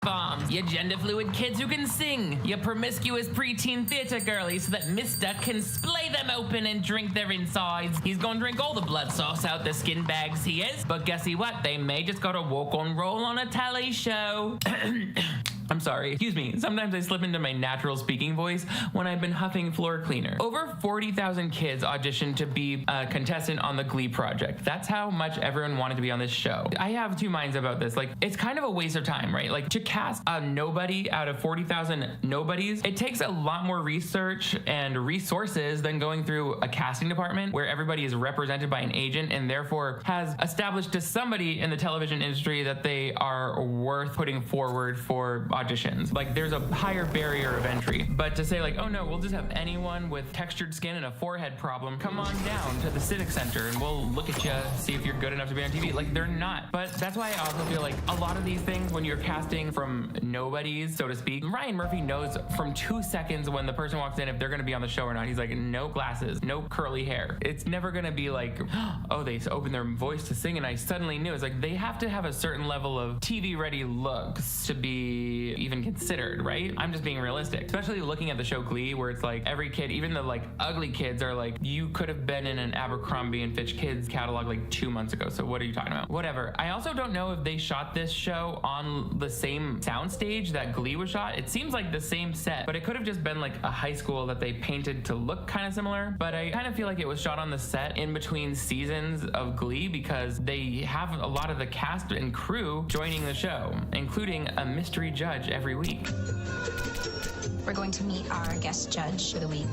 bombs, you gender fluid kids who can sing, you promiscuous preteen theater girlies so that Mr. can splay them open and drink their insides. He's gonna drink all the blood sauce out the skin bags, he is. But guessy what? They may just gotta walk on roll on a tally show. I'm sorry, excuse me. Sometimes I slip into my natural speaking voice when I've been huffing floor cleaner. Over 40,000 kids auditioned to be a contestant on the Glee project. That's how much everyone wanted to be on this show. I have two minds about this. Like, it's kind of a waste of time, right? Like, to cast a nobody out of 40,000 nobodies, it takes a lot more research and resources than going through a casting department where everybody is represented by an agent and therefore has established to somebody in the television industry that they are worth putting forward for auditions. Like, there's a higher barrier of entry. But to say like, oh no, we'll just have anyone with textured skin and a forehead problem come on down to the Civic Center and we'll look at you, see if you're good enough to be on TV. Like, they're not. But that's why I also feel like a lot of these things, when you're casting from nobodies, so to speak, Ryan Murphy knows from 2 seconds when the person walks in if they're gonna be on the show or not. He's like, no glasses, no curly hair. It's never gonna be like, oh, they opened their voice to sing and I suddenly knew. It's like, they have to have a certain level of TV ready looks to be even considered, right? I'm just being realistic, especially looking at the show Glee, where it's like every kid, even the like ugly kids, are like, you could have been in an Abercrombie and Fitch kids catalog like 2 months ago, so what are you talking about? Whatever. I also don't know if they shot this show on the same soundstage that Glee was shot. It seems like the same set, but it could have just been like a high school that they painted to look kind of similar. But I kind of feel like it was shot on the set in between seasons of Glee because they have a lot of the cast and crew joining the show, including a mystery judge every week. We're going to meet our guest judge for the week.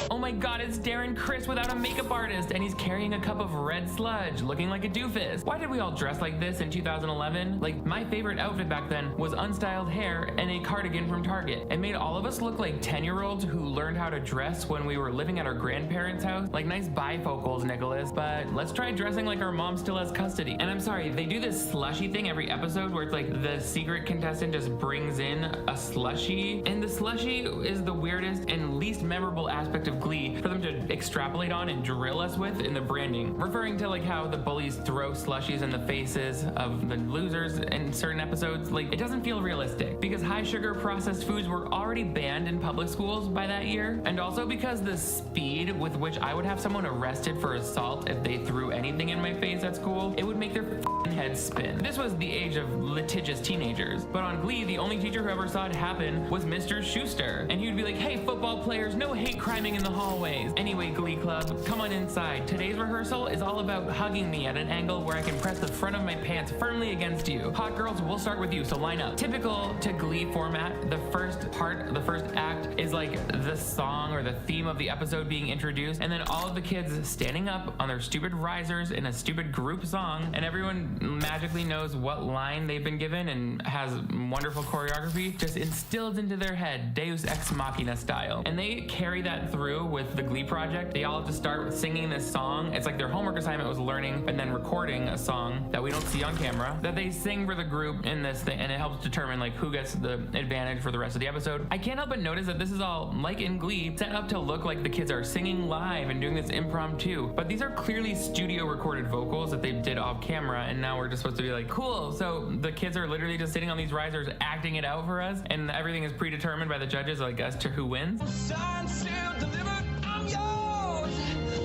Oh my god, it's Darren Criss without a makeup artist, and he's carrying a cup of red sludge, looking like a doofus. Why did we all dress like this in 2011? Like, my favorite outfit back then was unstyled hair and a cardigan from Target. It made all of us look like 10-year-olds who learned how to dress when we were living at our grandparents' house. Like, nice bifocals, Nicholas, but let's try dressing like our mom still has custody. And I'm sorry, they do this slushy thing every episode where it's like the secret contestant just brings in a slushy, and the slushy is the weirdest and least memorable aspect of Glee for them to extrapolate on and drill us with in the branding, referring to like how the bullies throw slushies in the faces of the losers in certain episodes. Like, it doesn't feel realistic because high sugar processed foods were already banned in public schools by that year, and also because the speed with which I would have someone arrested for assault if they threw anything in my face at school, it would make their heads spin. This was the age of litigious teenagers, but on Glee, the only teacher who ever saw it happen was Mr. Schuster, and he would be like, hey, football players, no hate criming in the hallways. Anyway, Glee Club, come on inside. Today's rehearsal is all about hugging me at an angle where I can press the front of my pants firmly against you. Hot girls, we'll start with you, so line up. Typical to Glee format, the first part, the first act is like the song or the theme of the episode being introduced, and then all of the kids standing up on their stupid risers in a stupid group song, and everyone magically knows what line they've been given and has wonderful choreography just instilled into their head, Deus Ex Machina style. And they carry that through with the Glee project. They all have to start with singing this song. It's like their homework assignment was learning and then recording a song that we don't see on camera that they sing for the group in this thing, and it helps determine like who gets the advantage for the rest of the episode. I can't help but notice that this is all, like in Glee, set up to look like the kids are singing live and doing this impromptu, but these are clearly studio recorded vocals that they did off camera, and now we're just supposed to be like, cool, so the kids are literally just sitting on these risers acting it out for us, and everything is predetermined by the judges, like, as to who wins. Sign sealed, delivered, I'm yours.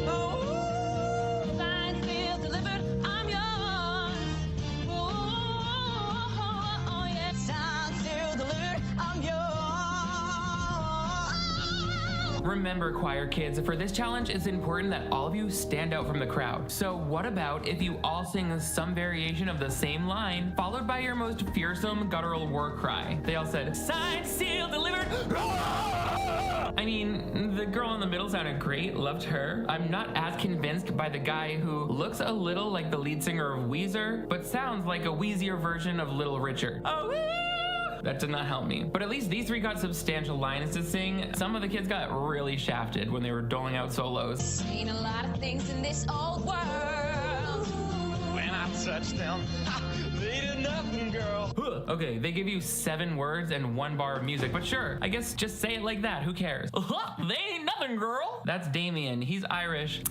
Oh, sign sealed, delivered, I'm yours. Oh, yeah. Sign sealed, delivered, I'm yours. Remember, choir kids, for this challenge, it's important that all of you stand out from the crowd. So what about if you all sing some variation of the same line, followed by your most fearsome guttural war cry? They all said, signed, sealed, delivered. I mean, the girl in the middle sounded great, loved her. I'm not as convinced by the guy who looks a little like the lead singer of Weezer, but sounds like a wheezier version of Little Richard. Oh, that did not help me. But at least these three got substantial lines to sing. Some of the kids got really shafted when they were doling out solos. Seen a lot of things in this old world. When I touched them, they did nothing, girl. Okay, they give you 7 words and 1 bar of music, but sure, I guess just say it like that, who cares? They ain't nothing, girl. That's Damien, he's Irish.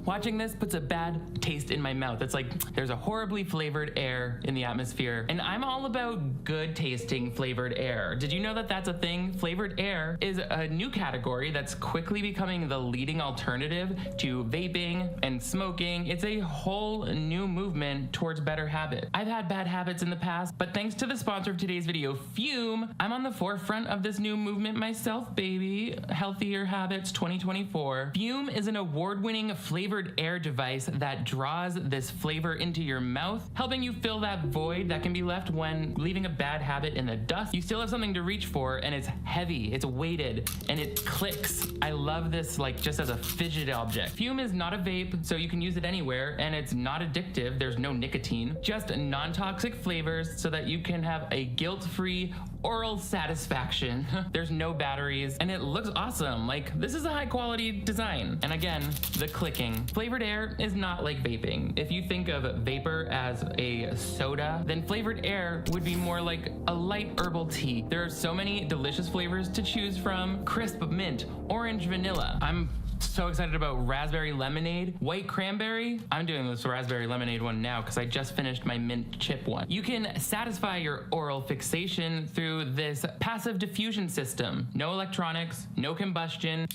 Watching this puts a bad taste in my mouth. It's like there's a horribly flavored air in the atmosphere, and I'm all about good tasting flavored air. Did you know that that's a thing? Flavored air is a new category that's quickly becoming the leading alternative to vaping and smoking. It's a whole new movement towards better habits. I've had bad habits in the past, but thanks to the sponsor of today's video, Fume, I'm on the forefront of this new movement myself, baby. Healthier Habits 2024. Fume is an award-winning flavored air device that draws this flavor into your mouth, helping you fill that void that can be left when leaving a bad habit in the dust. You still have something to reach for, and it's heavy, it's weighted, and it clicks. I love this like just as a fidget object. Fume is not a vape, so you can use it anywhere, and it's not addictive. There's no nicotine, just non-toxic flavors so that you can have a guilt-free oral satisfaction. There's no batteries, and it looks awesome. Like, this is a high quality design. And again, the clicking. Flavored air is not like vaping. If you think of vapor as a soda, then flavored air would be more like a light herbal tea. There are so many delicious flavors to choose from: crisp mint, orange vanilla. I'm so excited about raspberry lemonade, white cranberry. I'm doing this raspberry lemonade one now because I just finished my mint chip one. You can satisfy your oral fixation through this passive diffusion system. No electronics, no combustion.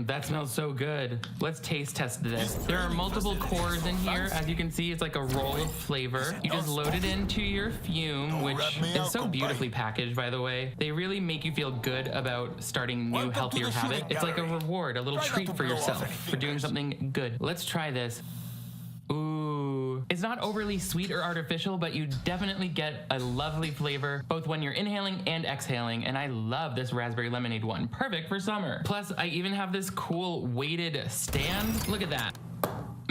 That smells so good. Let's taste test this. There are multiple cores in here. As you can see, it's like a roll of flavor. You just load it into your Fume, which is so beautifully packaged, by the way. They really make you feel good about starting new, healthier habits. It's like a reward, a little treat for yourself for doing something good. Let's try this. Ooh, it's not overly sweet or artificial, but you definitely get a lovely flavor both when you're inhaling and exhaling, and I love this raspberry lemonade one. Perfect for summer. Plus, I even have this cool weighted stand. Look at that.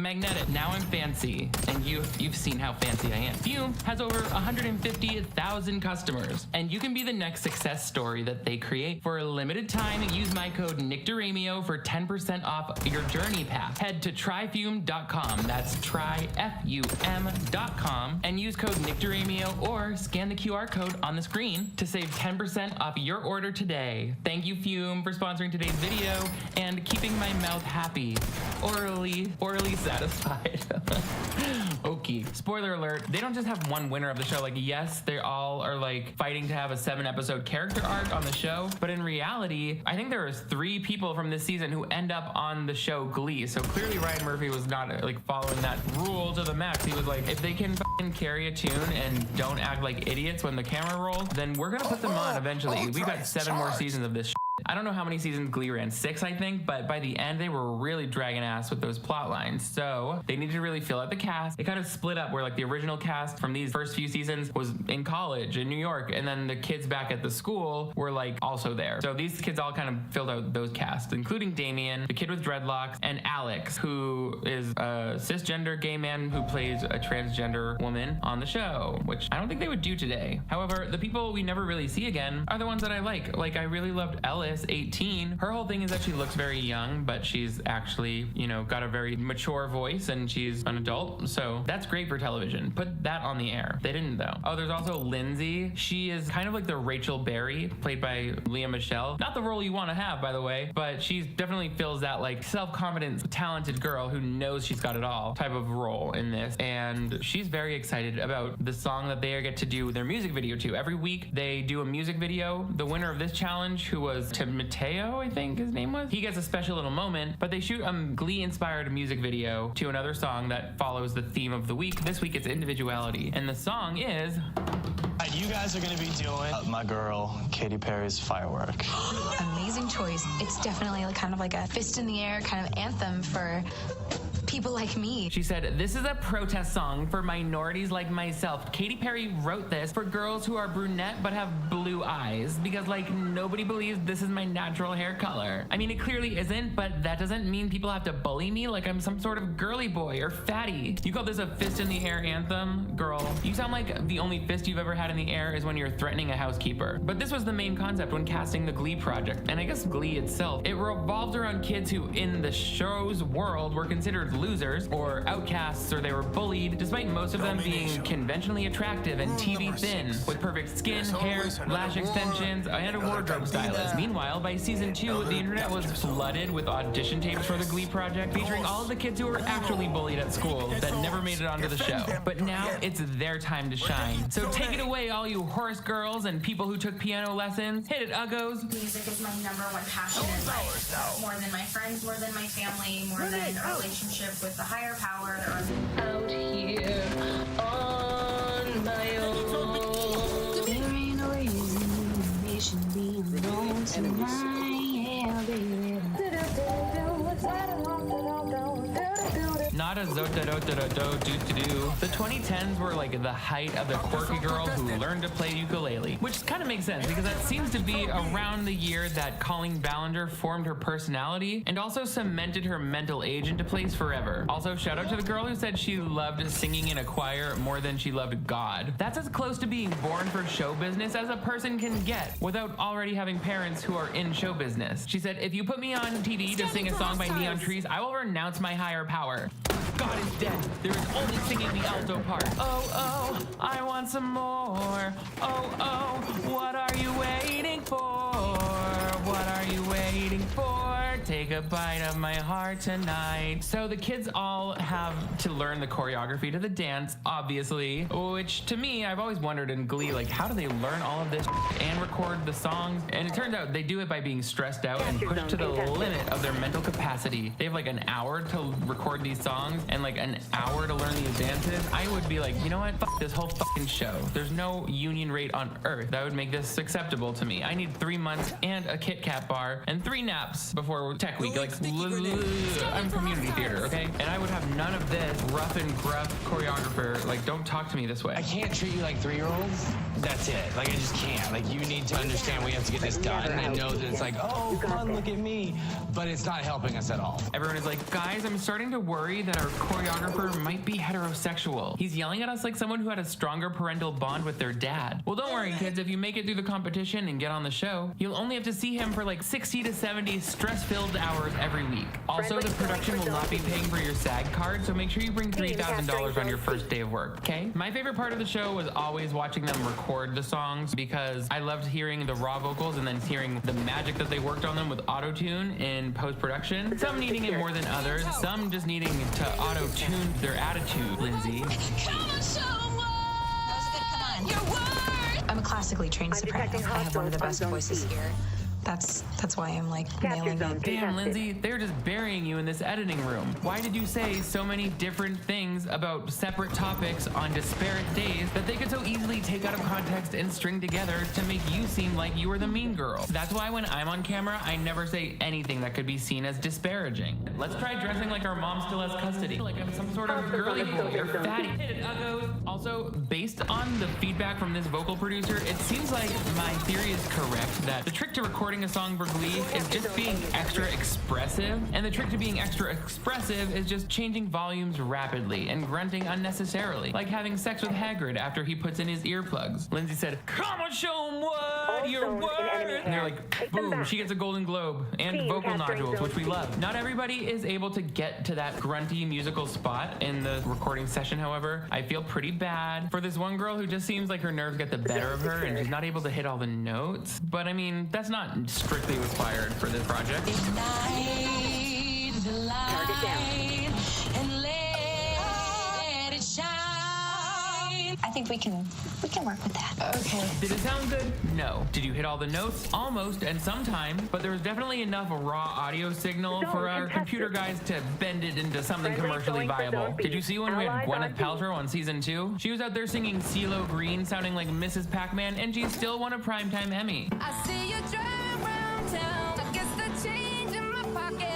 Magnetic. Now I'm fancy, and you've seen how fancy I am. Fume has over 150,000 customers, and you can be the next success story that they create. For a limited time, use my code NICTORAMIO for 10% off your journey path. Head to tryfume.com. That's tryfum.com, and use code NICTORAMIO or scan the QR code on the screen to save 10% off your order today. Thank you, Fume, for sponsoring today's video and keeping my mouth happy, orally satisfied. Okay. Spoiler alert, they don't just have one winner of the show. Like, yes, they all are like fighting to have a 7-episode character arc on the show, but in reality, I think there was 3 people from this season who end up on the show Glee. So clearly Ryan Murphy was not like following that rule to the max. He was like, if they can carry a tune and don't act like idiots when the camera rolls, then we're gonna put them on eventually. We've got 7 more seasons of this shit. I don't know how many seasons Glee ran, 6 I think, but by the end they were really dragging ass with those plot lines. So they needed to really fill out the cast. It kind of split up where like the original cast from these first few seasons was in college in New York, and then the kids back at the school were like also there. So these kids all kind of filled out those casts, including Damien, the kid with dreadlocks, and Alex, who is a cisgender gay man who plays a transgender woman on the show, which I don't think they would do today. However, the people we never really see again are the ones that I like. Like, I really loved Ellis, 18. Her whole thing is that she looks very young, but she's actually, you know, got a very mature voice, and she's an adult, so that's great for television. Put that on the air. They didn't, though. Oh, there's also Lindsay. She is kind of like the Rachel Berry, played by Lea Michele. Not the role you want to have, by the way, but she definitely fills that like self-confident, talented girl who knows she's got it all type of role in this, and she's very excited about the song that they get to do their music video to. Every week they do a music video. The winner of this challenge, who was Mateo, I think his name was, he gets a special little moment, but they shoot a Glee-inspired music video to another song that follows the theme of the week. This week it's individuality, and the song is... You guys are going to be doing my girl, Katy Perry's Firework. Amazing choice. It's definitely like kind of like a fist in the air kind of anthem for people like me. She said, this is a protest song for minorities like myself. Katy Perry wrote this for girls who are brunette but have blue eyes, because like nobody believes this is my natural hair color. I mean, it clearly isn't, but that doesn't mean people have to bully me like I'm some sort of girly boy or fatty. You call this a fist in the air anthem? Girl, you sound like the only fist you've ever had in the air is when you're threatening a housekeeper. But this was the main concept when casting the Glee project, and I guess Glee itself. It revolved around kids who in the show's world were considered losers, or outcasts, or they were bullied, despite most of them being conventionally attractive and TV thin, with perfect skin, hair, lash extensions, and a wardrobe stylist. Meanwhile, by season 2, the internet was flooded with audition tapes for the Glee project, featuring all of the kids who were actually bullied at school that never made it onto the show. But now it's their time to shine. So take it away, all you horse girls and people who took piano lessons. Hit it, uggos. Music is my #1 passion in life. More than my friends, more than my family, more than a relationship with the higher power. Out here on my own. There ain't no reason we should be alone tonight, yeah, baby. Not a zota-do-do-do-do-do-do. The 2010s were like the height of the quirky girl who learned to play ukulele, which kind of makes sense because that seems to be around the year that Colleen Ballinger formed her personality and also cemented her mental age into place forever. Also, shout out to the girl who said she loved singing in a choir more than she loved God. That's as close to being born for show business as a person can get without already having parents who are in show business. She said, if you put me on TV to sing a song by Neon Trees, I will renounce my higher power. God is dead. There is only singing the alto part. Oh, oh, I want some more. Oh, oh, what are you waiting for? What are you waiting for? Take a bite of my heart tonight. So the kids all have to learn the choreography to the dance, obviously, which to me, I've always wondered in Glee, like, how do they learn all of this and record the songs? And it turns out they do it by being stressed out and pushed to the limit of their mental capacity. They have like an hour to record these songs and like an hour to learn these dances. I would be like, you know what? Fuck this whole fucking show. There's no union rate on earth that would make this acceptable to me. I need 3 months and a Kit Kat bar and 3 naps before tech week. Like, I'm community theater, okay? And I would have none of this rough and gruff choreographer. Like, don't talk to me this way. I can't treat you like 3-year-olds. That's it. Like, I just can't. Like, you need to understand we have to get this done and know that it's like, oh, fun, look at me. But it's not helping us at all. Everyone is like, guys, I'm starting to worry that our choreographer might be heterosexual. He's yelling at us like someone who had a stronger parental bond with their dad. Well, don't worry, kids. If you make it through the competition and get on the show, you'll only have to see him for like 60 to 70 stress-filled hours every week. Also, the production will not be paying for your SAG card, so make sure you bring $3,000 on your first day of work, okay? My favorite part of the show was always watching them record the songs because I loved hearing the raw vocals and then hearing the magic that they worked on them with auto-tune in post-production. Some needing it more than others, some just needing to auto-tune their attitude, Lindsay. Come on, someone. That was good. Come on. Your word. I'm a classically trained soprano. I have one of the best voices here. That's why I'm like nailing it. Damn, Lindsay, they're just burying you in this editing room. Why did you say so many different things about separate topics on disparate days that they could so easily take out of context and string together to make you seem like you were the mean girl? That's why when I'm on camera, I never say anything that could be seen as disparaging. Let's try dressing like our mom still has custody. Like I'm some sort of girly boy or fatty. Hit it, uggos. Also, based on the feedback from this vocal producer, it seems like my theory is correct that the trick to recording a song for Glee is just being extra expressive, and the trick to being extra expressive is just changing volumes rapidly and grunting unnecessarily, like having sex with Hagrid after he puts in his earplugs. Lindsay said, "Come on, show 'em what you're worth," and they're like, boom, she gets a Golden Globe and vocal nodules, which we love. Not everybody is able to get to that grunty musical spot in the recording session, however. I feel pretty bad for this one girl who just seems like her nerves get the better of her and she's not able to hit all the notes. But I mean, that's not strictly required for this project. Ignite the light and let it shine. I think we can work with that. Okay. Did it sound good? No. Did you hit all the notes? Almost, and sometime, but there was definitely enough raw audio signal for our computer guys to bend it into something commercially viable. Did you see when we had Gwyneth Paltrow on season 2? She was out there singing CeeLo Green, sounding like Mrs. Pac-Man, and she still won a Primetime Emmy. I see you drive around town. I guess the change in my pocket.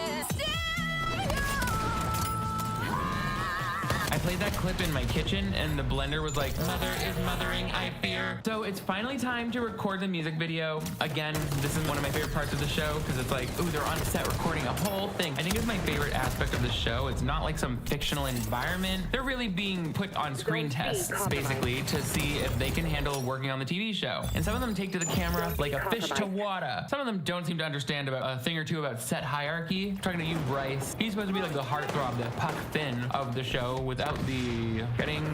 I played played that clip in my kitchen and the blender was like, "Mother is mothering, I fear." So it's finally time to record the music video. Again, this is one of my favorite parts of the show because it's like, ooh, they're on set recording a whole thing. I think it's my favorite aspect of the show. It's not like some fictional environment. They're really being put on screen tests, basically, to see if they can handle working on the TV show. And some of them take to the camera like a fish to water. Some of them don't seem to understand about a thing or two about set hierarchy. I'm talking to you, Bryce. He's supposed to be like the heartthrob, the Puck Finn of the show without the getting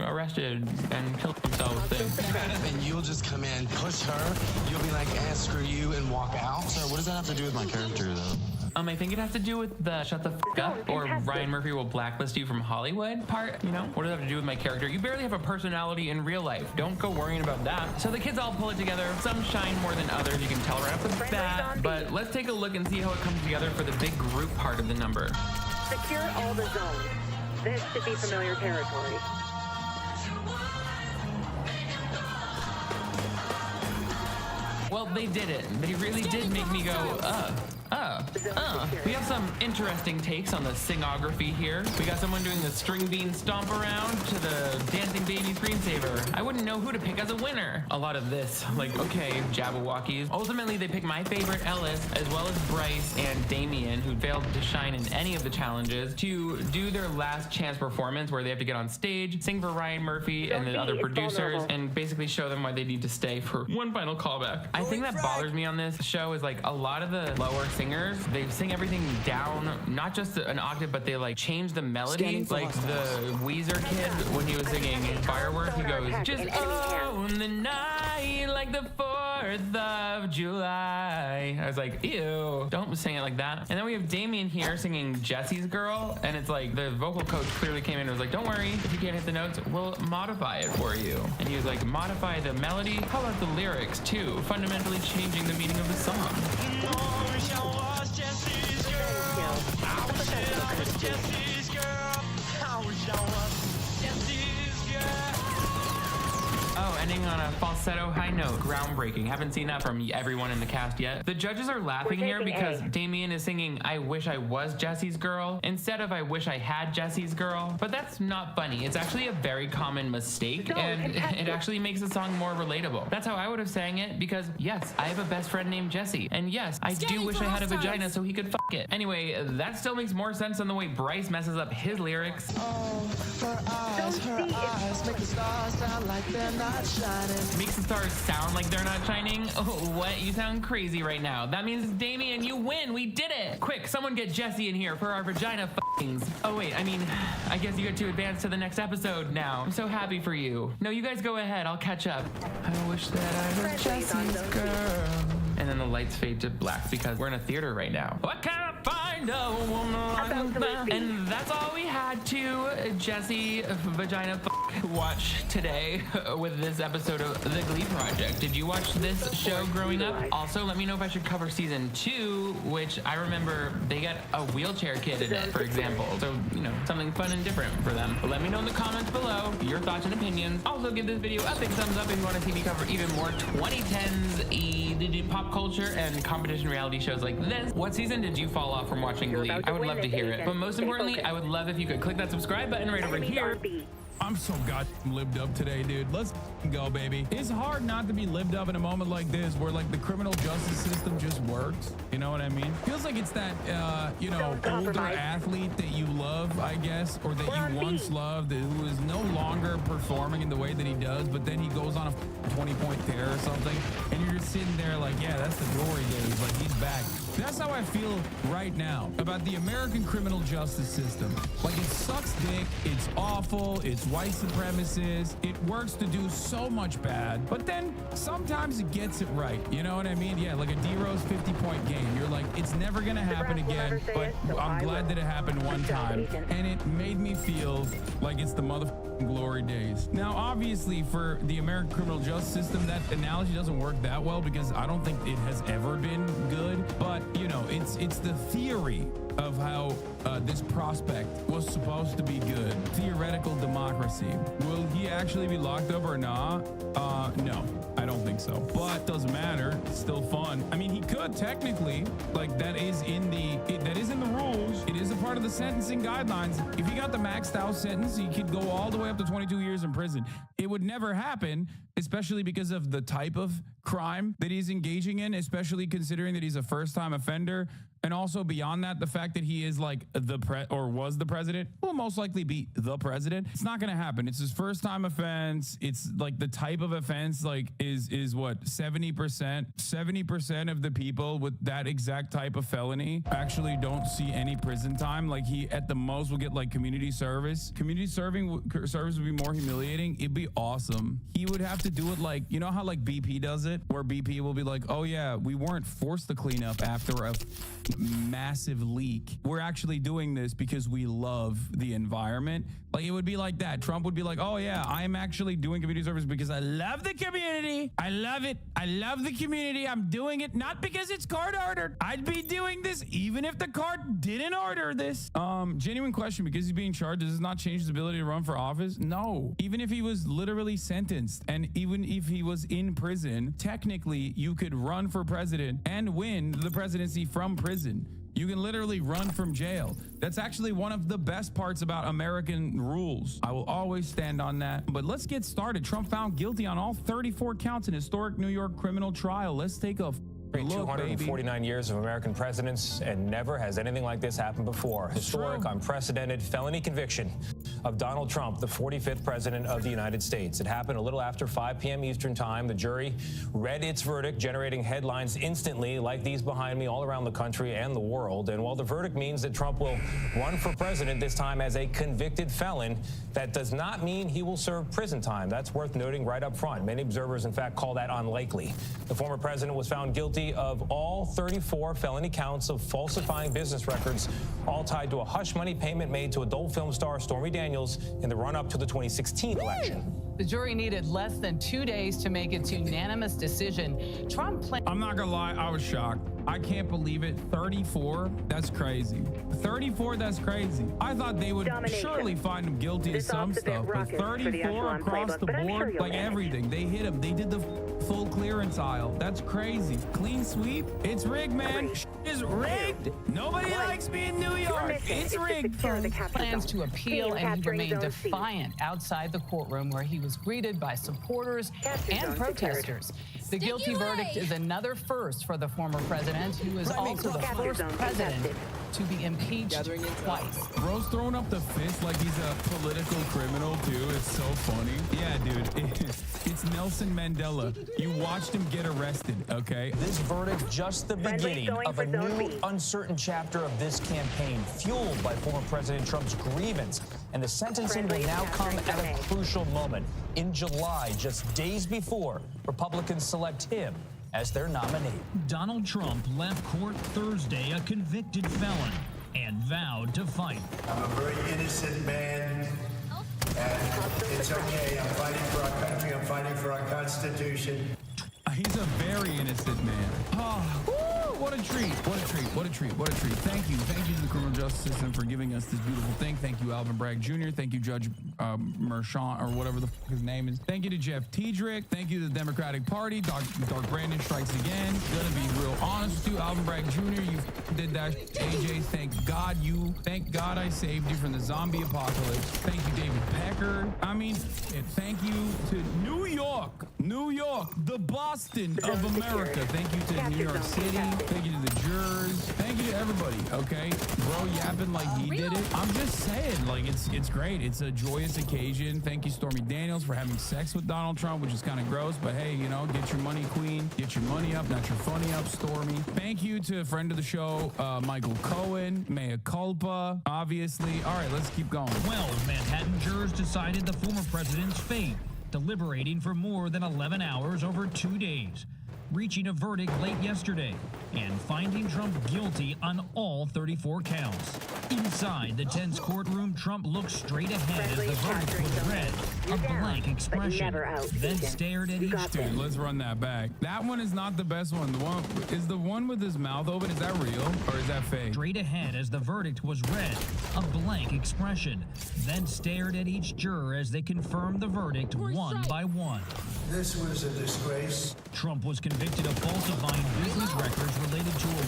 arrested and kill themselves thing. And you'll just come in, push her, you'll be like, screw you, and walk out. So what does that have to do with my character, though? I think it has to do with the shut the f up or Ryan Murphy will blacklist you from Hollywood part, you know? What does that have to do with my character? You barely have a personality in real life. Don't go worrying about that. So the kids all pull it together. Some shine more than others. You can tell right off the bat. But let's take a look and see how it comes together for the big group part of the number. Secure all the zones. This should be familiar territory. Well, they did it. They really did make me go, We have some interesting takes on the singography here. We got someone doing the string bean stomp around to the dancing baby screensaver. I wouldn't know who to pick as a winner. A lot of this, like, okay, Jabberwockies. Ultimately, they pick my favorite Ellis, as well as Bryce and Damien, who failed to shine in any of the challenges, to do their last chance performance where they have to get on stage, sing for Ryan Murphy and the other producers, and basically show them why they need to stay for one final callback. I think that bothers me on this show is like a lot of the lower singers, they sing everything down, not just an octave, but they like change the melody. Like the Weezer kid, when he was singing Fireworks, he goes, just own the night like the 4th of July. I was like, ew, don't sing it like that. And then we have Damien here singing Jesse's Girl, and it's like the vocal coach clearly came in and was like, don't worry, if you can't hit the notes, we'll modify it for you. And he was like, modify the melody? How about the lyrics too? Fundamentally changing the meaning of the song. Oh, ending on a falsetto high note. Groundbreaking. Haven't seen that from everyone in the cast yet. The judges are laughing here because Damien is singing I Wish I Was Jesse's Girl instead of I Wish I Had Jesse's Girl. But that's not funny. It's actually a very common mistake, and it actually makes the song more relatable. That's how I would have sang it because, yes, I have a best friend named Jesse. And yes, I do wish I had a vagina so he could fuck it. Anyway, that still makes more sense than the way Bryce messes up his lyrics. Oh, her eyes make the stars sound like they're not shining. Makes the stars sound like they're not shining? Oh, what? You sound crazy right now. That means, Damien, you win. We did it. Quick, someone get Jesse in here for our vagina f***ings. Oh, wait, I mean, I guess you get to advance to the next episode now. I'm so happy for you. No, you guys go ahead. I'll catch up. I wish that I was Jesse's girl. And then the lights fade to black because we're in a theater right now. What can I find a woman like that? And that's all we had to Jesse Vagina watch today with this episode of The Glee Project. Did you watch this show growing up? Also, let me know if I should cover season 2, which I remember they get a wheelchair kid in it, for example. So, you know, something fun and different for them. But let me know in the comments below your thoughts and opinions. Also, give this video a big thumbs up if you want to see me cover even more 2010s pop culture and competition reality shows like this. What season did you fall off from watching Glee? I would love to hear it. But most importantly, I would love if you could click that subscribe button right over here. I'm so goddamn lived up today, dude. Let's go, baby. It's hard not to be lived up in a moment like this where like the criminal justice system just works. You know what I mean? Feels like it's that, you know, older athlete that you love, I guess, or that you once loved who is no longer performing in the way that he does, but then he goes on a 20-point tear or something. And you're just sitting there like, yeah, that's the glory days. Like, he's back. That's how I feel right now about the American criminal justice system. Like, it sucks dick. It's awful. It's white supremacist. It works to do so much bad, but then sometimes it gets it right. You know what I mean? Yeah, like a D-Rose 50-point game. You're like, it's never going to happen again, but I'm glad that it happened one time. And it made me feel like it's the motherfucking glory days. Now, obviously, for the American criminal justice system, that analogy doesn't work that well because I don't think it has ever been good. But, you know, it's the theory of how this prospect was supposed to be good. Theoretical democracy. Will he actually be locked up or not? No, I don't think so. But doesn't matter. It's still fun. I mean, he could technically, like that is in the rules. It is a part of the sentencing guidelines, if he got the maxed out sentence, he could go all the way up to 22 years in prison. It would never happen, especially because of the type of crime that he's engaging in, especially considering that he's a first-time offender. And also beyond that, the fact that he is like was the president, will most likely be the president. It's not going to happen. It's his first time offense. It's like the type of offense like is what 70% of the people with that exact type of felony actually don't see any prison time. Like he at the most will get like community service. Community service would be more humiliating. It'd be awesome. He would have to do it like, you know how like BP does it, where BP will be like, oh yeah, we weren't forced to clean up after a massive leak. We're actually doing this because we love the environment. Like it would be like that. Trump would be like, oh yeah, I'm actually doing community service because I love the community. I love it. I love the community. I'm doing it not because it's court ordered. I'd be doing this even if the court didn't order this. Genuine question, because he's being charged, does this not change his ability to run for office? No. Even if he was literally sentenced and even if he was in prison, technically you could run for president and win the presidency from prison. You can literally run from jail. That's actually one of the best parts about American rules. I will always stand on that. But let's get started. Trump found guilty on all 34 counts in historic New York criminal trial. Let's take a look, 249 years of American presidents, and never has anything like this happened before. Historic, unprecedented felony conviction of Donald Trump, the 45th president of the United States. It happened a little after 5 p.m. Eastern time. The jury read its verdict, generating headlines instantly like these behind me all around the country and the world. And while the verdict means that Trump will run for president this time as a convicted felon, that does not mean he will serve prison time. That's worth noting right up front. Many observers, in fact, call that unlikely. The former president was found guilty of all 34 felony counts of falsifying business records, all tied to a hush money payment made to adult film star Stormy Daniels in the run-up to the 2016 election. The jury needed less than 2 days to make its unanimous decision. Trump planned. I'm not gonna lie, I was shocked. I can't believe it. 34? That's crazy. 34? That's crazy. I thought they would surely find him guilty of some stuff, but 34 across the board, like everything. They hit him. They did the full clearance aisle. That's crazy. Clean sweep? It's rigged, man. It's rigged. Nobody likes me in New York. It's rigged. Plans to appeal, and he remained defiant outside the courtroom, where he was greeted by supporters and protesters. The guilty verdict is another first for the former president, who is also the first president to be impeached twice. Bro's throwing up the fist like he's a political criminal, too. It's so funny. Yeah, dude. It's Nelson Mandela. You watched him get arrested, okay? This verdict just the beginning of a new, uncertain chapter of this campaign, fueled by former President Trump's grievance. And the sentencing will now come at a crucial moment. In July, just days before Republicans select him as their nominee. Donald Trump left court Thursday a convicted felon and vowed to fight. I'm a very innocent man, and it's okay. I'm fighting for our country. I'm fighting for our Constitution. He's a very innocent man. Oh, what a treat. What a treat. What a treat. What a treat. Thank you. Thank you to the criminal justice system for giving us this beautiful thing. Thank you, Alvin Bragg Jr. Thank you, Judge Merchant, or whatever the fuck his name is. Thank you to Jeff Tiedrick. Thank you to the Democratic Party. Dark Brandon strikes again. Gonna be real honest with you, Alvin Bragg Jr. You did that. AJ, thank God I saved you from the zombie apocalypse. Thank you, David Pecker. I mean, thank you to New York, the Boston of America. Thank you to New York City. Thank you to the jurors. Thank you to everybody, okay? Bro yapping like he did it. I'm just saying, like, it's great. It's a joyous occasion. Thank you, Stormy Daniels, for having sex with Donald Trump, which is kind of gross, but hey, you know, get your money, queen. Get your money up, not your funny up, Stormy. Thank you to a friend of the show, Michael Cohen. Mea culpa, obviously. All right, let's keep going. 12 Manhattan jurors decided the former president's fate, deliberating for more than 11 hours over 2 days, reaching a verdict late yesterday and finding Trump guilty on all 34 counts. Inside the tense courtroom, Trump looked straight ahead as the verdict was read, a blank expression, then stared at each. Dude, let's run that back. That one is not the best one. The one with his mouth open, is that real or is that fake? Straight ahead as the verdict was read, a blank expression, then stared at each juror as they confirmed the verdict one by one. This was a disgrace. Trump was convicted of falsifying business records related to a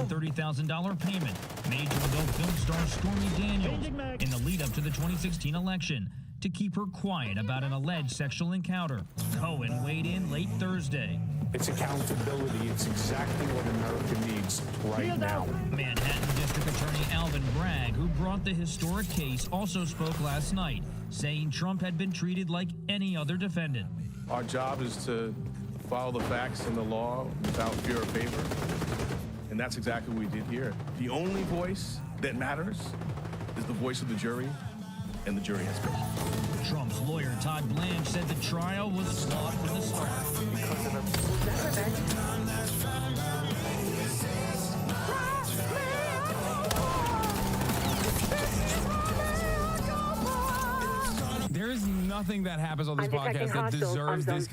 $130,000 payment made to adult film star Stormy Daniels in the lead up to the 2016 election to keep her quiet about an alleged sexual encounter. Cohen weighed in late Thursday. It's accountability. It's exactly what America needs right now. Manhattan District Attorney Alvin Bragg, who brought the historic case, also spoke last night, saying Trump had been treated like any other defendant. Our job is to follow the facts and the law without fear or favor. And that's exactly what we did here. The only voice that matters is the voice of the jury, and the jury has spoken. Trump's lawyer, Todd Blanche, said the trial was flawed from the start. There is nothing that happens on this podcast that deserves this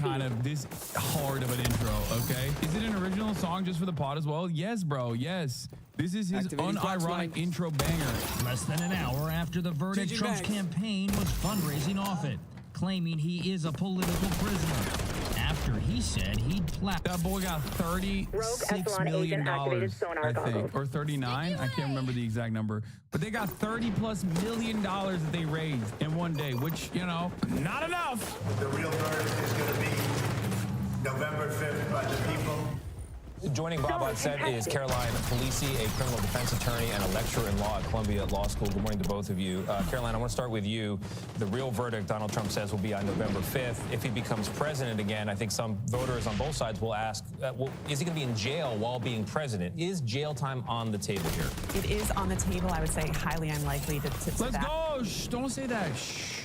hard of an intro, okay? Is it an original song just for the pod as well? Yes, bro, yes. This is his unironic intro banger. Less than an hour after the verdict, Trump's campaign was fundraising off it, claiming he is a political prisoner. After he said he'd that boy got $36 million, I think, or 39. I can't remember the exact number, but they got $30+ million that they raised in one day, which, you know, not enough. The real verdict is going to be November 5th by the people. Joining Bob on set is Caroline Polisi, a criminal defense attorney and a lecturer in law at Columbia Law School. Good morning to both of you. Caroline, I want to start with you. The real verdict, Donald Trump says, will be on November 5th. If he becomes president again, I think some voters on both sides will ask, well, is he going to be in jail while being president? Is jail time on the table here? It is on the table. I would say highly unlikely to Let's go. Shh, don't say that. Shh.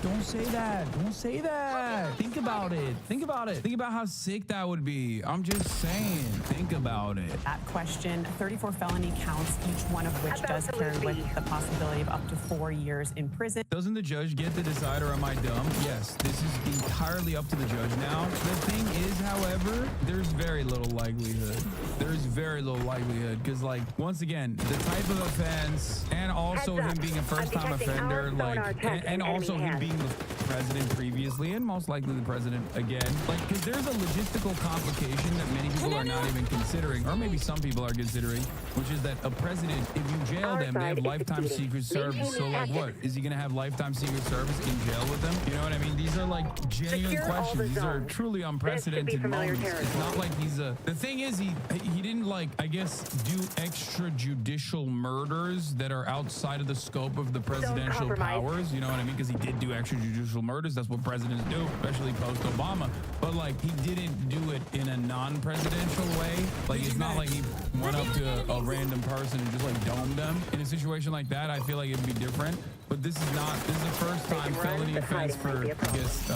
Don't say that. Don't say that. Think about it. Think about it. Think about how sick that would be. I'm just saying. Think about it. That question, 34 felony counts, each one of which does carry with the possibility of up to 4 years in prison. Doesn't the judge get to decide, or am I dumb? Yes, this is entirely up to the judge now. The thing is, however, there's very little likelihood. There's very little likelihood because, like, once again, the type of offense and also him being a first-time offender, like, and also him being the president previously and most likely the president again, like, because there's a logistical complication that many people are not even considering, or maybe some people are considering, which is that a president, if you jail them, they have lifetime secret service. So, like, what is he gonna have lifetime secret service in jail with them? You know what I mean? These are like genuine questions. These are truly unprecedented moments. It's not like he's a. The thing is, he didn't, like, I guess, do extrajudicial murders that are outside of the scope of the presidential powers. You know what I mean? Because he did do extrajudicial murders. That's what presidents do, especially post-Obama. But, like, he didn't do it in a non-presidential way. Like, it's not like he went up to a random person and just, like, domed them. In a situation like that, I feel like it'd be different. But this is not. This is the first time felony offense for, I guess,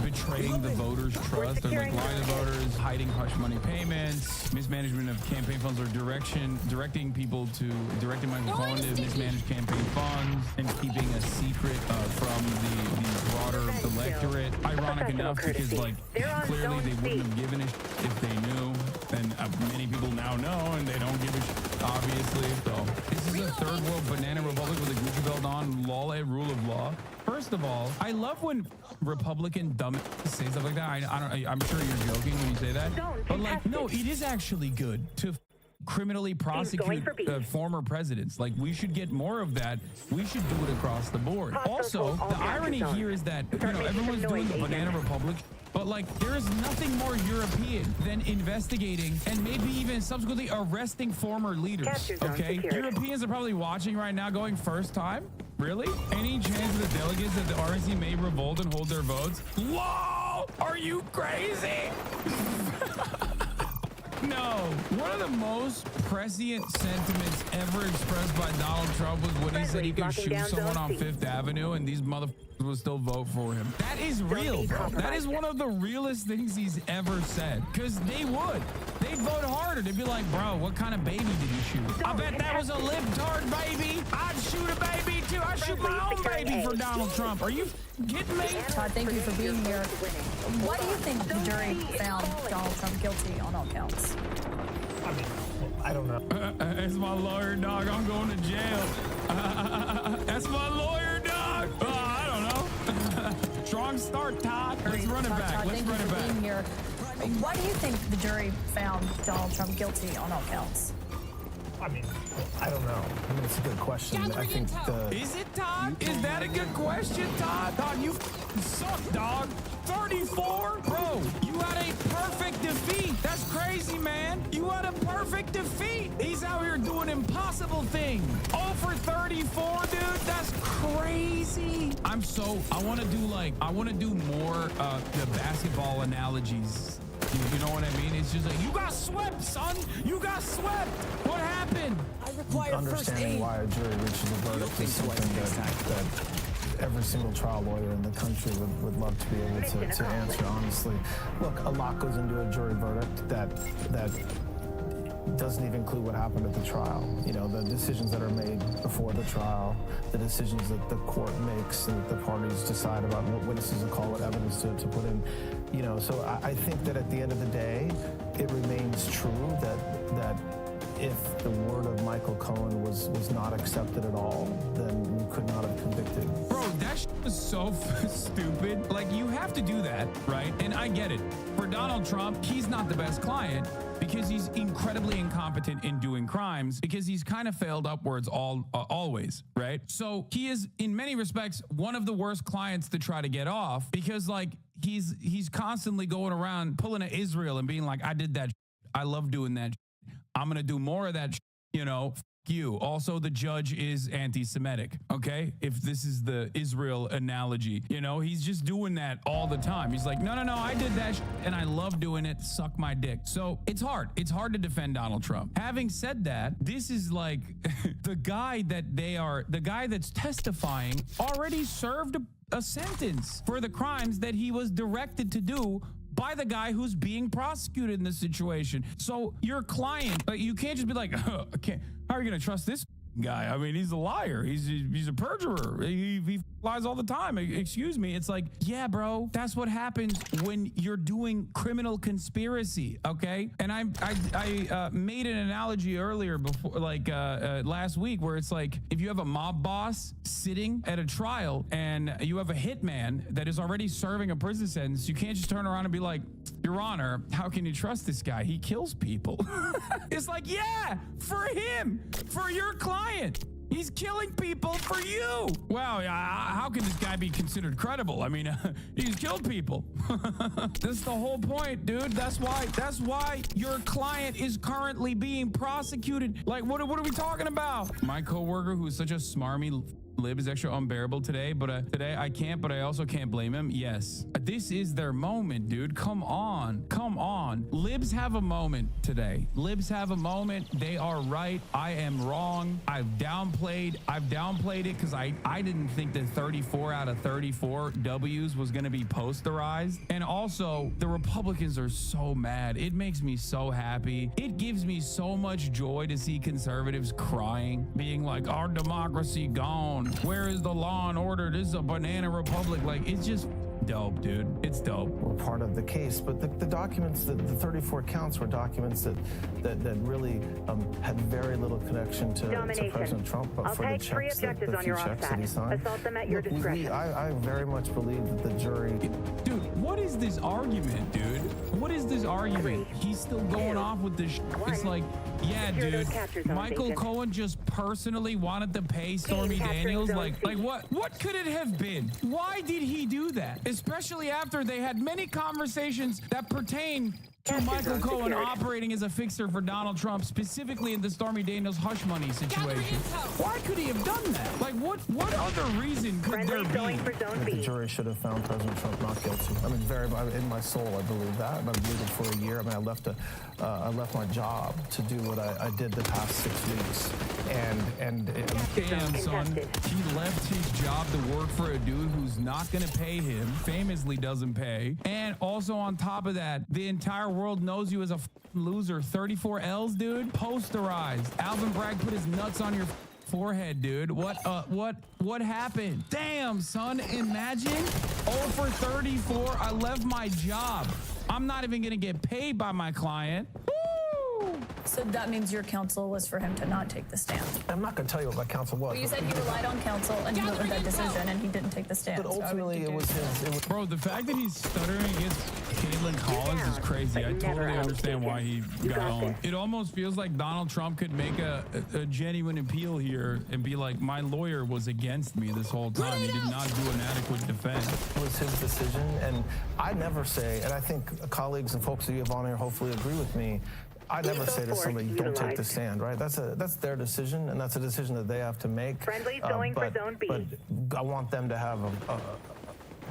betraying the voters' trust, or, like, lying to voters, hiding hush money payments, mismanagement of campaign funds, or directing Michael Cohen to mismanage campaign funds, and keeping a secret from the broader electorate. Ironic enough, because, like, clearly they wouldn't have given it if they knew, and many people now know, and they don't give a shit, obviously. So this is a third world banana republic with a Gucci belt on, law and rule of law. First of all, I love when Republican dumb say stuff like that. I'm sure you're joking when you say that, but, like, no, it is actually good to criminally prosecute former presidents. Like, we should get more of that. We should do it across the board. Also, the irony here is that, you know, everyone's doing the banana republic, but, like, there is nothing more European than investigating and maybe even subsequently arresting former leaders. Okay, Europeans are probably watching right now going, first time? Really? Any chance of the delegates that the RNC may revolt and hold their votes? Whoa! Are you crazy? No. One of the most prescient sentiments ever expressed by Donald Trump was when he said he could shoot someone on Fifth Avenue and these motherfuckers would still vote for him. That is real, bro. That is one of the realest things he's ever said. Because they would. They'd vote harder. They'd be like, bro, what kind of baby did you shoot? I bet that was a libtard baby. I'd shoot a baby too. I'd shoot my own baby for Donald Trump. Are you kidding me? Todd, thank you for being here. Why do you think the jury found Donald Trump guilty on all counts? I don't know. That's my lawyer, dog. I'm going to jail. That's my lawyer, dog. I don't know. Strong start, Todd. Let's run it back. Let's Thank you run it for back. being here. Why do you think the jury found Donald Trump guilty on all counts? I mean, I don't know. I mean, it's a good question. I think Is it, Todd? Is that a good question, Todd? Todd, you suck, dog. 34? Bro, you had a perfect defeat. That's crazy, man. You had a perfect defeat. He's out here doing impossible things. 0 for 34, dude. That's crazy. I want to do more the basketball analogies. You know what I mean? It's just like, you got swept, son. You got swept. What happened? I require understanding why a jury reaches a verdict is something that every single trial lawyer in the country would love to be able to answer honestly. Look, a lot goes into a jury verdict that doesn't even include what happened at the trial. You know, the decisions that are made before the trial, the decisions that the court makes and that the parties decide about what witnesses to call, what evidence to put in. You know, so I think that at the end of the day, it remains true that if the word of Michael Cohen was not accepted at all, then you could not have convicted. Bro, that shit was so stupid. Like, you have to do that, right? And I get it. For Donald Trump, he's not the best client because he's incredibly incompetent in doing crimes because he's kind of failed upwards always, right? So he is, in many respects, one of the worst clients to try to get off because, like, he's constantly going around pulling at Israel and being like, I did that. I love doing that. I'm going to do more of that. You know, you. Also, the judge is anti-Semitic. Okay. If this is the Israel analogy, you know, he's just doing that all the time. He's like, no, I did that and I love doing it. Suck my dick. So it's hard. It's hard to defend Donald Trump. Having said that, this is like the guy that's testifying already served a sentence for the crimes that he was directed to do by the guy who's being prosecuted in this situation. So your client, but you can't just be like, how are you going to trust this guy? I mean, he's a liar. He's a perjurer. He lies all the time. Excuse me. It's like, yeah, bro, that's what happens when you're doing criminal conspiracy. Okay. And I made an analogy earlier before, like last week, where it's like, if you have a mob boss sitting at a trial and you have a hitman that is already serving a prison sentence, you can't just turn around and be like, Your Honor, how can you trust this guy? He kills people. It's like, yeah, for him, for your client. He's killing people for you. Wow, how can this guy be considered credible? I mean, he's killed people. That's the whole point, dude. That's why your client is currently being prosecuted. Like, what are we talking about? My coworker, who is such a smarmy lib, is extra unbearable today, but today I can't, but I also can't blame him. Yes, this is their moment, dude. Come on. Libs have a moment today. Libs have a moment. They are right. I am wrong. I've downplayed it because I didn't think that 34 out of 34 W's was going to be posterized. And also, the Republicans are so mad. It makes me so happy. It gives me so much joy to see conservatives crying, being like, our democracy gone. Where is the law and order? This is a banana republic. Like, it's just dope, dude. It's dope. We're part of the case, but the documents, the 34 counts were documents that really had very little connection to President Trump, but for the checks, the few checks that he signed. Assault them at your discretion. I very much believe that the jury... Dude, what is this argument, dude? What is this argument? He's still going off with this It's like, yeah, dude, Michael Cohen just personally wanted to pay Stormy Daniels. Like what could it have been? Why did he do that? Especially after they had many conversations that pertain to Michael Cohen operating as a fixer for Donald Trump, specifically in the Stormy Daniels hush money situation. Why could he have done that? Like, what other reason could there be? The jury should have found President Trump not guilty. I mean, in my soul, I believe that. I've believed it for a year. I mean, I left my job to do what I did the past 6 weeks. Damn, son. He left his job to work for a dude who's not going to pay him, famously doesn't pay. And also on top of that, the entire world knows you as a loser. 34 L's, dude. Posterized. Alvin Bragg put his nuts on your forehead, dude. What happened? Damn, son. Imagine 0 for 34. I left my job. I'm not even going to get paid by my client. Woo! So that means your counsel was for him to not take the stand. I'm not going to tell you what my counsel was. Well, you said he relied on counsel and he went with that decision and he didn't take the stand. But ultimately, it was his. Bro, the fact that he's stuttering against Caitlin Collins is crazy. I totally understand why he got on. It almost feels like Donald Trump could make a genuine appeal here and be like, my lawyer was against me this whole time. He did not do an adequate defense. It was his decision, and I never say, and I think colleagues and folks that you have on here hopefully agree with me, I never say to somebody, don't take the stand, right? That's their decision, and that's a decision that they have to make. Friendly going for Zone B. But I want them to have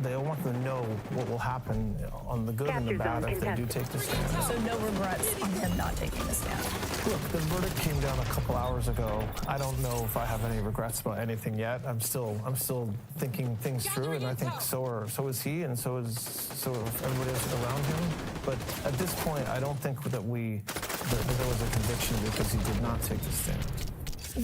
they want them to know what will happen on the good and the bad if they do take the stand. So no regrets on him not taking the stand. Look, the verdict came down a couple hours ago. I don't know if I have any regrets about anything yet. I'm still thinking things through, and I think so is he, and so is everybody else around him. But at this point, I don't think that there was a conviction because he did not take the stand.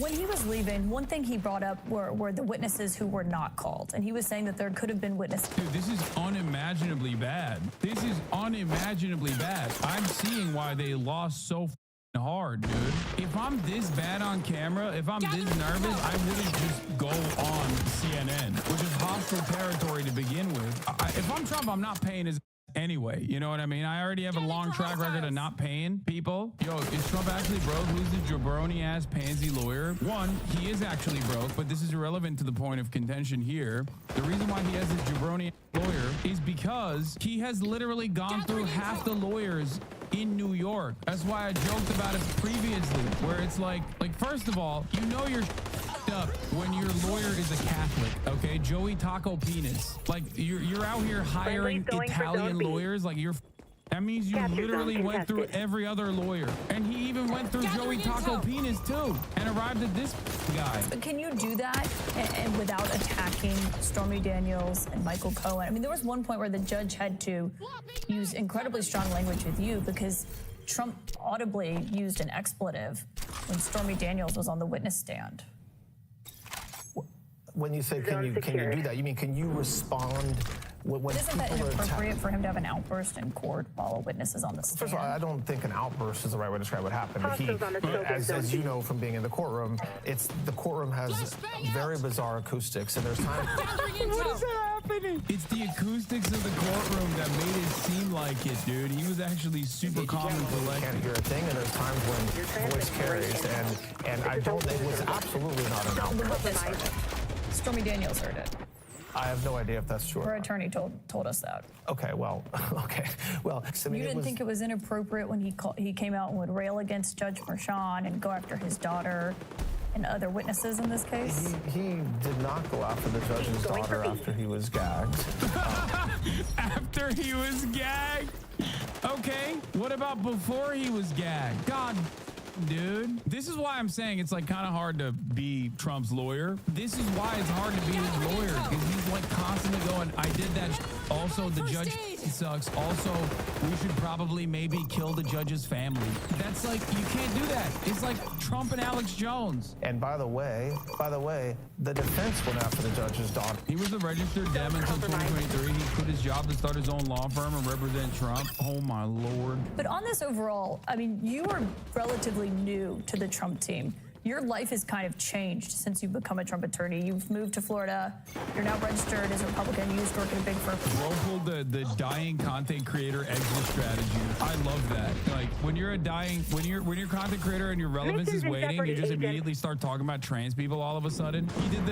When he was leaving, one thing he brought up were the witnesses who were not called. And he was saying that there could have been witnesses. Dude, this is unimaginably bad. This is unimaginably bad. I'm seeing why they lost so hard, dude. If I'm this bad on camera, if I'm this nervous, I wouldn't just go on CNN, which is hostile territory to begin with. If I'm Trump, I'm not paying his anyway, you know what I mean? I already have a long track record of not paying people. Yo, is Trump actually broke? Who's the jabroni-ass pansy lawyer? One, he is actually broke, but this is irrelevant to the point of contention here. The reason why he has this jabroni lawyer is because he has literally gone through half the lawyers in New York. That's why I joked about it previously, where it's like first of all, you know you're up when your lawyer is a Catholic, okay? Joey Taco Penis. Like you're out here hiring Italian lawyers, like that means you literally went through every other lawyer. And he even went through Joey Taco Penis too and arrived at this guy. But can you do that and without attacking Stormy Daniels and Michael Cohen? I mean, there was one point where the judge had to use incredibly strong language with you because Trump audibly used an expletive when Stormy Daniels was on the witness stand. When you say can you do that, you mean can you respond when isn't that inappropriate for him to have an outburst in court while a witness is on the stand? First of all, I don't think an outburst is the right way to describe what happened. As you know from being in the courtroom, the courtroom has very bizarre acoustics, and there's times. What is happening? It's the acoustics of the courtroom that made it seem like it, dude. He was actually super calm and collected. You can't hear a thing, and there's times when voice carries, and I don't think it was absolutely not an outburst. Stormy Daniels heard it. I have no idea if that's true. Her attorney told us that. Okay, well, I mean, you didn't think it was inappropriate when he came out and would rail against Judge Merchan and go after his daughter and other witnesses in this case? He did not go after the judge's daughter after he was gagged. After he was gagged? Okay, what about before he was gagged? God, dude, this is why I'm saying it's like kind of hard to be Trump's lawyer. This is why it's hard to be his lawyer, because he's like constantly going, I did that. Also, the judge sucks. Also, we should probably maybe kill the judge's family. That's like, you can't do that. It's like Trump and Alex Jones. And by the way, the defense went after the judge's daughter. He was a registered Dem until 2023. He quit his job to start his own law firm and represent Trump. Oh my Lord. But on this overall, I mean, you are relatively new to the Trump team. Your life has kind of changed since you've become a Trump attorney. You've moved to Florida. You're now registered as a Republican. You used to work at a big firm. Bro pulled the dying content creator exit strategy. I love that. Like when you're a content creator and your relevance is waning, you just immediately start talking about trans people all of a sudden.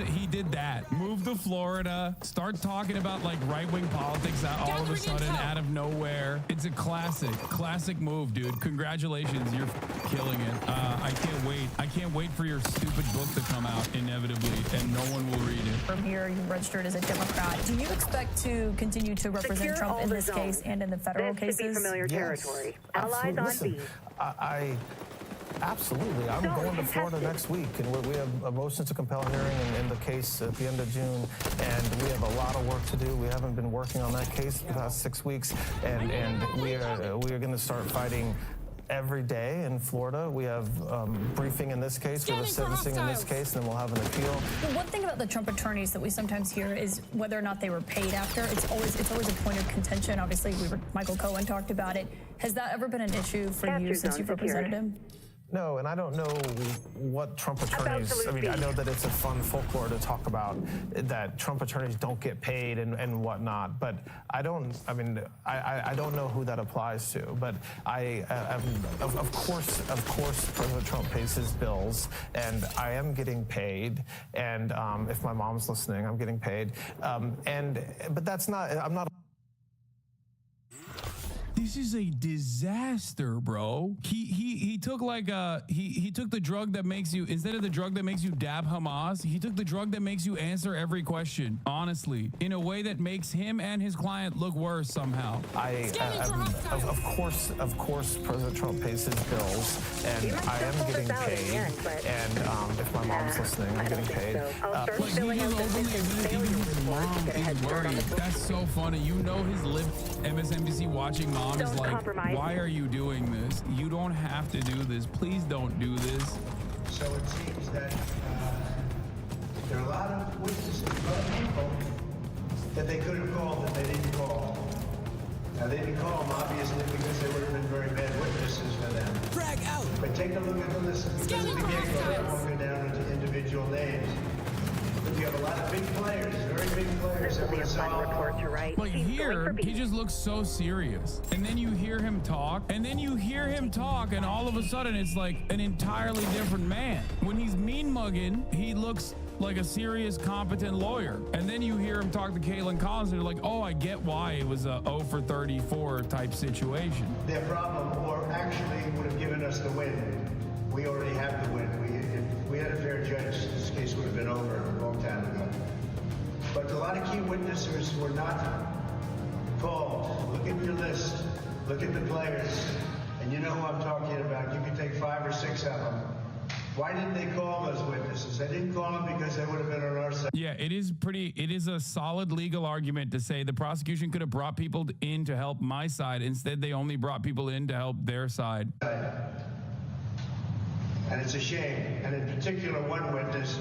He did that. Moved to Florida, start talking about like right-wing politics all of a sudden out of nowhere. It's a classic move, dude. Congratulations, you're killing it. I can't wait for your stupid book to come out inevitably, and no one will read it. From here, you're registered as a Democrat. Do you expect to continue to represent Trump in this case and in the federal cases? This should be familiar territory. Allies on B. Absolutely. I'm going to Florida next week, and we have a motion to compel hearing in the case at the end of June, and we have a lot of work to do. We haven't been working on that case for the past 6 weeks, and we are going to start fighting every day in Florida. We have briefing in this case, we have sentencing in this case, and then we'll have an appeal. Well, one thing about the Trump attorneys that we sometimes hear is whether or not they were paid after. It's always a point of contention. Obviously, Michael Cohen talked about it. Has that ever been an issue for you since you've represented him? No, and I don't know what Trump attorneys, I mean, I know that it's a fun folklore to talk about that Trump attorneys don't get paid and whatnot, but I don't know who that applies to, but of course, President Trump pays his bills, and I am getting paid, and if my mom's listening, I'm getting paid, but that's not, I'm not. This is a disaster, bro. He took like he took the drug that makes you, instead of the drug that makes you dab Hamas, he took the drug that makes you answer every question honestly, in a way that makes him and his client look worse somehow. Of course, President Trump pays his bills, and I am getting paid. And if my mom's listening, I'm getting paid. But he just openly admitted even his mom is worried. That's so funny. You know his MSNBC watching mom is like, why are you doing this? You don't have to do this. Please don't do this. So it seems that there are a lot of witnesses, a lot of people that they could have called that they didn't call. Now, they didn't call them, obviously, because they would have been very bad witnesses for them. Drag out! But take a look at the list. Because of the get-go, I won't go down into individual names. But you have a lot of big players, very big players that would have solved. Like here, he just looks so serious. And then you hear him talk, and all of a sudden it's like an entirely different man. When he's mean mugging, he looks like a serious, competent lawyer. And then you hear him talk to Caitlin Collins, and they're like, oh, I get why it was a 0 for 34 type situation. Their problem, or actually would have given us the win. We already have the win. If we had a fair judge, this case would have been over a long time ago. But a lot of key witnesses were not called. Look at your list. Look at the players. And you know who I'm talking about. You can take 5 or 6 of them. Why didn't they call those witnesses? They didn't call them because they would have been on our side. Yeah, it is a solid legal argument to say the prosecution could have brought people in to help my side. Instead, they only brought people in to help their side. And it's a shame. And in particular, one witness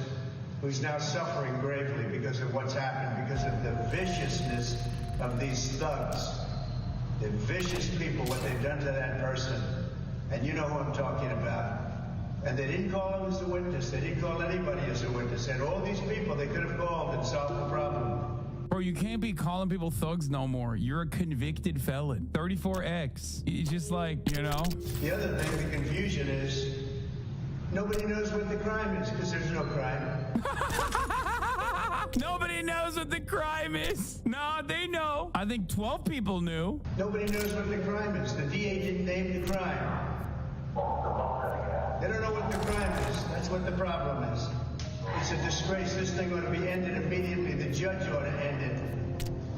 who's now suffering gravely because of what's happened, because of the viciousness of these thugs. The vicious people, what they've done to that person. And you know who I'm talking about. And they didn't call him as a witness. They didn't call anybody as a witness. And all these people they could have called and solved the problem. Bro, you can't be calling people thugs no more. You're a convicted felon. 34X. It's just like, you know. The other thing, the confusion is, nobody knows what the crime is because there's no crime. Nobody knows what the crime is. No, they know. I think 12 people knew. Nobody knows what the crime is. The DA didn't name the crime. They don't know what the crime is. That's what the problem is. It's a disgrace. This thing ought to be ended immediately. The judge ought to end it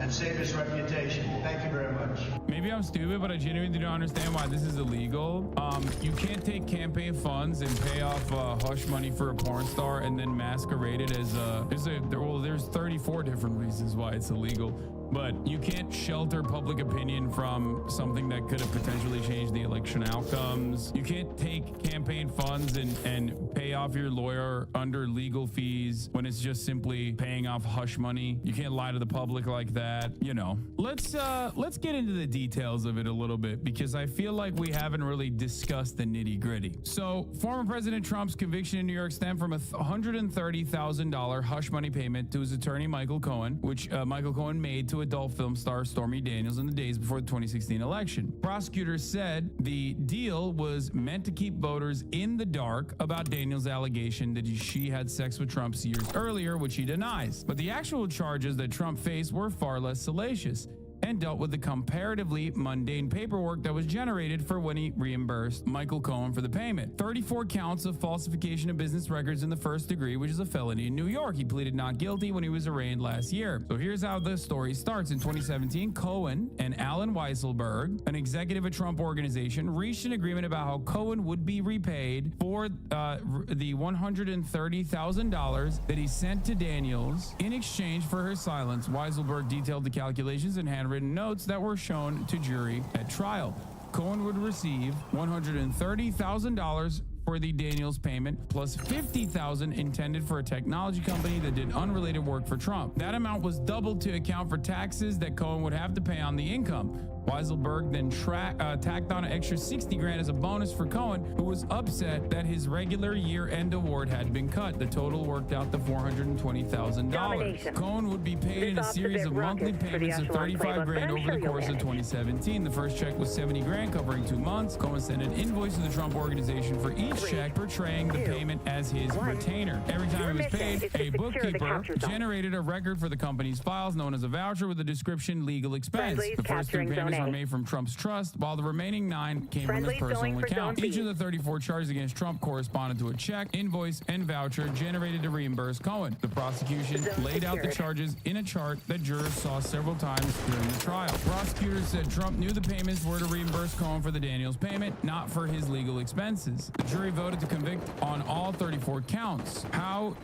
and save his reputation. Thank you very much. Maybe I'm stupid, but I genuinely don't understand why this is illegal. You can't take campaign funds and pay off hush money for a porn star and then masquerade it as there's 34 different reasons why it's illegal. But you can't shelter public opinion from something that could have potentially changed the election outcomes. You can't take campaign funds and pay off your lawyer under legal fees when it's just simply paying off hush money. You can't lie to the public like that. You know, let's get into the details of it a little bit, because I feel like we haven't really discussed the nitty gritty. So former President Trump's conviction in New York stemmed from a $130,000 hush money payment to his attorney, Michael Cohen, which Michael Cohen made to adult film star Stormy Daniels in the days before the 2016 election. Prosecutors said the deal was meant to keep voters in the dark about Daniels' allegation that she had sex with Trump years earlier, which he denies. But the actual charges that Trump faced were far less salacious and dealt with the comparatively mundane paperwork that was generated for when he reimbursed Michael Cohen for the payment. 34 counts of falsification of business records in the first degree, which is a felony in New York. He pleaded not guilty when he was arraigned last year. So here's how the story starts. In 2017, Cohen and Alan Weisselberg, an executive at Trump Organization, reached an agreement about how Cohen would be repaid for the $130,000 that he sent to Daniels in exchange for her silence. Weisselberg detailed the calculations and handwritten notes that were shown to jury at trial. Cohen would receive $130,000 for the Daniels payment, plus $50,000 intended for a technology company that did unrelated work for Trump. That amount was doubled to account for taxes that Cohen would have to pay on the income. Weisselberg then tacked on an extra 60 grand as a bonus for Cohen, who was upset that his regular year-end award had been cut. The total worked out to $420,000. Cohen would be paid in a series of monthly payments of 35 grand over the course of 2017. The first check was 70 grand covering 2 months. Cohen sent an invoice to the Trump organization for each check, portraying the payment as his retainer. Every time he was paid, a bookkeeper generated a record for the company's files known as a voucher with the description legal expense. The first 3 payments were made from Trump's trust, while the remaining 9 came from his personal account. Each of the 34 charges against Trump corresponded to a check, invoice, and voucher generated to reimburse Cohen. The prosecution laid out the charges in a chart that jurors saw several times during the trial. Prosecutors said Trump knew the payments were to reimburse Cohen for the Daniels payment, not for his legal expenses. The jury voted to convict on all 34 counts. How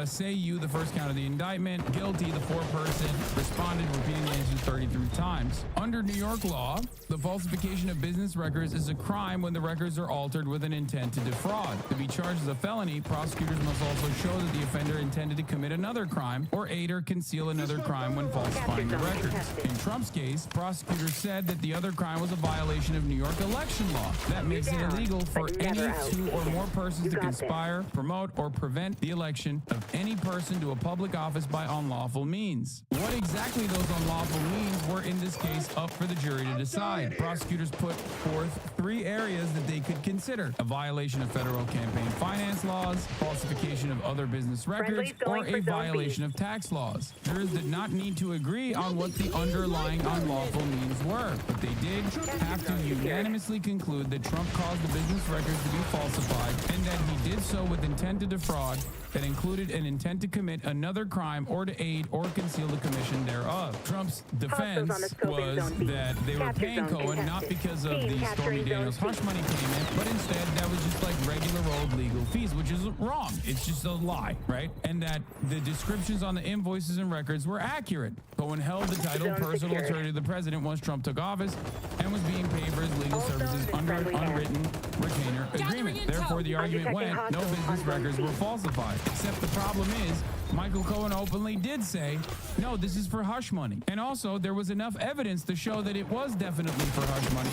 say you the first count of the indictment? Guilty, the foreperson responded, repeating the answers 33 times. Under New York law, the falsification of business records is a crime when the records are altered with an intent to defraud. To be charged as a felony, prosecutors must also show that the offender intended to commit another crime or aid or conceal another crime when falsifying the records. In Trump's case, prosecutors said that the other crime was a violation of New York election law. That makes it illegal for any 2 or more persons to conspire, promote, or prevent the election of any person to a public office by unlawful means. What exactly those unlawful means were in this case up for the jury to decide. Prosecutors put forth 3 areas that they could consider: a violation of federal campaign finance laws, falsification of other business records, or a violation of tax laws. Jurors did not need to agree on what the underlying unlawful means were, but they did have to unanimously conclude that Trump caused the business records to be falsified and that he did so with intent to defraud that included an intent to commit another crime or to aid or conceal the commission thereof. Trump's defense was that they were paying Cohen not because of the Stormy Daniels hush money payment, but instead that was just like regular old legal fees, which is wrong. It's just a lie, right? And that the descriptions on the invoices and records were accurate. Cohen held the title personal attorney to the president once Trump took office and was being paid for his legal services under an unwritten retainer agreement. Therefore, the argument went, no business records were falsified. Except the problem is, Michael Cohen openly did say, no, this is for hush money. And also, there was enough evidence to show that it was definitely for hush money,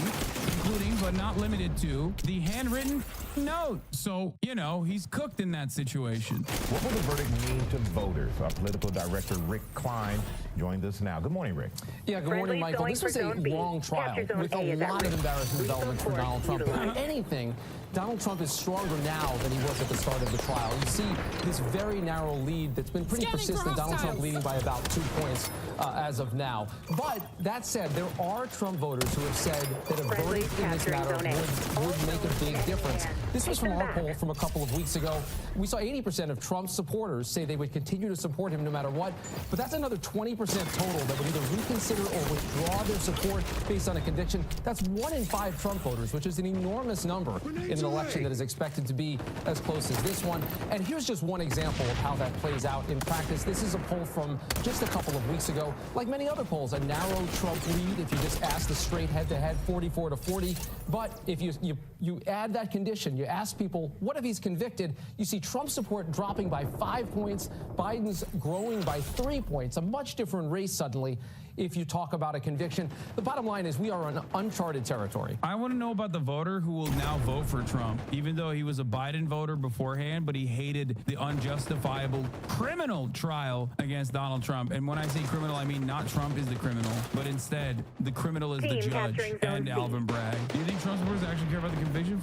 including, but not limited to, the handwritten note. So, you know, he's cooked in that situation. What will the verdict mean to voters? Our political director, Rick Klein, joined us now. Good morning, Rick. Yeah, good morning, Michael. This was a long trial with a lot of embarrassing developments for Donald Trump. If anything, Donald Trump is stronger now than he was at the start of the trial. You see this very narrow lead that's been pretty persistent. Donald Trump leading by about 2 points as of now. But that said, there are Trump voters who have said that a verdict in this matter would make a big difference. This was from our poll from a couple of weeks ago. We saw 80% of Trump's supporters say they would continue to support him no matter what. But that's another 20% total that would either reconsider or withdraw their support based on a conviction. That's 1 in 5 Trump voters, which is an enormous number in an election that is expected to be as close as this one. And here's just one example of how that plays out in practice. This is a poll from just a couple of weeks ago. Like many other polls, a narrow Trump lead if you just ask the straight head-to-head 44-40. But if you add that condition, you ask people, what if he's convicted? You see Trump support dropping by 5 points, Biden's growing by 3 points, a much different race suddenly if you talk about a conviction. The bottom line is we are in uncharted territory. I want to know about the voter who will now vote for Trump, even though he was a Biden voter beforehand, but he hated the unjustifiable criminal trial against Donald Trump. And when I say criminal, I mean not Trump is the criminal, but instead the criminal is the judge and Alvin Bragg. Do you think Trump supporters actually care about the conviction?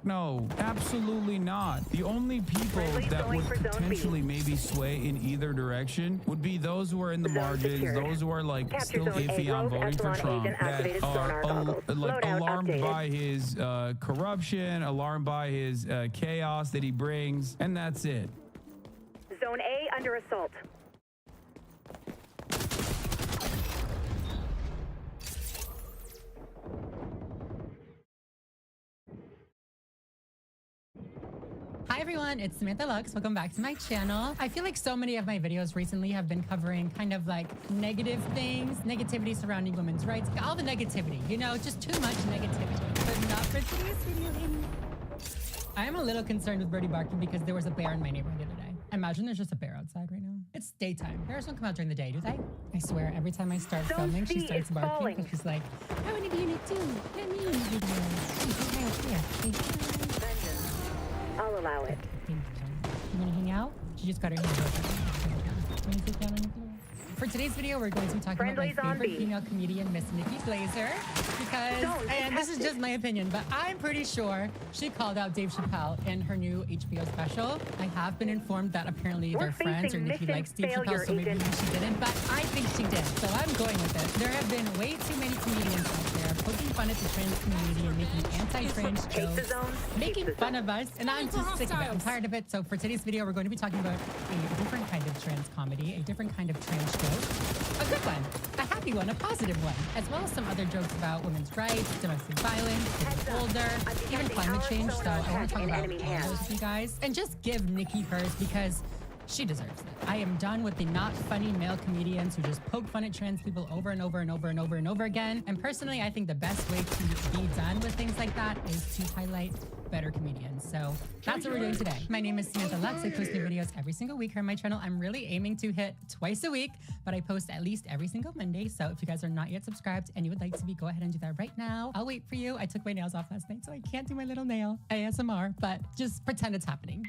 No, absolutely not. The only people that would potentially maybe sway in either direction would be those who are in the margins, those who are like still iffy on voting for Trump, that are alarmed by his corruption, alarmed by his chaos that he brings, and that's it. Zone A under assault. Hi everyone, it's Samantha Lux. Welcome back to my channel. I feel like so many of my videos recently have been covering kind of like negative things, negativity surrounding women's rights, all the negativity, you know, just too much negativity, but not for today's video. I am a little concerned with Birdie Barker because there was a bear in my neighborhood the other day. Imagine there's just a bear outside right now. It's daytime. Bears don't come out during the day, do they? I swear, every time I start filming, she starts barking because she's like, I want to be in it too. Let me in the video. I'll allow it. You want to hang out? She just got her hand over. You want to sit down on your video? For today's video, we're going to be talking about my favorite female comedian, Miss Nikki Glaser, because, and this is just my opinion, but I'm pretty sure she called out Dave Chappelle in her new HBO special. I have been informed that apparently they're friends or Nikki likes Dave Chappelle, so maybe she didn't, but I think she did, so I'm going with it. There have been way too many comedians out there poking fun at the trans community and making anti-trans jokes, making fun of us, and I'm just sick of it. I'm tired of it. So for today's video, we're going to be talking about a different kind of trans comedy, a different kind of trans joke. A good one, a happy one, a positive one, as well as some other jokes about women's rights, domestic violence, getting older, even climate change. So I want to talk about all those with you guys and just give Nikki hers because she deserves it. I am done with the not funny male comedians who just poke fun at trans people over and over and over and over and over again. And personally, I think the best way to be done with things like that is to highlight better comedians. So that's what we're doing today. My name is Samantha Lux. I post new videos every single week here on my channel. I'm really aiming to hit twice a week, but I post at least every single Monday. So if you guys are not yet subscribed and you would like to be, go ahead and do that right now. I'll wait for you. I took my nails off last night, so I can't do my little nail ASMR, but just pretend it's happening.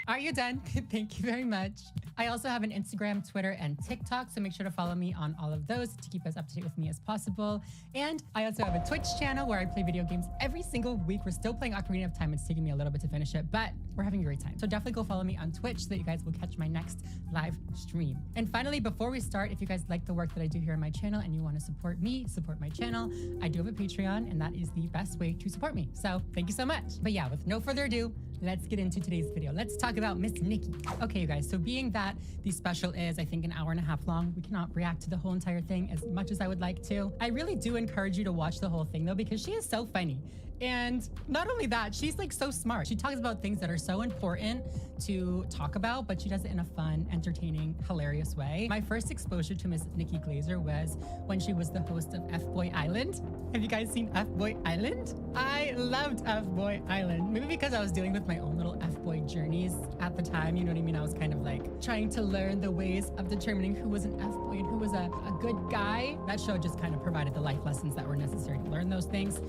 Are you done? Thank you very much. I also have an Instagram, Twitter, and TikTok, so make sure to follow me on all of those to keep as up to date with me as possible. And I also have a Twitch channel where I play video games every single week. We're still playing Ocarina of Time. It's taking me a little bit to finish it, but we're having a great time. So definitely go follow me on Twitch so that you guys will catch my next live stream. And finally, before we start, if you guys like the work that I do here on my channel and you want to support me, support my channel, I do have a Patreon, and that is the best way to support me. So thank you so much. But yeah, with no further ado, let's get into today's video. Let's talk about Miss Nikki. Okay, you guys, so being that the special is, I think, an hour and a half long, we cannot react to the whole entire thing as much as I would like to. I really do encourage you to watch the whole thing though, because she is so funny. And not only that, she's like so smart. She talks about things that are so important to talk about, but she does it in a fun, entertaining, hilarious way. My first exposure to Miss Nikki Glaser was when she was the host of F-Boy Island. Have you guys seen F-Boy Island? I loved F-Boy Island. Maybe because I was dealing with my own little F-Boy journeys at the time, you know what I mean? I was kind of like trying to learn the ways of determining who was an F-Boy and who was a good guy. That show just kind of provided the life lessons that were necessary to learn those things.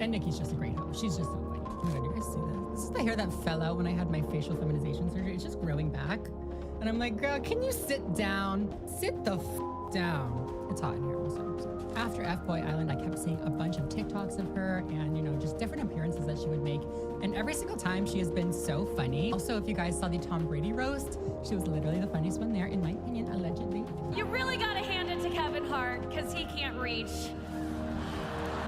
And Nikki's just a great host. She's just so funny. Oh my God, you guys see that? This is the hair that fell out when I had my facial feminization surgery. It's just growing back. And I'm like, girl, can you sit down? Sit the f down. It's hot in here. So after F-Boy Island, I kept seeing a bunch of TikToks of her and, you know, just different appearances that she would make. And every single time she has been so funny. Also, if you guys saw the Tom Brady roast, she was literally the funniest one there, in my opinion, allegedly. You really gotta hand it to Kevin Hart, because he can't reach.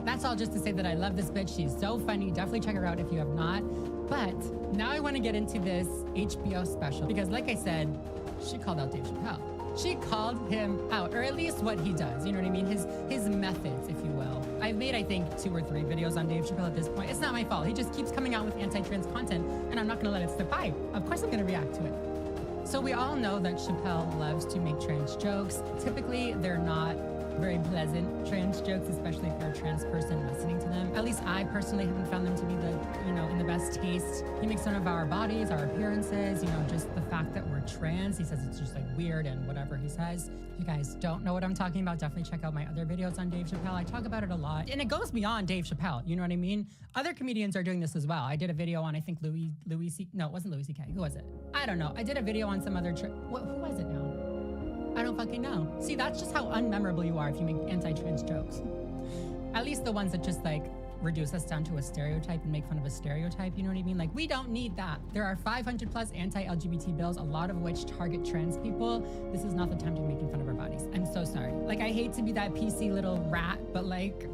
That's all just to say that I love this bitch. She's so funny. Definitely check her out if you have not. But now I want to get into this HBO special because, like I said, she called out Dave Chappelle. She called him out, or at least what he does. You know what I mean? His methods, if you will. I've made, I think, 2 or 3 videos on Dave Chappelle at this point. It's not my fault. He just keeps coming out with anti-trans content, and I'm not going to let it slip by. Of course I'm going to react to it. So we all know that Chappelle loves to make trans jokes. Typically, they're not very pleasant trans jokes, especially if you're a trans person listening to them. At least I personally haven't found them to be the, you know, in the best taste. He makes fun of our bodies, our appearances, you know, just the fact that we're trans. He says it's just like weird and whatever he says. If you guys don't know what I'm talking about, definitely check out my other videos on Dave Chappelle. I talk about it a lot. And it goes beyond Dave Chappelle, you know what I mean? Other comedians are doing this as well. I did a video on, I think, no, it wasn't Louis C.K. Who was it? I don't know. I did a video on some other, who was it now? I don't fucking know. See, that's just how unmemorable you are if you make anti-trans jokes. At least the ones that just like reduce us down to a stereotype and make fun of a stereotype, you know what I mean? Like, we don't need that. There are 500 plus anti-LGBT bills, a lot of which target trans people. This is not the time to be making fun of our bodies. I'm so sorry. Like, I hate to be that PC little rat, but like,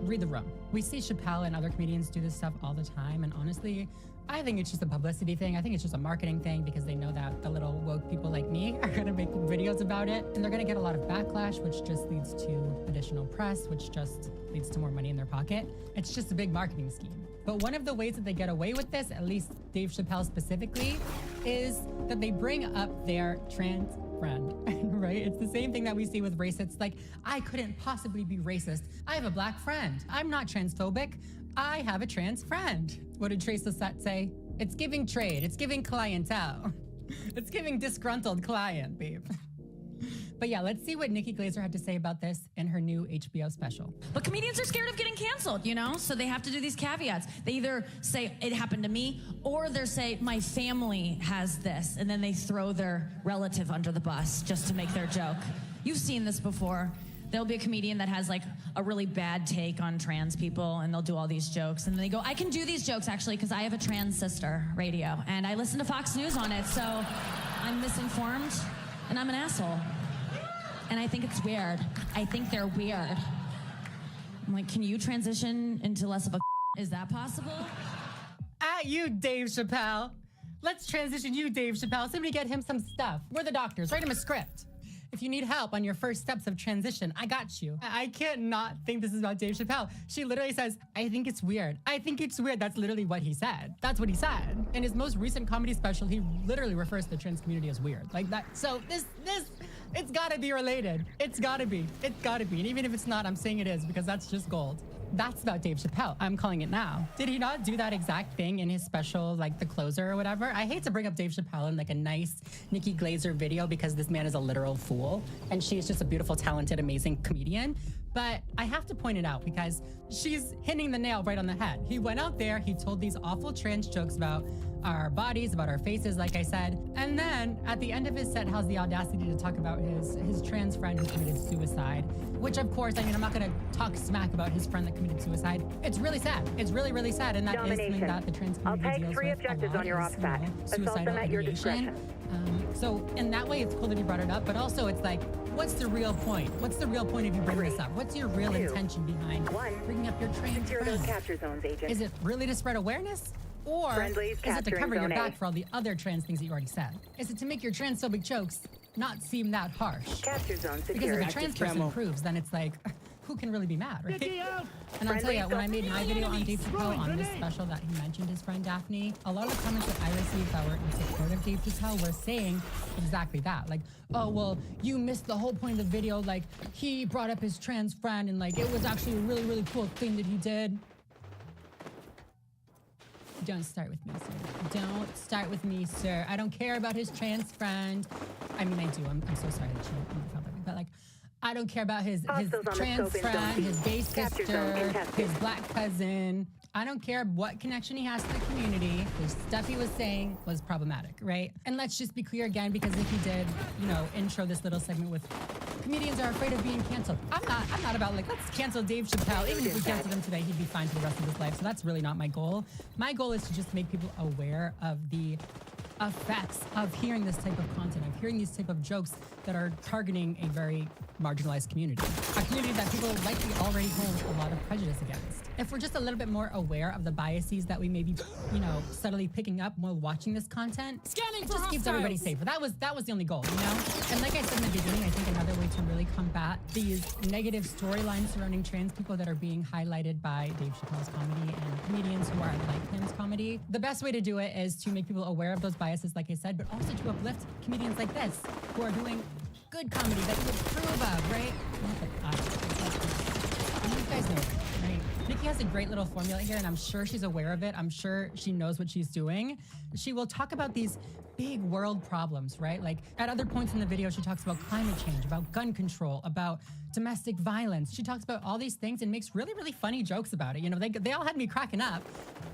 read the room. We see Chappelle and other comedians do this stuff all the time, and honestly, I think it's just a publicity thing. I think it's just a marketing thing because they know that the little woke people like me are gonna make videos about it, and they're gonna get a lot of backlash, which just leads to additional press, which just leads to more money in their pocket. It's just a big marketing scheme. But one of the ways that they get away with this, at least Dave Chappelle specifically, is that they bring up their trans friend, right? It's the same thing that we see with racists. Like, I couldn't possibly be racist. I have a black friend. I'm not transphobic. I have a trans friend. What did Trace Lissette say It's giving trade. It's giving clientele. It's giving disgruntled client, babe. But yeah, let's see what Nikki Glaser had to say about this in her new HBO special. But comedians are scared of getting canceled, you know? So they have to do these caveats. They either say, it happened to me, or they say, my family has this, and then they throw their relative under the bus just to make their joke. You've seen this before. There'll be a comedian that has like a really bad take on trans people, and they'll do all these jokes, and then they go, I can do these jokes actually because I have a trans sister radio, and I listen to Fox News on it, so I'm misinformed, and I'm an asshole. And I think it's weird. I think they're weird. I'm like, can you transition into less of a Is that possible? At you, Dave Chappelle. Let's transition you, Dave Chappelle. Somebody get him some stuff. We're the doctors. Write him a script. If you need help on your first steps of transition, I got you. I can't not think this is about Dave Chappelle. She literally says, I think it's weird. I think it's weird. That's literally what he said. That's what he said. In his most recent comedy special, he literally refers to the trans community as weird. Like that. So this, it's gotta be related. It's gotta be. It's gotta be. And even if it's not, I'm saying it is because that's just gold. That's about Dave Chappelle. I'm calling it now. Did he not do that exact thing in his special, like The Closer or whatever? I hate to bring up Dave Chappelle in like a nice Nikki Glaser video because this man is a literal fool and she's just a beautiful, talented, amazing comedian. But I have to point it out because she's hitting the nail right on the head. He went out there, he told these awful trans jokes about our bodies, about our faces, like I said. And then at the end of his set, has the audacity to talk about his trans friend who committed suicide, which of course, I mean, I'm not gonna talk smack about his friend that committed suicide. It's really sad. It's really, really sad. And that is something that the trans community deals with. I'll take 3 objectives on your OPSAT. Assault them at your discretion. So in that way, it's cool that you brought it up, but also it's like, what's the real point? What's the real point if you bring this up? What's your real intention behind bringing up your trans Secure friend? those capture zones, agent. Is it really to spread awareness? Or Friendlies is it to cover your capturing back zone A. for all the other trans things that you already said? Is it to make your transphobic jokes not seem that harsh? Capture zone Because secure. if a trans person approves, then it's like, who can really be mad, right? And I'll tell you, when I made my video on Dave Chappelle on this special that he mentioned his friend Daphne, a lot of the comments that I received that were in support of Dave Chappelle were saying exactly that. Like, oh, well, you missed the whole point of the video. Like, he brought up his trans friend and like, it was actually a really, really cool thing that he did. Don't start with me, sir. Don't start with me, sir. I don't care about his trans friend. I mean, I do. I'm so sorry that she felt that way. But like, I don't care about his trans friend, his gay sister, his black cousin. I don't care what connection he has to the community. The stuff he was saying was problematic, right? And let's just be clear again, because Nikki did, you know, intro this little segment with comedians are afraid of being canceled. I'm not about like, let's cancel Dave Chappelle. Even if we canceled him today, he'd be fine for the rest of his life. So that's really not my goal. My goal is to just make people aware of the effects of hearing this type of content, of hearing these type of jokes that are targeting a very marginalized community, a community that people likely already hold a lot of prejudice against. If we're just a little bit more aware of the biases that we may be, you know, subtly picking up while watching this content, it just keeps everybody safer. That was the only goal, you know? And like I said in the beginning, I think another way to really combat these negative storylines surrounding trans people that are being highlighted by Dave Chappelle's comedy and comedians who are like him's comedy, the best way to do it is to make people aware of those biases, like I said, but also to uplift comedians like this who are doing good comedy that you approve of, right? You guys know that, right? Nikki has a great little formula here, and I'm sure she's aware of it. I'm sure she knows what she's doing. She will talk about these big world problems, right? Like at other points in the video, she talks about climate change, about gun control, about domestic violence. She talks about all these things and makes really, really funny jokes about it. You know, they all had me cracking up,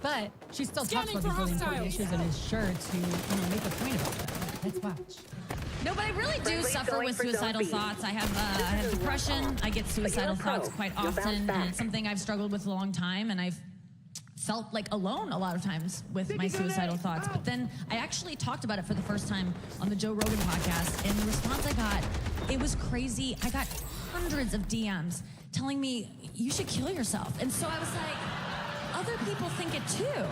but she still talks about these really important issues and is sure to, you know, make a point about that. Let's watch. No, but I really do suffer with suicidal thoughts. I have depression. I get suicidal thoughts quite often, and it's something I've struggled with a long time, and I've felt like alone a lot of times with my suicidal thoughts. But then I actually talked about it for the first time on the Joe Rogan podcast, and the response I got, it was crazy. I got hundreds of DMs telling me, you should kill yourself. And so I was like, other people think it too.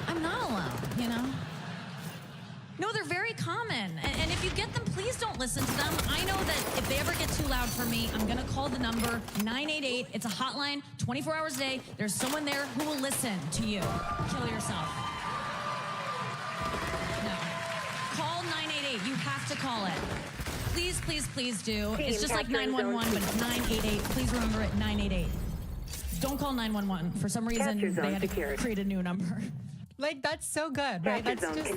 I'm not alone, you know? No, they're very common. And if you get them, please don't listen to them. I know that if they ever get too loud for me, I'm gonna call the number 988. It's a hotline, 24 hours a day. There's someone there who will listen to you. Kill yourself. No. Call 988. You have to call it. Please, please, please do. It's just like 911, but it's 988. Please remember it, 988. Don't call 911. For some reason, they had to create a new number. Like, that's so good, right? That's just,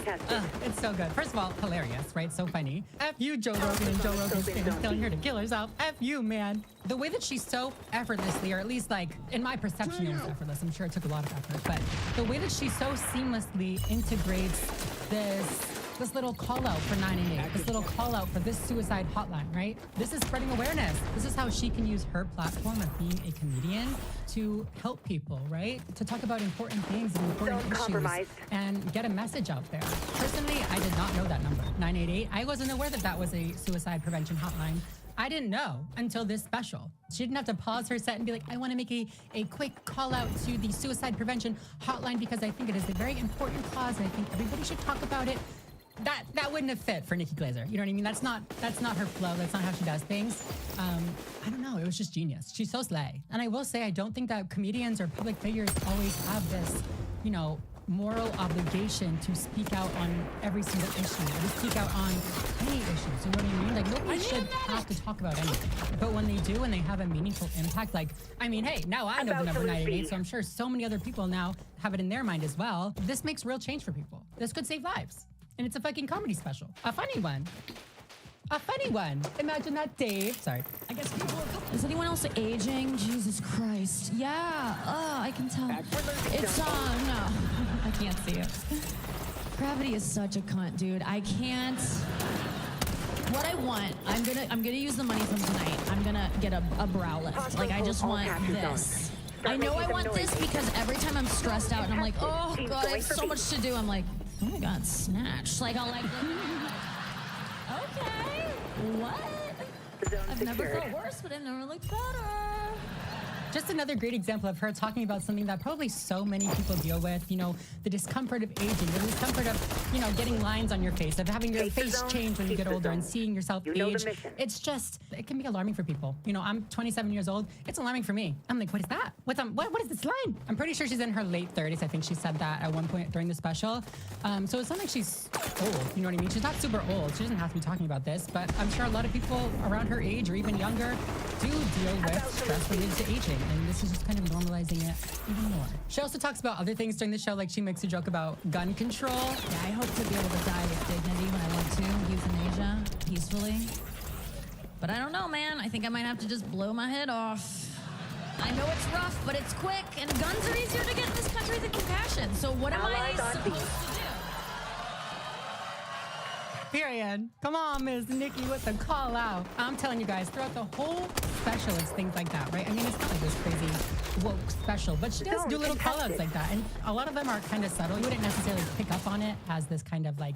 it's so good. First of all, hilarious, right? So funny. F you, Joe Rogan, and Joe Rogan's telling her to kill herself. F you, man. The way that she's so effortlessly, or at least like, in my perception, it was effortless. I'm sure it took a lot of effort, but the way that she so seamlessly integrates this little call out for 988, this little call out for this suicide hotline, right? This is spreading awareness. This is how she can use her platform of being a comedian to help people, right? To talk about important things and important issues and get a message out there. Personally, I did not know that number, 988. I wasn't aware that that was a suicide prevention hotline. I didn't know until this special. She didn't have to pause her set and be like, I want to make a quick call out to the suicide prevention hotline because I think it is a very important cause and I think everybody should talk about it. That wouldn't have fit for Nikki Glaser. You know what I mean? That's not her flow. That's not how she does things. I don't know. It was just genius. She's so slay. And I will say, I don't think that comedians or public figures always have this, you know, moral obligation to speak out on every single issue, or to speak out on any issues. You know what I mean? Like, nobody should have to talk about anything. But when they do and they have a meaningful impact, like, I mean, hey, now I know the number 988, so I'm sure so many other people now have it in their mind as well. This makes real change for people. This could save lives. And it's a fucking comedy special. A funny one. A funny one. Imagine that, Dave. Sorry. I guess people will... Is anyone else aging? Jesus Christ. Yeah. I can tell. It's, no. I can't see it. Gravity is such a cunt, dude. I can't... What I want, I'm gonna use the money from tonight. I'm gonna get a brow lift. Like, I just want this. I know I want this because every time I'm stressed out and I'm like, oh God, I have so much to do. I'm like, oh my God, snatch. Like, I'll like, okay, what? I've never felt worse, but I've never looked better. Just another great example of her talking about something that probably so many people deal with, you know, the discomfort of aging, the discomfort of, you know, getting lines on your face, of having your face change when you get older and seeing yourself age. It's just, it can be alarming for people. You know, I'm 27 years old. It's alarming for me. I'm like, what is that? What is this line? I'm pretty sure she's in her late 30s. I think she said that at one point during the special. So it's not like she's old, you know what I mean? She's not super old. She doesn't have to be talking about this, but I'm sure a lot of people around her age or even younger do deal with stress related to aging. And this is just kind of normalizing it even more. She also talks about other things during the show, like she makes a joke about gun control. Yeah, I hope to be able to die with dignity when I want to, euthanasia, peacefully. But I don't know, man. I think I might have to just blow my head off. I know it's rough, but it's quick, and guns are easier to get in this country than compassion. So what am I supposed to do? Period. Come on, Ms. Nikki with the call out. I'm telling you guys, throughout the whole special, it's things like that, right? I mean, it's not like this crazy woke special, but she does do little call outs like that. And a lot of them are kind of subtle. You wouldn't necessarily pick up on it as this kind of like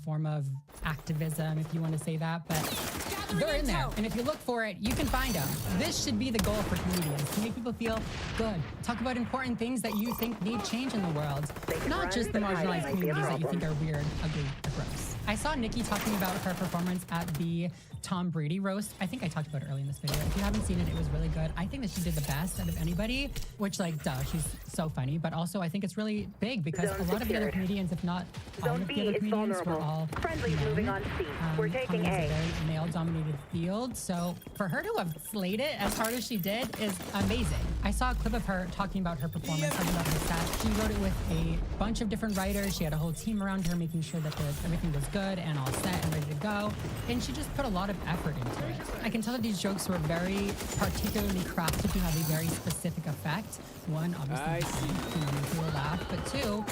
form of activism, if you want to say that, but they're in there. And if you look for it, you can find them. This should be the goal for comedians, to make people feel good. Talk about important things that you think need change in the world, not just the marginalized communities that you think are weird, ugly, or gross. I saw Nikki talking about her performance at the Tom Brady roast. I think I talked about it early in this video. If you haven't seen it, it was really good. I think that she did the best out of anybody, which, like, duh, she's so funny. But also, I think it's really big because a lot of the other comedians, if not all of the other comedians, were all friendly. Moving on C. We're taking A. It's a very male-dominated field. So for her to have slayed it as hard as she did is amazing. I saw a clip of her talking about her performance, talking about her set. She wrote it with a bunch of different writers. She had a whole team around her making sure that everything was good and all set and ready to go. And she just put a lot of effort into it. I can tell that these jokes were very particularly crafted to have a very specific effect. One, obviously, make people laugh, but two,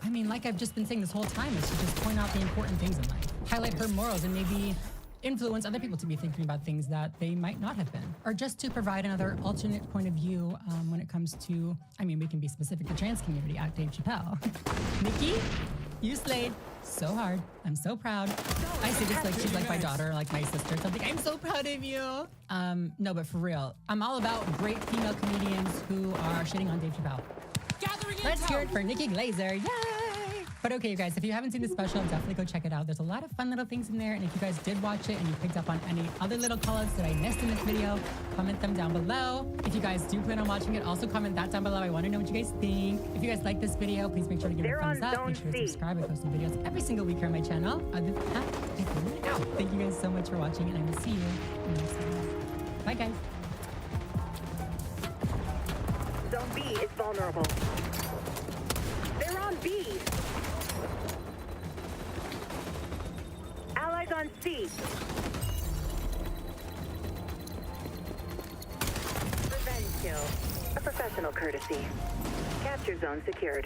I mean, like I've just been saying this whole time, is to just point out the important things in life, highlight her morals, and maybe influence other people to be thinking about things that they might not have been, or just to provide another alternate point of view when it comes to, I mean, we can be specific, the trans community at Dave Chappelle. Nikki, you slayed so hard. I'm so proud. I say this like she's like my daughter, like my sister or something. I'm so proud of you. No, but for real, I'm all about great female comedians who are shitting on Dave Chappelle. Let's hear it for Nikki Glaser. Yay! But okay, you guys, if you haven't seen the special, definitely go check it out. There's a lot of fun little things in there. And if you guys did watch it and you picked up on any other little call-outs that I missed in this video, comment them down below. If you guys do plan on watching it, also comment that down below. I want to know what you guys think. If you guys like this video, please make sure to give it a thumbs up. Make sure to subscribe. I post new videos every single week here on my channel. Other than that, I think we're out. Thank you guys so much for watching, and I will see you in the next video. Bye, guys. Zone B is vulnerable. They're on B. on C. Revenge kill. A professional courtesy. Capture zone secured.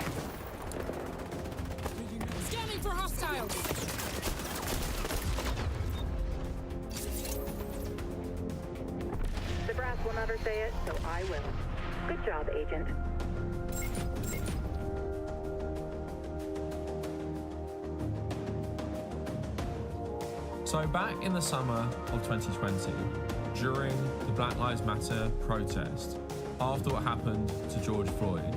Scanning for hostiles. The brass will never say it, so I will. Good job, Agent. So back in the summer of 2020, during the Black Lives Matter protest, after what happened to George Floyd,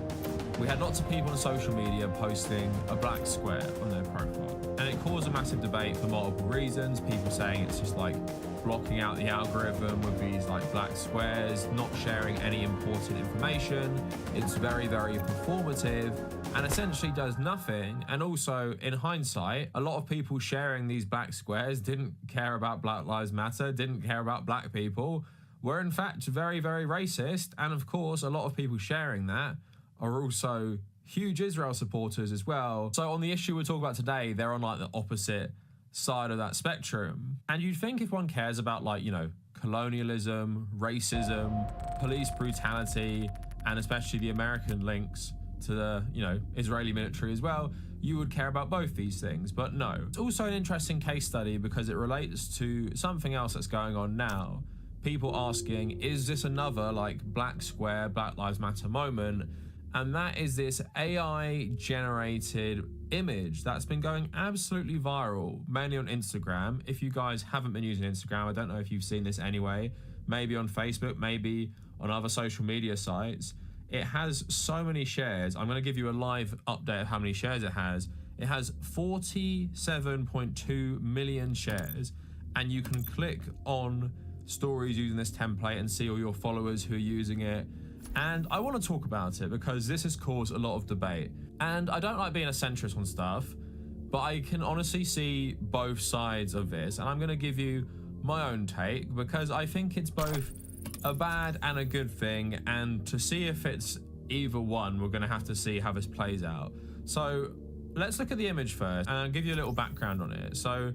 we had lots of people on social media posting a black square on their profile. And it caused a massive debate for multiple reasons. People saying it's just like blocking out the algorithm with these like black squares, not sharing any important information. It's very, very performative and essentially does nothing. And also, in hindsight, a lot of people sharing these black squares didn't care about Black Lives Matter, didn't care about black people, were in fact very, very racist. And of course, a lot of people sharing that are also huge Israel supporters as well. So on the issue we're talking about today, they're on like the opposite side of that spectrum. And you'd think if one cares about like, you know, colonialism, racism, police brutality, and especially the American links to the, you know, Israeli military as well, you would care about both these things. But no. It's also an interesting case study because it relates to something else that's going on now. People asking, is this another like black square, Black Lives Matter moment? And that is this AI generated image that's been going absolutely viral, mainly on Instagram. If you guys haven't been using Instagram, I don't know if you've seen this anyway, maybe on Facebook, maybe on other social media sites. It has so many shares. I'm going to give you a live update of how many shares it has. It has 47.2 million shares, and you can click on stories using this template and see all your followers who are using it. And I want to talk about it because this has caused a lot of debate. And I don't like being a centrist on stuff, but I can honestly see both sides of this. And I'm going to give you my own take because I think it's both a bad and a good thing. And to see if it's either one, we're going to have to see how this plays out. So let's look at the image first and I'll give you a little background on it. So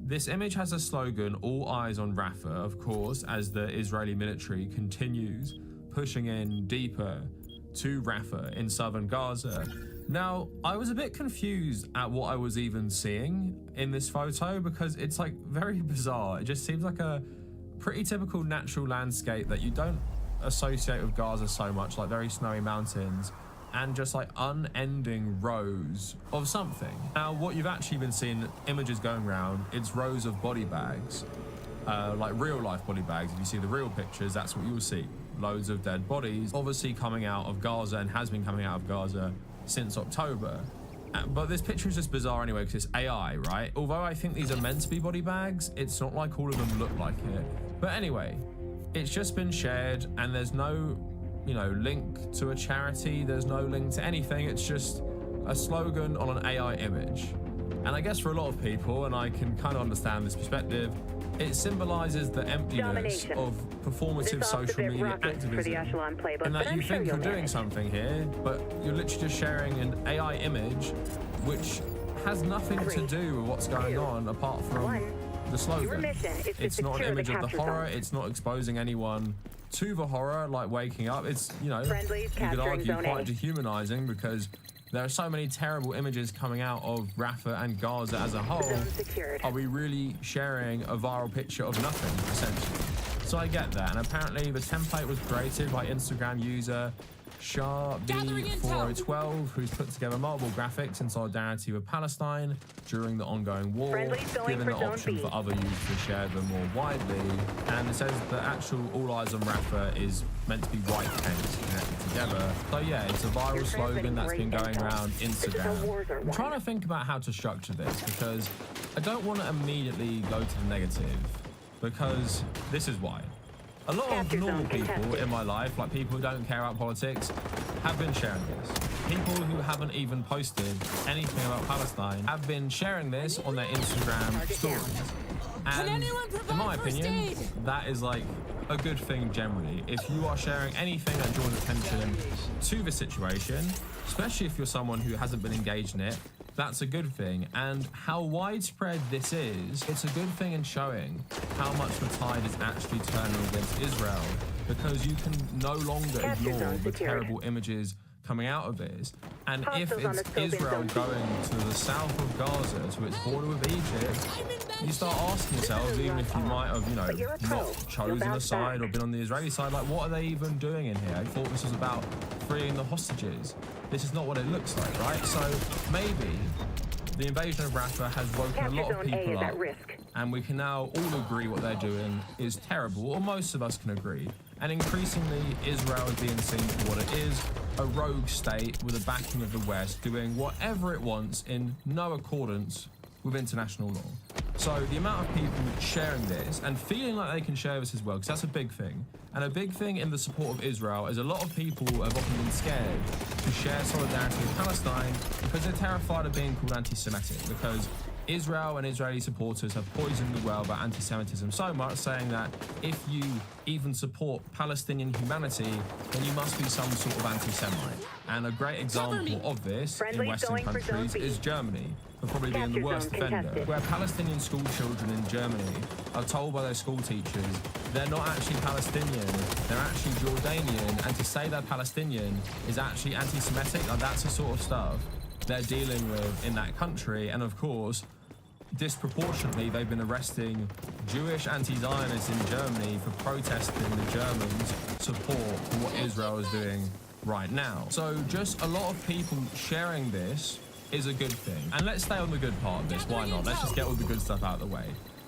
this image has a slogan, "All eyes on Rafah," of course, as the Israeli military continues pushing in deeper to Rafah in southern Gaza. Now, I was a bit confused at what I was even seeing in this photo because it's like very bizarre. It just seems like a pretty typical natural landscape that you don't associate with Gaza so much, like very snowy mountains and just like unending rows of something. Now, what you've actually been seeing images going around, it's rows of body bags, like real life body bags. If you see the real pictures, that's what you'll see. Loads of dead bodies, obviously coming out of Gaza and has been coming out of Gaza since October. But this picture is just bizarre anyway because it's AI, right? Although I think these are meant to be body bags, it's not like all of them look like it. But anyway, it's just been shared and there's no, you know, link to a charity. There's no link to anything. It's just a slogan on an AI image. And I guess for a lot of people, and I can kind of understand this perspective, it symbolizes the emptiness of performative social media activism, and that you think you're doing something here, but you're literally just sharing an AI image which has nothing to do with what's going on apart from the slogan. It's not an image of the horror, it's not exposing anyone to the horror, like waking up. It's, you know, you could argue quite dehumanizing because there are so many terrible images coming out of Rafah and Gaza as a whole. Are we really sharing a viral picture of nothing, essentially? So I get that. And apparently the template was created by Instagram user SharB4012, who's put together multiple graphics in solidarity with Palestine during the ongoing war, given the option for other users to share them more widely. And it says the actual All Eyes on Rafah is meant to be white tents connected together. So yeah, it's a viral slogan that's been going around Instagram. I'm trying to think about how to structure this because I don't want to immediately go to the negative because this is why. A lot of normal people in my life, like people who don't care about politics, have been sharing this. People who haven't even posted anything about Palestine have been sharing this on their Instagram stories. And in my opinion, that is like a good thing generally. If you are sharing anything that draws attention to the situation, especially if you're someone who hasn't been engaged in it, that's a good thing. And how widespread this is, it's a good thing in showing how much the tide is actually turning against Israel, because you can no longer ignore the terrible images coming out of this. And if it's Israel going to the south of Gaza, to its border with Egypt, you start asking yourself, even if you might have, you know, not chosen a side or been on the Israeli side, like, what are they even doing in here? I thought this was about freeing the hostages. This is not what it looks like, right? So maybe the invasion of Rafah has woken a lot of people up, and we can now all agree what they're doing is terrible, or most of us can agree. And increasingly, Israel is being seen for what it is, a rogue state with the backing of the West, doing whatever it wants in no accordance with international law. So the amount of people sharing this and feeling like they can share this as well, because that's a big thing. And a big thing in the support of Israel is a lot of people have often been scared to share solidarity with Palestine because they're terrified of being called anti-Semitic, because Israel and Israeli supporters have poisoned the well about anti-Semitism so much, saying that if you even support Palestinian humanity, then you must be some sort of anti-Semite. And a great example of this in Western countries is Germany, for probably being the worst offender, where Palestinian school children in Germany are told by their school teachers they're not actually Palestinian, they're actually Jordanian, and to say they're Palestinian is actually anti-Semitic. Like, that's the sort of stuff they're dealing with in that country. And of course, disproportionately, they've been arresting Jewish anti-Zionists in Germany for protesting the Germans' support for what Israel is doing right now. So just a lot of people sharing this is a good thing. And let's stay on the good part of this, why not? Let's just get all the good stuff out of the way.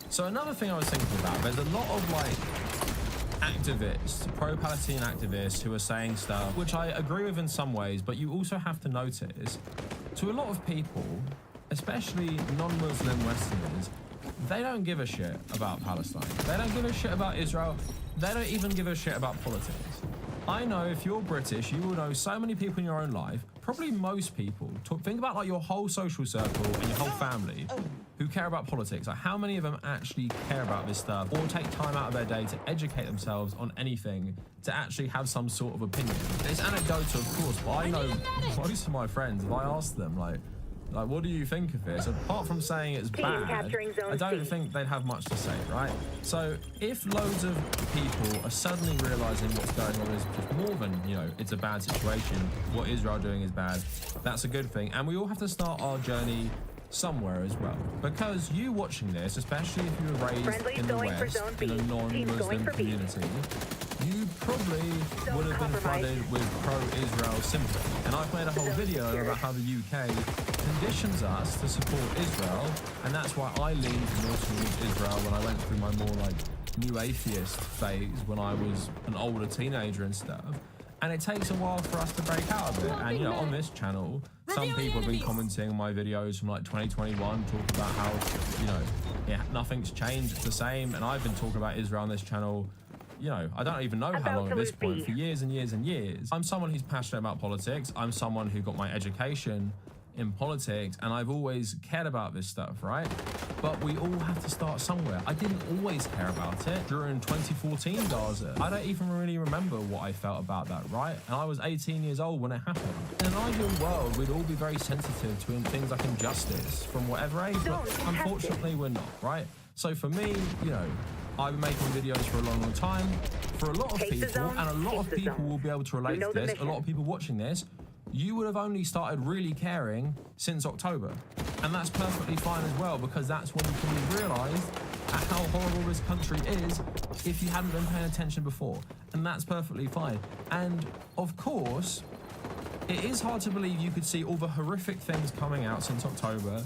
So another thing I was thinking about, there's a lot of like activists, pro-Palestinian activists who are saying stuff, which I agree with in some ways, but you also have to notice, to a lot of people, especially non-Muslim Westerners, they don't give a shit about Palestine. They don't give a shit about Israel. They don't even give a shit about politics. I know if you're British, you will know so many people in your own life, probably most people, think about like your whole social circle and your whole family who care about politics. Like, how many of them actually care about this stuff or take time out of their day to educate themselves on anything, to actually have some sort of opinion? It's anecdotal, of course, but I know most of my friends, if I ask them, like, what do you think of this? Apart from saying it's bad, I don't think they'd have much to say, right? So if loads of people are suddenly realizing what's going on is just more than, you know, it's a bad situation, what Israel doing is bad, that's a good thing. And we all have to start our journey somewhere as well. Because you watching this, especially if you were raised in the West, in a non-Muslim community, you probably would have been flooded with pro-Israel sympathy. And I've made a whole video about how the UK conditions us to support Israel, and that's why I leaned more towards Israel when I went through my more like new atheist phase when I was an older teenager and stuff. And it takes a while for us to break out of it. And, you know, on this channel, some people have been commenting on my videos from like 2021, talking about how, you know, yeah, nothing's changed, it's the same. And I've been talking about Israel on this channel, you know, I don't even know how long at this point, for years and years and years. I'm someone who's passionate about politics. I'm someone who got my education in politics, and I've always cared about this stuff, right? But we all have to start somewhere. I didn't always care about it during 2014 Gaza. I don't even really remember what I felt about that, right? And I was 18 years old when it happened. In an ideal world, we'd all be very sensitive to things like injustice from whatever age, but unfortunately we're not, right? So for me, you know, I've been making videos for a long, long time. For a lot of people, and a lot of people will be able to relate to this, a lot of people watching this, you would have only started really caring since October. And that's perfectly fine as well, because that's when you probably realised how horrible this country is if you hadn't been paying attention before. And that's perfectly fine. And of course, it is hard to believe you could see all the horrific things coming out since October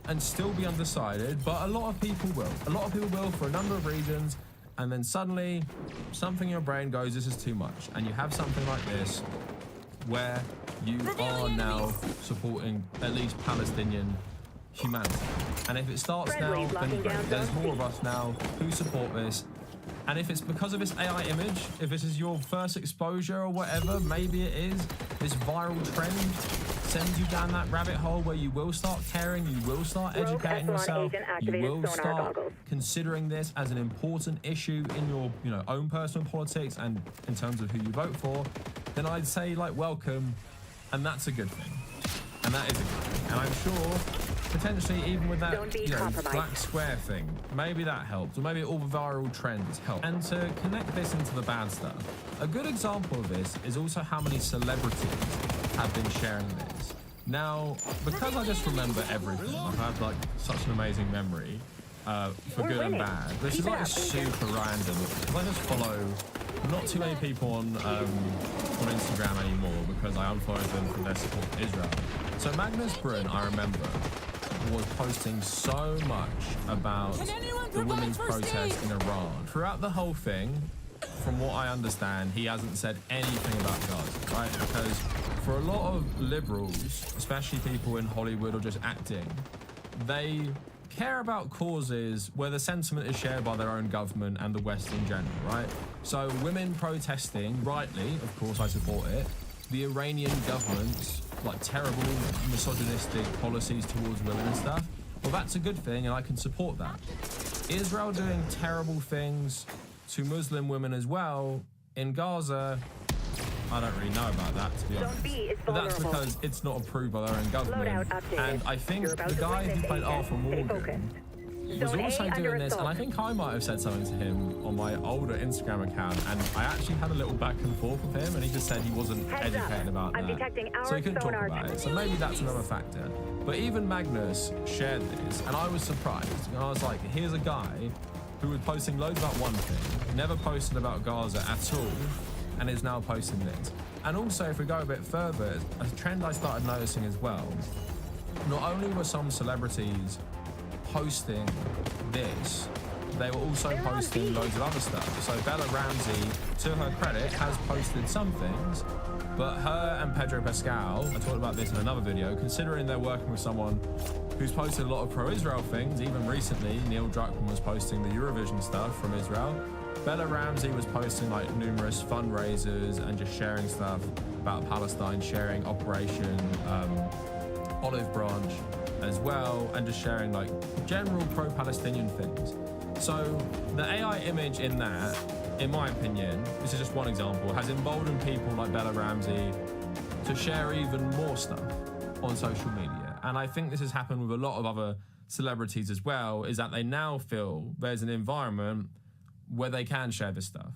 and still be undecided, but a lot of people will. A lot of people will for a number of reasons, and then suddenly something in your brain goes, this is too much. And you have something like this where you are now supporting at least Palestinian humanity. And if it starts now, then great. There's more of us now who support this. And if it's because of this AI image, if this is your first exposure or whatever, maybe it is, this viral trend sends you down that rabbit hole where you will start caring, you will start educating yourself, you will start considering this as an important issue in your, you know, own personal politics and in terms of who you vote for, then I'd say, like, welcome, and that's a good thing. And And that is a good thing. And I'm sure potentially even with that black square thing, maybe that helped, or maybe all the viral trends help. And to connect this into the bad stuff, a good example of this is also how many celebrities have been sharing this. Now, because I just remember everything, I have like such an amazing memory for good and bad. This is like super random. I just follow not too many people on Instagram anymore because I unfollowed them for their support for Israel. So MWIII, I remember, was posting so much about the women's protest in Iran. Throughout the whole thing, from what I understand, he hasn't said anything about Gaza, right? Because for a lot of liberals, especially people in Hollywood or just acting, they care about causes where the sentiment is shared by their own government and the West in general, right? So women protesting, rightly, of course I support it. The Iranian government's like terrible misogynistic policies towards women and stuff, well, that's a good thing and I can support that. Israel doing terrible things to Muslim women as well in Gaza, I don't really know about that, to be honest. But that's because it's not approved by their own government. And I think the guy who played Arthur Morgan was also doing this, and I think I might have said something to him on my older Instagram account, and I actually had a little back and forth with him, and he just said he wasn't educated about that, so he couldn't talk about it. So maybe that's another factor. But even MWIII shared this, and I was surprised. And I was like, here's a guy who was posting loads about one thing, never posted about Gaza at all, and is now posting this. And also, if we go a bit further, a trend I started noticing as well, not only were some celebrities posting this, they were also posting loads of other stuff. So Bella Ramsey, to her credit, has posted some things, but her and Pedro Pascal, I talked about this in another video, considering they're working with someone who's posted a lot of pro-Israel things, even recently, Neil Druckmann was posting the Eurovision stuff from Israel. Bella Ramsey was posting like numerous fundraisers and just sharing stuff about Palestine, sharing Operation Olive Branch as well, and just sharing like general pro-Palestinian things. So the AI image in that, in my opinion, this is just one example, has emboldened people like Bella Ramsey to share even more stuff on social media. And I think this has happened with a lot of other celebrities as well, is that they now feel there's an environment where they can share this stuff.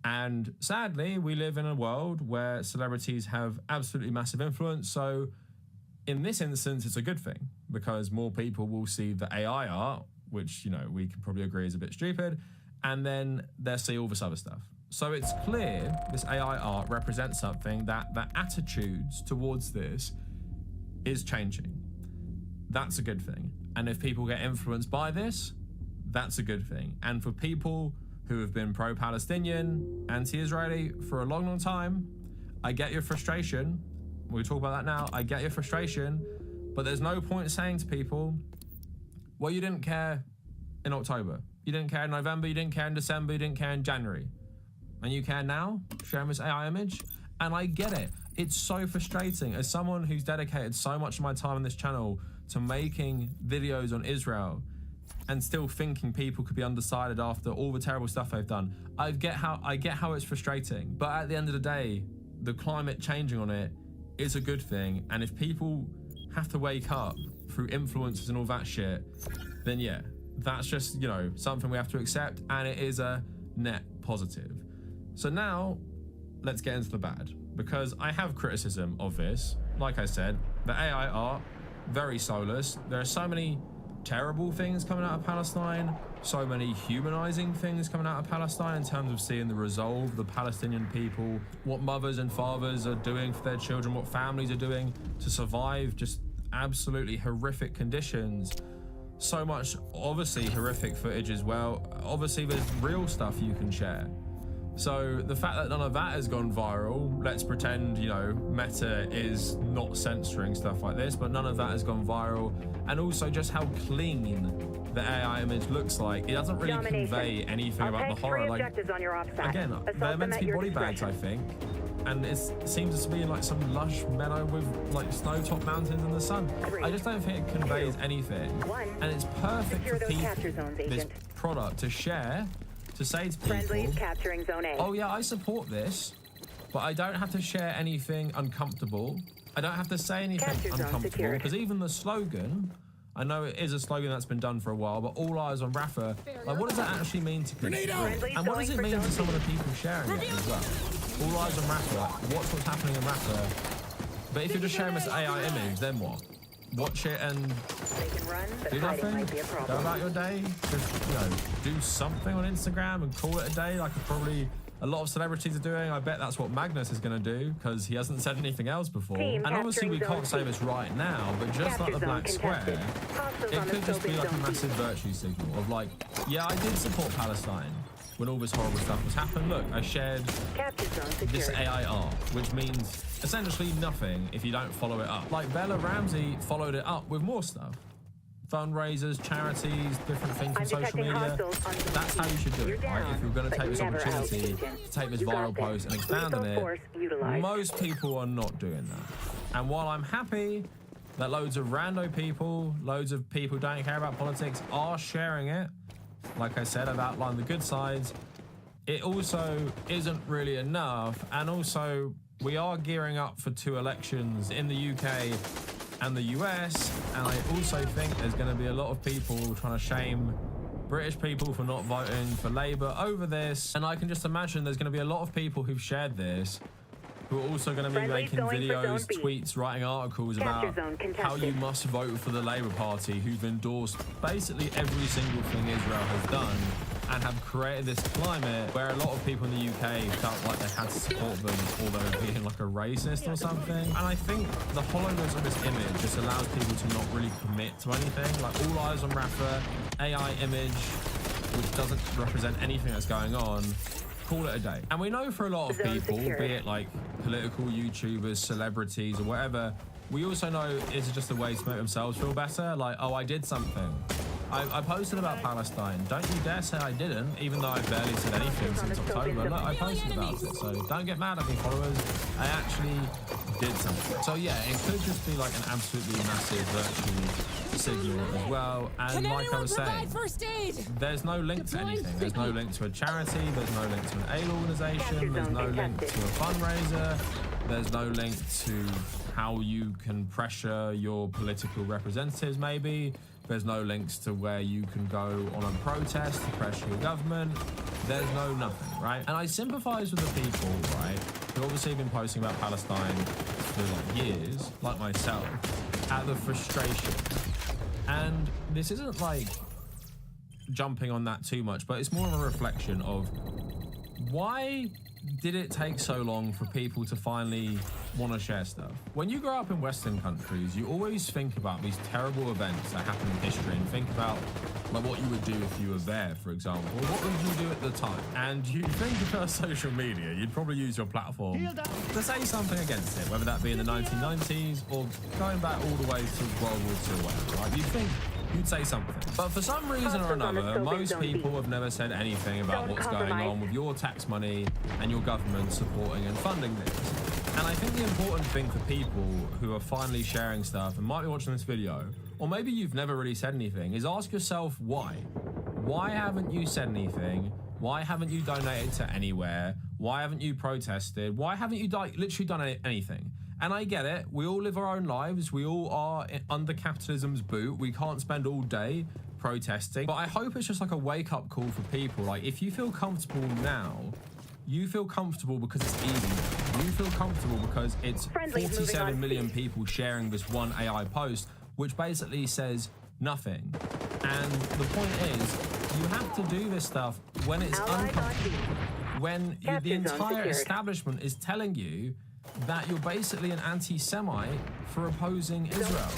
And sadly, we live in a world where celebrities have absolutely massive influence. So in this instance, it's a good thing because more people will see the AI art, which, you know, we can probably agree is a bit stupid, and then they'll see all this other stuff. So it's clear this AI art represents something that the attitudes towards this is changing. That's a good thing. And if people get influenced by this, that's a good thing. And for people who have been pro-Palestinian, anti-Israeli for a long, long time, I get your frustration. We'll talk about that now. I get your frustration, but there's no point saying to people, well, you didn't care in October. You didn't care in November, you didn't care in December, you didn't care in January. And you care now, sharing this AI image? And I get it. It's so frustrating. As someone who's dedicated so much of my time on this channel to making videos on Israel and still thinking people could be undecided after all the terrible stuff they've done, I get how it's frustrating. But at the end of the day, the climate changing on it is a good thing. And if people have to wake up through influences and all that shit, then yeah, that's just, you know, something we have to accept, and it is a net positive. So now let's get into the bad, because I have criticism of this. Like I said, the AI art, very soulless. There are so many terrible things coming out of Palestine, so many humanizing things coming out of Palestine in terms of seeing the resolve of the Palestinian people, what mothers and fathers are doing for their children, what families are doing to survive just absolutely horrific conditions. So much obviously horrific footage as well. Obviously there's real stuff you can share. So the fact that none of that has gone viral, let's pretend, you know, Meta is not censoring stuff like this, but none of that has gone viral. And also just how clean the AI image looks like. It doesn't really convey anything about the horror. Like, again, they're meant to be body bags, I think. And it seems to be in like some lush meadow with like snow-topped mountains in the sun. I just don't think it conveys anything. And it's perfect for people, this product, to share, to say to people, oh yeah, I support this, but I don't have to share anything uncomfortable. I don't have to say anything uncomfortable because even the slogan, I know it is a slogan that's been done for a while, but all eyes on Rafa, like what does that actually mean to people? And what does it mean to some of the people sharing it as well? All eyes on Rafa, watch what's happening in Rafa. But if you're just sharing this AI image, then what? Watch it and do nothing? Go about your day? Just, you know, do something on Instagram and call it a day like probably a lot of celebrities are doing. I bet that's what Magnus is going to do because he hasn't said anything else before. And obviously we can't say this right now, but just like the black square, it could just be like a massive virtue signal of like, yeah, I did support Palestine when all this horrible stuff was happening. Look, I shared this AI art, which means essentially nothing if you don't follow it up. Like Bella Ramsey followed it up with more stuff. Fundraisers, charities, different things from social media. That's how you should do it, right? If you're going to take this opportunity to take this viral post and expand on it, most people are not doing that. And while I'm happy that loads of rando people, loads of people who don't care about politics are sharing it, like I said, I've outlined the good sides, it also isn't really enough. And also, we are gearing up for 2 elections in the UK and the US, and I also think there's going to be a lot of people trying to shame British people for not voting for Labour over this. And I can just imagine there's going to be a lot of people who've shared this who are also going to be making videos, tweets, writing articles about how you must vote for the Labour Party, who've endorsed basically every single thing Israel has done and have created this climate where a lot of people in the UK felt like they had to support them or they were being like a racist or something. And I think the hollowness of this image just allows people to not really commit to anything. Like all eyes on Rafa, AI image, which doesn't represent anything that's going on, call it a day. And we know for a lot of people, be it like political YouTubers, celebrities or whatever, we also know it's just a way to make themselves feel better. Like, oh, I did something. I posted about Palestine. Don't you dare say I didn't, even though I've barely said anything since October. Look, I posted about it, so don't get mad at me, followers. I actually did something. So yeah, it could just be like an absolutely massive virtual signal as well. And like I was saying, there's no link to anything. There's no link to a charity. There's no link to an aid organization. There's no link to a fundraiser. There's no link to how you can pressure your political representatives, maybe. There's no links to where you can go on a protest to pressure your government. There's no nothing, right? And I sympathize with the people, right, who obviously have been posting about Palestine for like years, like myself, at the frustration. And this isn't like jumping on that too much, but it's more of a reflection of why did it take so long for people to finally want to share stuff? When you grow up in Western countries, you always think about these terrible events that happen in history and think about like what you would do if you were there, for example. What would you do at the time? And you think about social media, you'd probably use your platform to say something against it, whether that be in the 1990s or going back all the way to World War II or whatever, right? You'd think you'd say something. But for some reason or another, most people have never said anything about what's going on with your tax money and your government supporting and funding this. And I think the important thing for people who are finally sharing stuff and might be watching this video, or maybe you've never really said anything, is ask yourself why. Why haven't you said anything? Why haven't you donated to anywhere? Why haven't you protested? Why haven't you literally done anything? And I get it, we all live our own lives, we all are under capitalism's boot, we can't spend all day protesting, but I hope it's just like a wake-up call for people. Like, if you feel comfortable now, you feel comfortable because it's easy now. You feel comfortable because it's 47 million people sharing this one AI post, which basically says nothing. And the point is, you have to do this stuff when it's uncomfortable, when the entire establishment is telling you that you're basically an anti-Semite for opposing Israel.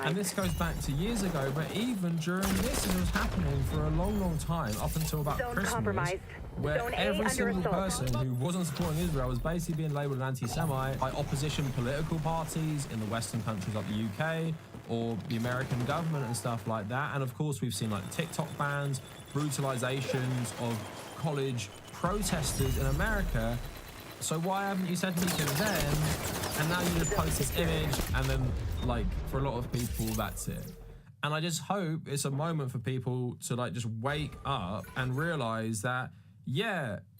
And this goes back to years ago, but even during this, it was happening for a long, long time, up until about Christmas, where every single person who wasn't supporting Israel was basically being labelled an anti-Semite by opposition political parties in the Western countries like the UK or the American government and stuff like that. And of course, we've seen like TikTok bans, brutalizations of college protesters in America. So why haven't you said anything then? And now you just post this image, and then, like, for a lot of people, that's it. And I just hope it's a moment for people to, like, just wake up and realize that, yeah,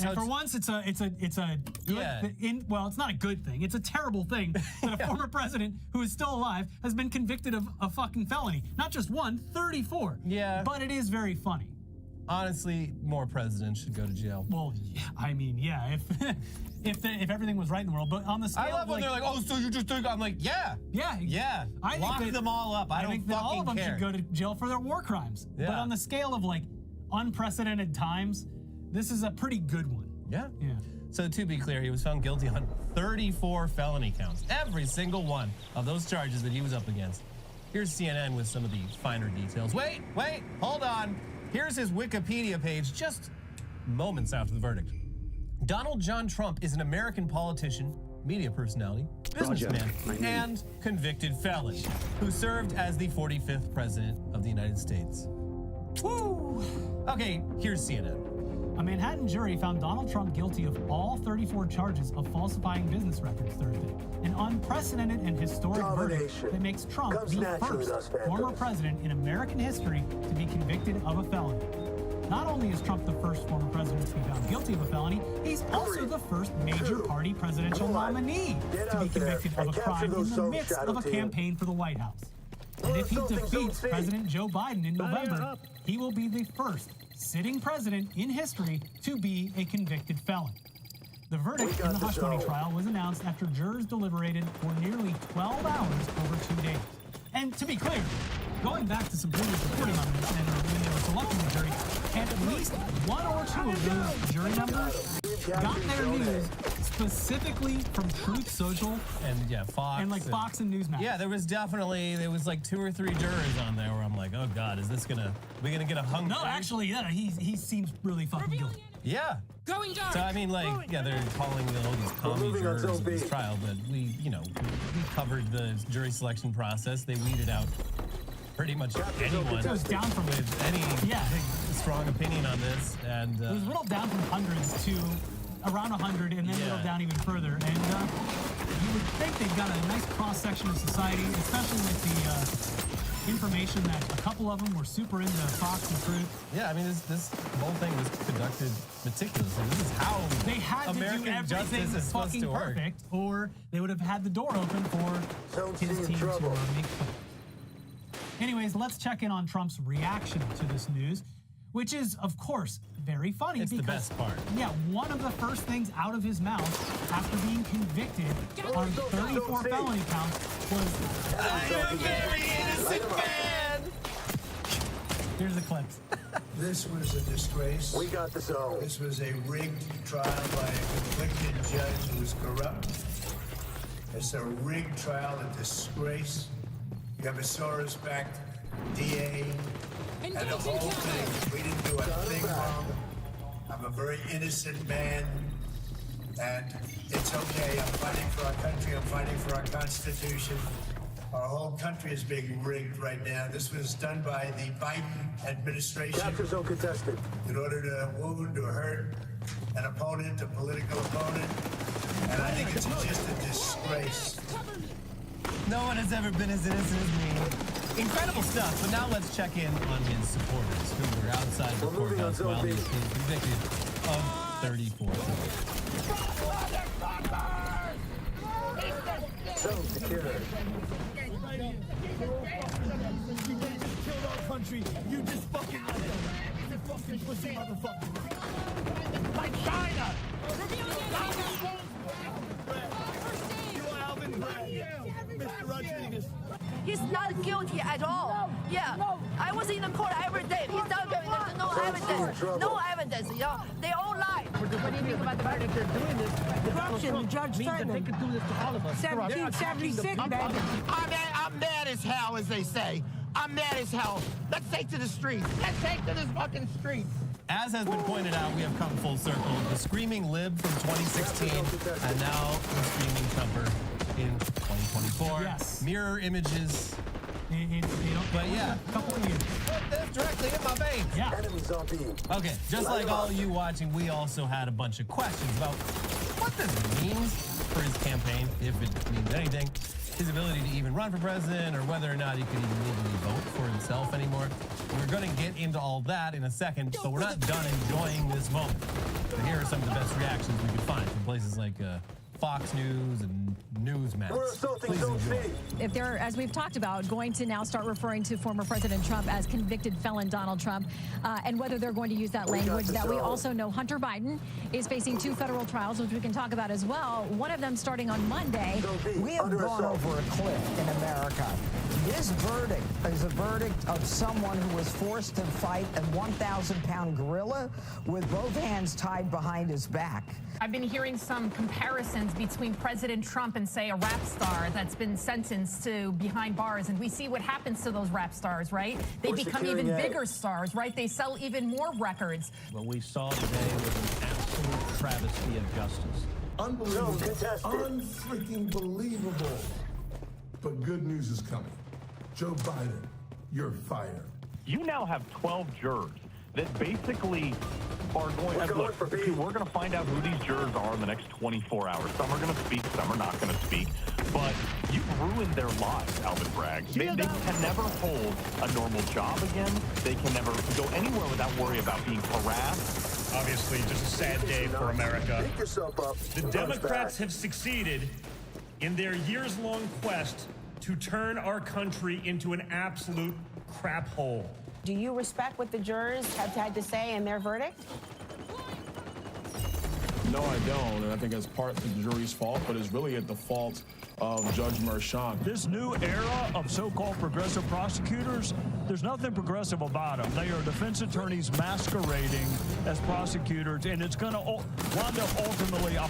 And for once, it's a good well, it's not a good thing. It's a terrible thing that a former president who is still alive has been convicted of a fucking felony. Not just one, 34. Yeah. But it is very funny. Honestly, more presidents should go to jail. Well, yeah, I mean, yeah, if everything was right in the world, but on the scale, I love when they're like, "Oh, so you just think?" I'm like, "Yeah, yeah." I lock them all up. I don't think that all of them should go to jail for their war crimes. Yeah. But on the scale of like unprecedented times, this is a pretty good one. Yeah. Yeah. So to be clear, he was found guilty on 34 felony counts. Every single one of those charges that he was up against. Here's CNN with some of the finer details. Wait, hold on. Here's his Wikipedia page just moments after the verdict. Donald John Trump is an American politician, media personality, businessman, and convicted felon who served as the 45th president of the United States. Woo! Okay, here's CNN. A Manhattan jury found Donald Trump guilty of all 34 charges of falsifying business records Thursday, an unprecedented and historic verdict that makes Trump the first former president in American history to be convicted of a felony. Not only is Trump the first former president to be found guilty of a felony, he's also the first major party presidential nominee to be convicted of a crime in the midst of a campaign for the White House. And if he defeats President Joe Biden in November, he will be the first sitting president in history to be a convicted felon. The verdict in the hush-money trial was announced after jurors deliberated for nearly 12 hours over 2 days. And to be clear, going back to some previous reporting on this and when they were selecting the jury, at least one or two of those jury members got their news specifically from Truth Social and Fox and Fox and Newsmax. Yeah, there was like 2 or 3 jurors on there where I'm like, oh God, is this we gonna get a hung? No, actually, yeah, he seems really fucking guilty. Yeah. Going dark. So I mean, they're calling all these commie jurors in this trial, but we covered the jury selection process. They weeded out pretty much anyone It was down from with any strong opinion on this, and it was whittled down from hundreds to around 100, and then whittled down even further. And you would think they've got a nice cross section of society, especially with the information that a couple of them were super into Fox and Truth. Yeah, I mean, this whole thing was conducted meticulously. This is how they had American to do everything justice is supposed fucking to work. perfect, or they would have had the door open for his team to make. Anyways, let's check in on Trump's reaction to this news, which is, of course, very funny. It's because, the best part. Yeah, one of the first things out of his mouth after being convicted on 34 felony counts was, "I'm a very innocent man." Here's the clips. This was a disgrace. We got the zone. This was a rigged trial by a convicted judge who was corrupt. It's a rigged trial, a disgrace. You have a Soros-backed DA and the whole thing. We didn't do a thing wrong. I'm a very innocent man, and it's okay. I'm fighting for our country. I'm fighting for our Constitution. Our whole country is being rigged right now. This was done by the Biden administration. Capture zone contested. In order to wound or hurt an opponent, a political opponent, and I think it's just a disgrace. No one has ever been as innocent as me. Incredible stuff, but now let's check in on his supporters who were outside the courthouse while he was being convicted of 34 Zone secured. Killed our country. You just fucking like them. He's a fucking pussy motherfucker. Like China. Mr. Rodriguez. He's not guilty at all. I was in the court every day. He's not guilty. There's no evidence. No evidence. They all lie. What do you think about the fact that they're doing this? Corruption, the judge means that they could do this to all of us. 1776, baby. I'm mad as hell, as they say. I'm mad as hell. Let's take to the streets. Let's take to this fucking streets. As has been pointed out, we have come full circle. The screaming lib from 2016 and now the screaming Trumper in 2024. Yes. Mirror images. But yeah, a couple of years. That's directly in my veins. Yeah. Enemies on beam. Okay, just like all of you watching, we also had a bunch of questions about what this means for his campaign, if it means anything. his ability to even run for president or whether or not he could even legally vote for himself anymore. We're going to get into all that in a second, but we're not done enjoying this moment. So here are some of the best reactions we could find from places like Fox News and Newsmax. Please enjoy. If they're, as we've talked about, going to now start referring to former President Trump as convicted felon Donald Trump, and whether they're going to use that language, that we also know Hunter Biden is facing 2 federal trials, which we can talk about as well. One of them starting on Monday. We have gone over a cliff in America. This verdict is a verdict of someone who was forced to fight a 1,000-pound gorilla with both hands tied behind his back. I've been hearing some comparisons between President Trump and, say, a rap star that's been sentenced to behind bars. And we see what happens to those rap stars, right? They become even bigger stars, right? They sell even more records. What we saw today was an absolute travesty of justice. Unbelievable. Unfreaking believable. But good news is coming. Joe Biden, you're fired. You now have 12 jurors that basically are going to look. We're going to find out who these jurors are in the next 24 hours. Some are going to speak, some are not going to speak. But you've ruined their lives, Alvin Bragg. They can never hold a normal job again. They can never go anywhere without worry about being harassed. Obviously, just a sad day for America. Pick yourself up. The Democrats have succeeded in their years-long quest to turn our country into an absolute crap hole. Do you respect what the jurors have had to say in their verdict? No, I don't, and I think it's part of the jury's fault, but it's really at the fault of Judge Merchan. This new era of so-called progressive prosecutors, there's nothing progressive about them. They are defense attorneys masquerading as prosecutors, and it's going to wind up ultimately, I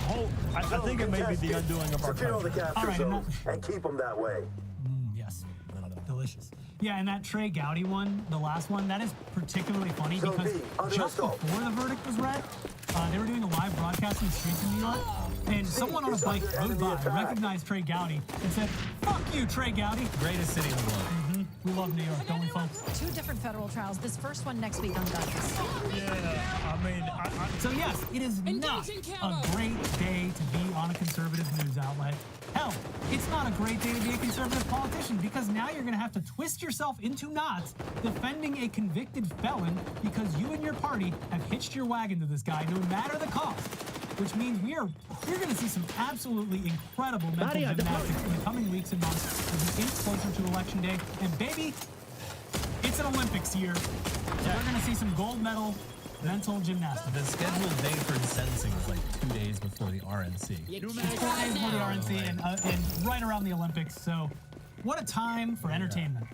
think it may be the undoing of our country. All right, and keep them that way. Yes, delicious. Yeah, and that Trey Gowdy one, the last one, that is particularly funny because just before the verdict was read, they were doing a live broadcast in the streets of New York, and someone on a bike rode by, recognized Trey Gowdy, and said, "Fuck you, Trey Gowdy." Greatest city in the world. We love New York, don't we, folks? 2 different federal trials. This first one next week on guns. Yeah, I mean, so yes, it is not a great day to be on a conservative news outlet. Hell, it's not a great day to be a conservative politician because now you're going to have to twist yourself into knots defending a convicted felon because you and your party have hitched your wagon to this guy no matter the cost. Which means you're going to see some absolutely incredible mental gymnastics in the coming weeks and months as we inch closer to Election Day. And baby, it's an Olympics year. So we're going to see some gold medal mental gymnastics. The scheduled date for sentencing is like 2 days before the RNC. It's 4 days before the RNC and right around the Olympics. So what a time for entertainment.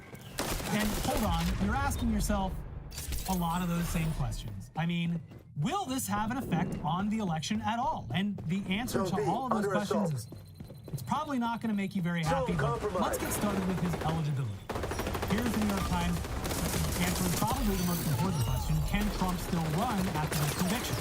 And hold on, you're asking yourself a lot of those same questions. I mean, will this have an effect on the election at all? And the answer to all of those questions is it's probably not going to make you very happy, but let's get started with his eligibility. Here's the New York Times answering probably the most important question: can Trump still run after this conviction?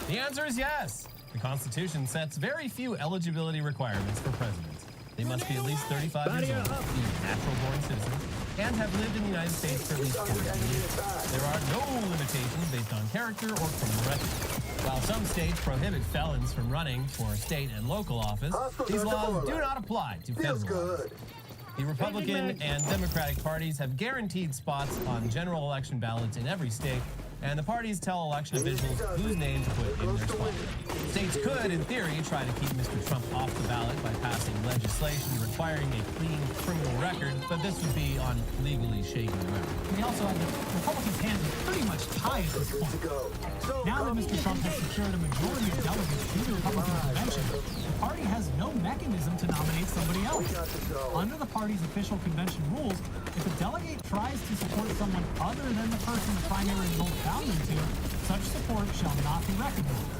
The answer is yes. The Constitution sets very few eligibility requirements for presidents. They must be at least 35 years old, be natural-born citizens, and have lived in the United States for at least 40 years. There are no limitations based on character or criminal record. While some states prohibit felons from running for state and local office, these laws do not apply to federal office. The Republican and Democratic parties have guaranteed spots on general election ballots in every state, and the parties tell election officials whose name to put in their spot. States could, in theory, try to keep Mr. Trump off the ballot by passing legislation requiring a clean criminal record, but this would be on legally shaky ground. We also have the Republicans' hands pretty much tied at this point. Now that Mr. Trump has secured a majority of delegates to the Republican convention, the party has no mechanism to nominate somebody else. Under the party's official convention rules, if a delegate tries to support someone other than the person the primary vote bound them to, such support shall not be recognized,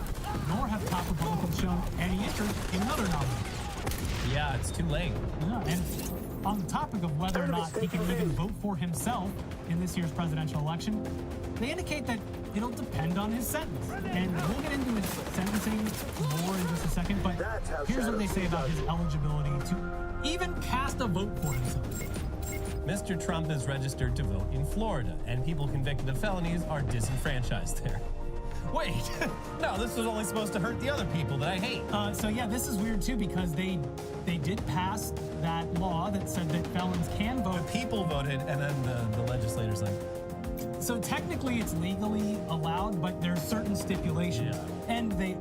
nor have top Republicans shown any interest in another nominee. Yeah, it's too late. Yeah, and on the topic of whether or not he can even vote for himself in this year's presidential election, they indicate that it'll depend on his sentence. And we'll get into his sentencing more in just a second, but here's what they say about his eligibility to even cast a vote for himself. Mr. Trump is registered to vote in Florida, and people convicted of felonies are disenfranchised there. Wait, no, this was only supposed to hurt the other people that I hate. So yeah, this is weird too because they did pass that law that said that felons can vote. The people voted, and then the legislators like. So technically, it's legally allowed, but there's certain stipulations, and they,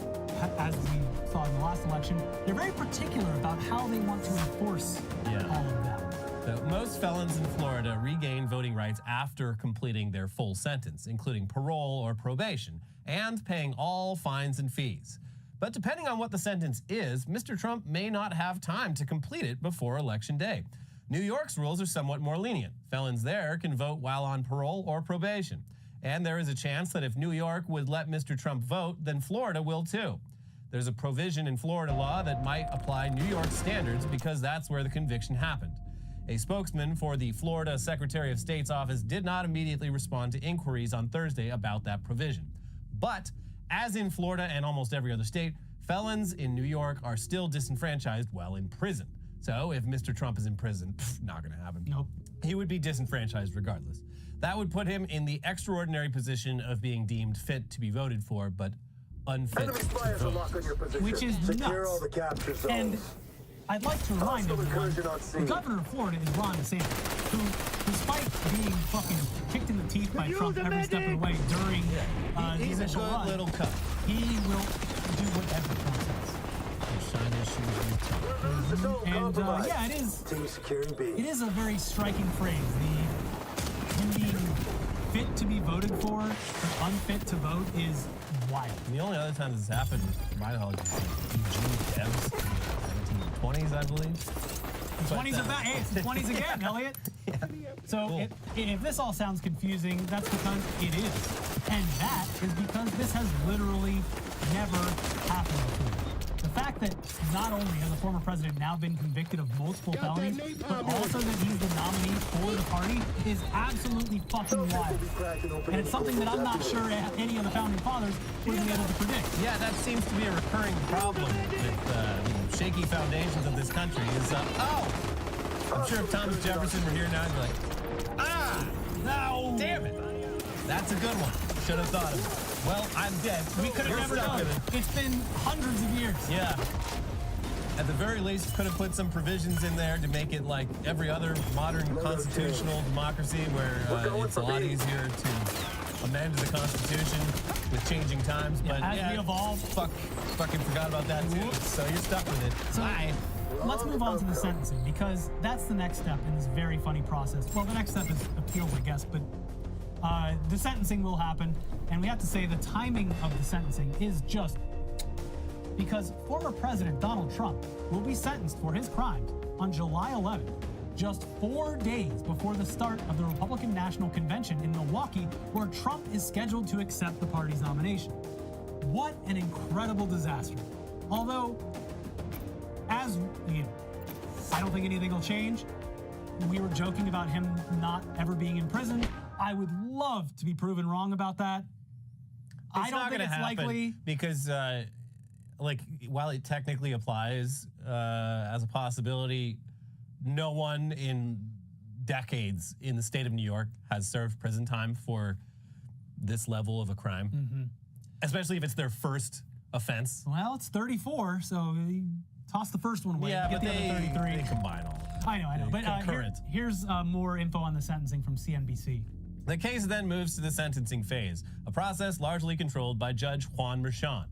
as we saw in the last election, they're very particular about how they want to enforce all of that. So most felons in Florida regain voting rights after completing their full sentence, including parole or probation, and paying all fines and fees. But depending on what the sentence is, Mr. Trump may not have time to complete it before Election Day. New York's rules are somewhat more lenient. Felons there can vote while on parole or probation. And there is a chance that if New York would let Mr. Trump vote, then Florida will too. There's a provision in Florida law that might apply New York standards because that's where the conviction happened. A spokesman for the Florida Secretary of State's office did not immediately respond to inquiries on Thursday about that provision. But, as in Florida and almost every other state, felons in New York are still disenfranchised while in prison. So, if Mr. Trump is in prison, not gonna happen. Nope. He would be disenfranchised regardless. That would put him in the extraordinary position of being deemed fit to be voted for, but unfit to vote. Which is nuts. All the capture zones. And I'd like to remind everyone, the governor of Florida is Ron DeSantis, who, despite being fucking kicked in the teeth by Trump every step of the way during the He's a initial good run, little cut. he will do whatever Trump says. And yeah, it is a very striking phrase. Him being fit to be voted for, but unfit to vote is wild. The only other time this has happened, to my knowledge, is Eugene Debs in the 1920s, I believe. The 20s are back. Hey, it's the 20s again, Elliot. So cool. if this all sounds confusing, that's because it is. And that is because this has literally never happened before. The fact that not only has the former president now been convicted of multiple felonies, but also that he's the nominee for the party is absolutely fucking wild. And it's something that I'm not sure any of the founding fathers would be able to predict. Yeah, that seems to be a recurring problem with the shaky foundations of this country is, I'm sure if Thomas Jefferson were here now, he'd be like, no, damn it. That's a good one. Should have thought of it. Well, I'm dead. We could have never done it. It's been hundreds of years. Yeah. At the very least, could have put some provisions in there to make it like every other modern constitutional democracy where it's a lot easier to amend the Constitution with changing times. But as we evolve. Fucking forgot about that too. So you're stuck with it. So let's move on to the sentencing because that's the next step in this very funny process. Well, the next step is appeals, I guess, but the sentencing will happen, and we have to say the timing of the sentencing is just because former President Donald Trump will be sentenced for his crimes on July 11th, just 4 days before the start of the Republican National Convention in Milwaukee, where Trump is scheduled to accept the party's nomination. What an incredible disaster. Although, I don't think anything will change. We were joking about him not ever being in prison. I would love to be proven wrong about that. I don't think it's likely because, while it technically applies as a possibility, no one in decades in the state of New York has served prison time for this level of a crime, especially if it's their first offense. Well, it's 34, so toss the first one away. Yeah, get but the other 33. They combine all of them. I know. But here's more info on the sentencing from CNBC. The case then moves to the sentencing phase, a process largely controlled by Judge Juan Merchan.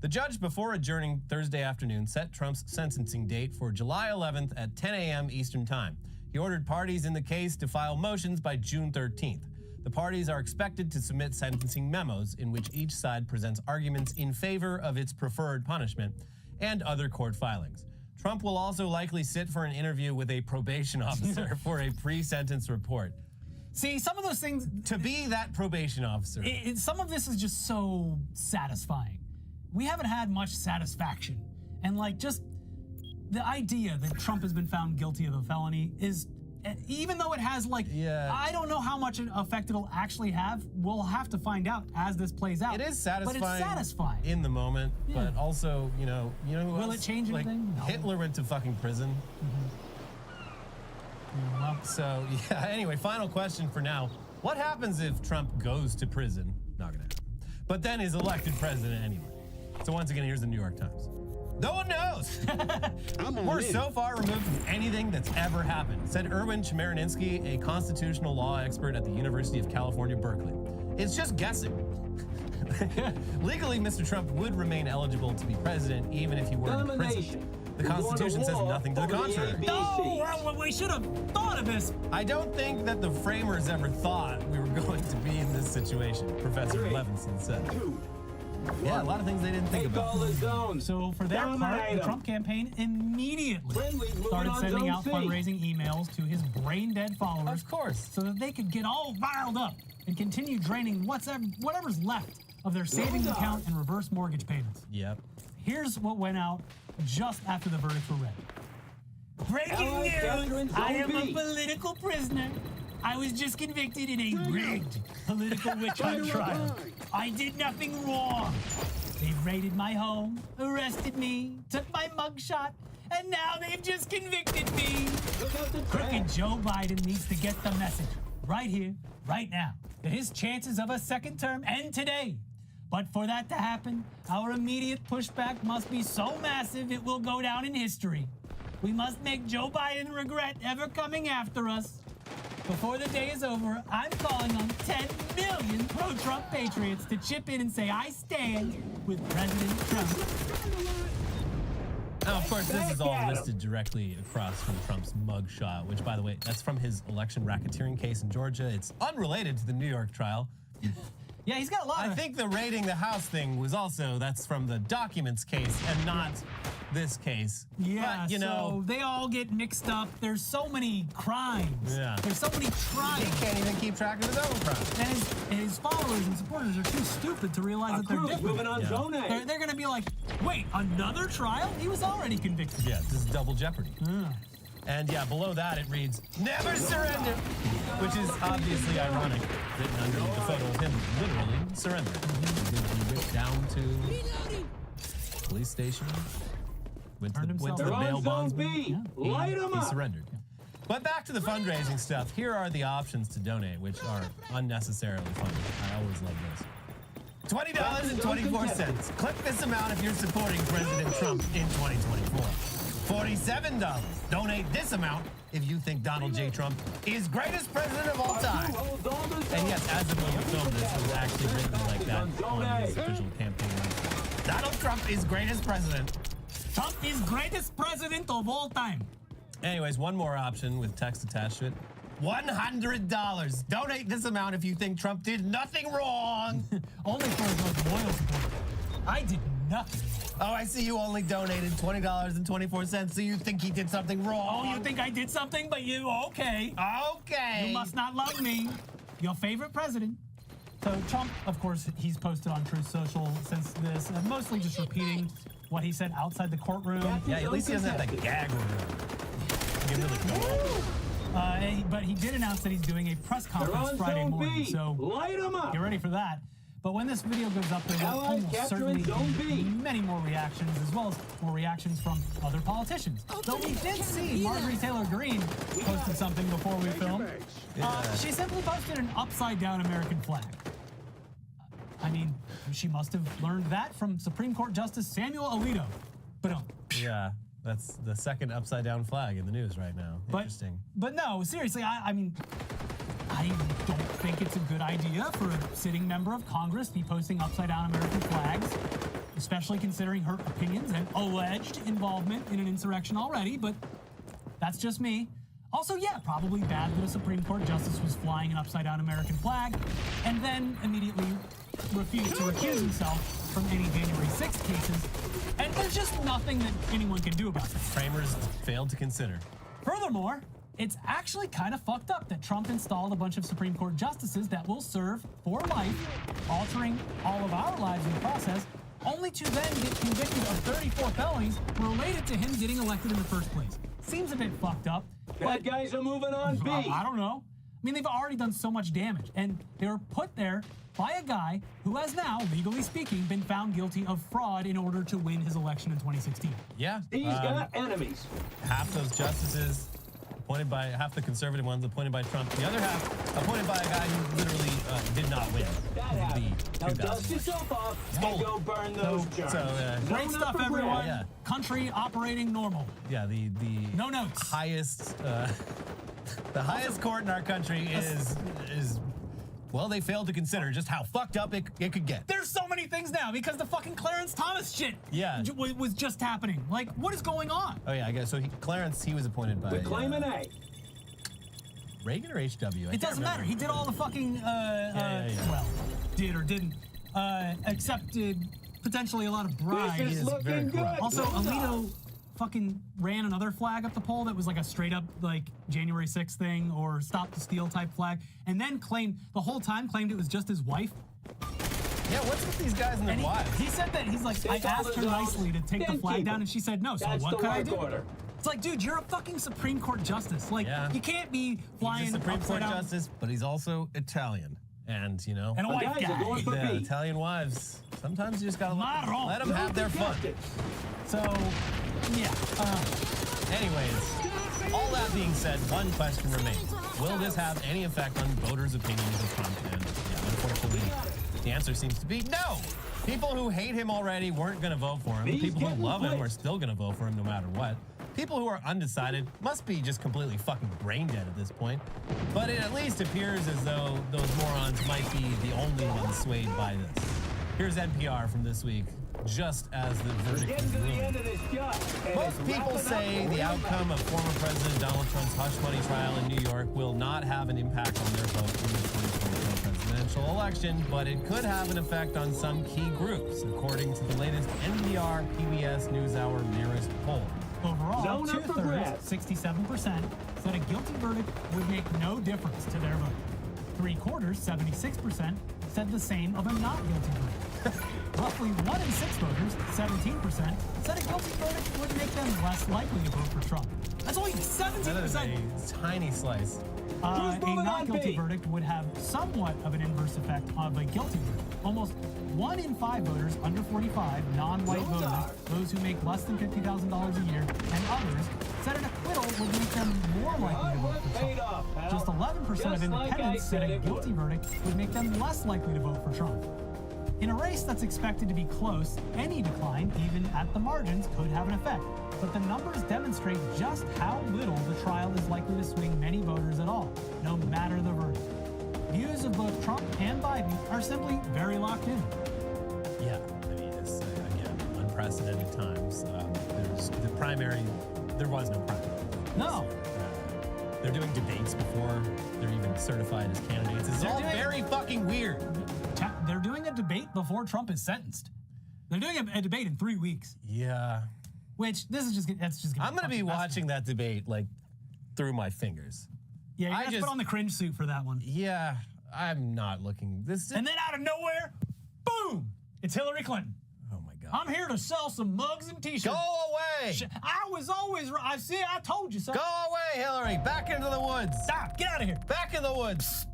The judge, before adjourning Thursday afternoon, set Trump's sentencing date for July 11th at 10 a.m. Eastern Time. He ordered parties in the case to file motions by June 13th. The parties are expected to submit sentencing memos in which each side presents arguments in favor of its preferred punishment and other court filings. Trump will also likely sit for an interview with a probation officer for a pre-sentence report. See, some of those things... To be that probation officer. Some of this is just so satisfying. We haven't had much satisfaction. And, just the idea that Trump has been found guilty of a felony is... Even though it has, I don't know how much effect it'll actually have. We'll have to find out as this plays out. It is satisfying. But it's satisfying. In the moment. Yeah. But also, who Will it change anything? No. Hitler went to fucking prison. So, anyway, final question for now. What happens if Trump goes to prison? Not gonna happen. but then is elected president anyway. So once again, here's the New York Times. No one knows. We're so far removed from anything that's ever happened, said Erwin Chemerinsky, a constitutional law expert at the University of California, Berkeley. It's just guessing. Legally, Mr. Trump would remain eligible to be president even if he were in prison. The Constitution says nothing to the contrary. No, well, we should have thought of this. I don't think that the framers ever thought we were going to be in this situation, Professor Levinson said. Yeah, a lot of things they didn't think about. So for their part, the Trump campaign immediately started sending out fundraising emails to his brain-dead followers. Of course. So that they could get all riled up and continue draining whatever's left of their savings account and reverse mortgage payments. Yep. Here's what went out just after the verdicts were read. Breaking news! I am a political prisoner. I was just convicted in a rigged political witch hunt trial. I did nothing wrong. They've raided my home, arrested me, took my mugshot, and now they've just convicted me. Crooked Joe Biden needs to get the message right here, right now, that his chances of a second term end today. But for that to happen, our immediate pushback must be so massive it will go down in history. We must make Joe Biden regret ever coming after us. Before the day is over, I'm calling on 10 million pro-Trump patriots to chip in and say, I stand with President Trump. Now, of course, this is all listed directly across from Trump's mugshot, which, by the way, that's from his election racketeering case in Georgia. It's unrelated to the New York trial. Yeah, he's got a lot of... I think the raiding the house thing was also, that's from the documents case and not this case. Yeah, but, you know, so they all get mixed up. There's so many crimes. Yeah. There's so many trials. He can't even keep track of his own crimes. And his followers and supporters are too stupid to realize that they're different. Moving on zone A. They're going to be like, wait, another trial? He was already convicted. Yeah, this is double jeopardy. And yeah, below that it reads, never surrender, which is obviously ironic, written underneath the photo of him literally surrendering. He went down to police station, went to the bail bondsman. Light him up. He surrendered. But back to the fundraising stuff. Here are the options to donate, which are unnecessarily funded. I always love this. $20.24. Click this amount if you're supporting President Trump in 2024. $47. Donate this amount if you think Donald J. Trump is greatest president of all time. And yes, as of when we filmed this, it was actually written like that on his official campaign. Donald Trump is greatest president. Trump is greatest president of all time. Anyways, one more option with text attached to it. $100. Donate this amount if you think Trump did nothing wrong. Only for his most loyal supporters. I did nothing. Oh, I see you only donated $20.24, so you think he did something wrong. Oh, you think I did something? But you, okay. Okay. You must not love me. Your favorite president. So Trump, of course, he's posted on Truth Social since this, mostly just repeating what he said outside the courtroom. Yeah, at least he doesn't have that gag over him. But he did announce that he's doing a press conference Friday morning, so light him up. Get ready for that. But when this video goes up, there will almost certainly be many more reactions, as well as more reactions from other politicians. Though we did see Marjorie Taylor Greene posted something before we filmed. She simply posted an upside-down American flag. I mean, she must have learned that from Supreme Court Justice Samuel Alito. But yeah, that's the second upside-down flag in the news right now. Interesting. But no, seriously, I mean, I don't think it's a good idea for a sitting member of Congress to be posting upside-down American flags, especially considering her opinions and alleged involvement in an insurrection already, but that's just me. Also, yeah, probably bad that a Supreme Court justice was flying an upside-down American flag and then immediately refused to recuse himself from any January 6th cases, and there's just nothing that anyone can do about it. Framers failed to consider. Furthermore, it's actually kind of fucked up that Trump installed a bunch of Supreme Court justices that will serve for life, altering all of our lives in the process, only to then get convicted of 34 felonies related to him getting elected in the first place. Seems a bit fucked up. Bad guys are moving on B. I don't know. I mean, they've already done so much damage, and they were put there by a guy who has now, legally speaking, been found guilty of fraud in order to win his election in 2016. Yeah. He's got enemies. Half those justices appointed by half the conservative ones appointed by Trump. The other half appointed by a guy who literally did not win. Now dust yourself off and go burn those germs. Great stuff, everyone. Yeah. Country operating normal. Yeah, the no notes. Highest the highest court in our country is well, they failed to consider just how fucked up it could get. There's so many things now because the fucking Clarence Thomas shit was just happening. Like, what is going on? Oh yeah, I guess so. Clarence, he was appointed by Reagan or HW? It doesn't matter. He did all the fucking well, did or didn't accepted potentially a lot of bribes. This is very corrupt. Also, Alito fucking ran another flag up the pole that was like a straight up like January 6th thing or Stop the Steal type flag, and then claimed it was just his wife. Yeah, what's with these guys and their wives? He said that he's like, I asked her nicely to take the flag down, and she said no. So what could I do? It's like, dude, you're a fucking Supreme Court justice. Like, you can't be flying he's a Supreme Court down. justice, but he's also Italian. And, you know, and a white guy. Yeah, Italian wives. Sometimes you just gotta let them have their fun. So, yeah. Anyways, all that being said, one question remains. Will this have any effect on voters' opinions of Trump? And, unfortunately, the answer seems to be no. People who hate him already weren't going to vote for him. People who love him are still going to vote for him no matter what. People who are undecided must be just completely fucking brain dead at this point. But it at least appears as though those morons might be the only ones swayed by this. Here's NPR from this week, just as the verdict was ruled. Most people say the outcome of former President Donald Trump's hush money trial in New York will not have an impact on their vote in the 2024 presidential election, but it could have an effect on some key groups, according to the latest NPR PBS NewsHour Marist poll. Overall, 2/3, 67%, said a guilty verdict would make no difference to their vote. 3/4, 76%, said the same of a not guilty verdict. Roughly 1 in 6 voters, 17%, said a guilty verdict would make them less likely to vote for Trump. That's only 17%. That is a tiny slice. A not guilty verdict would have somewhat of an inverse effect of a guilty verdict. Almost 1 in 5 voters under 45, non-white voters, those who make less than $50,000 a year, and others, said an acquittal would make them more likely to vote for Trump. Just 11% of independents said a guilty verdict would make them less likely to vote for Trump. In a race that's expected to be close, any decline, even at the margins, could have an effect. But the numbers demonstrate just how little the trial is likely to swing many voters at all, no matter the verdict. Views of both Trump and Biden are simply very locked in. Yeah, I mean, it's, again, unprecedented times. There's the primary, there was no primary. No. They're doing debates before they're even certified as candidates. It's all very fucking weird. They're doing a debate before Trump is sentenced. They're doing a debate in 3 weeks. Yeah. Which, that's just gonna I'm going to be watching that debate, like, through my fingers. Yeah, you have to put on the cringe suit for that one. Yeah, I'm not looking. And then out of nowhere, boom, it's Hillary Clinton. Oh my God. I'm here to sell some mugs and t-shirts. Go away. I was always right. I told you so. Go away, Hillary. Back into the woods. Stop. Get out of here. Back in the woods.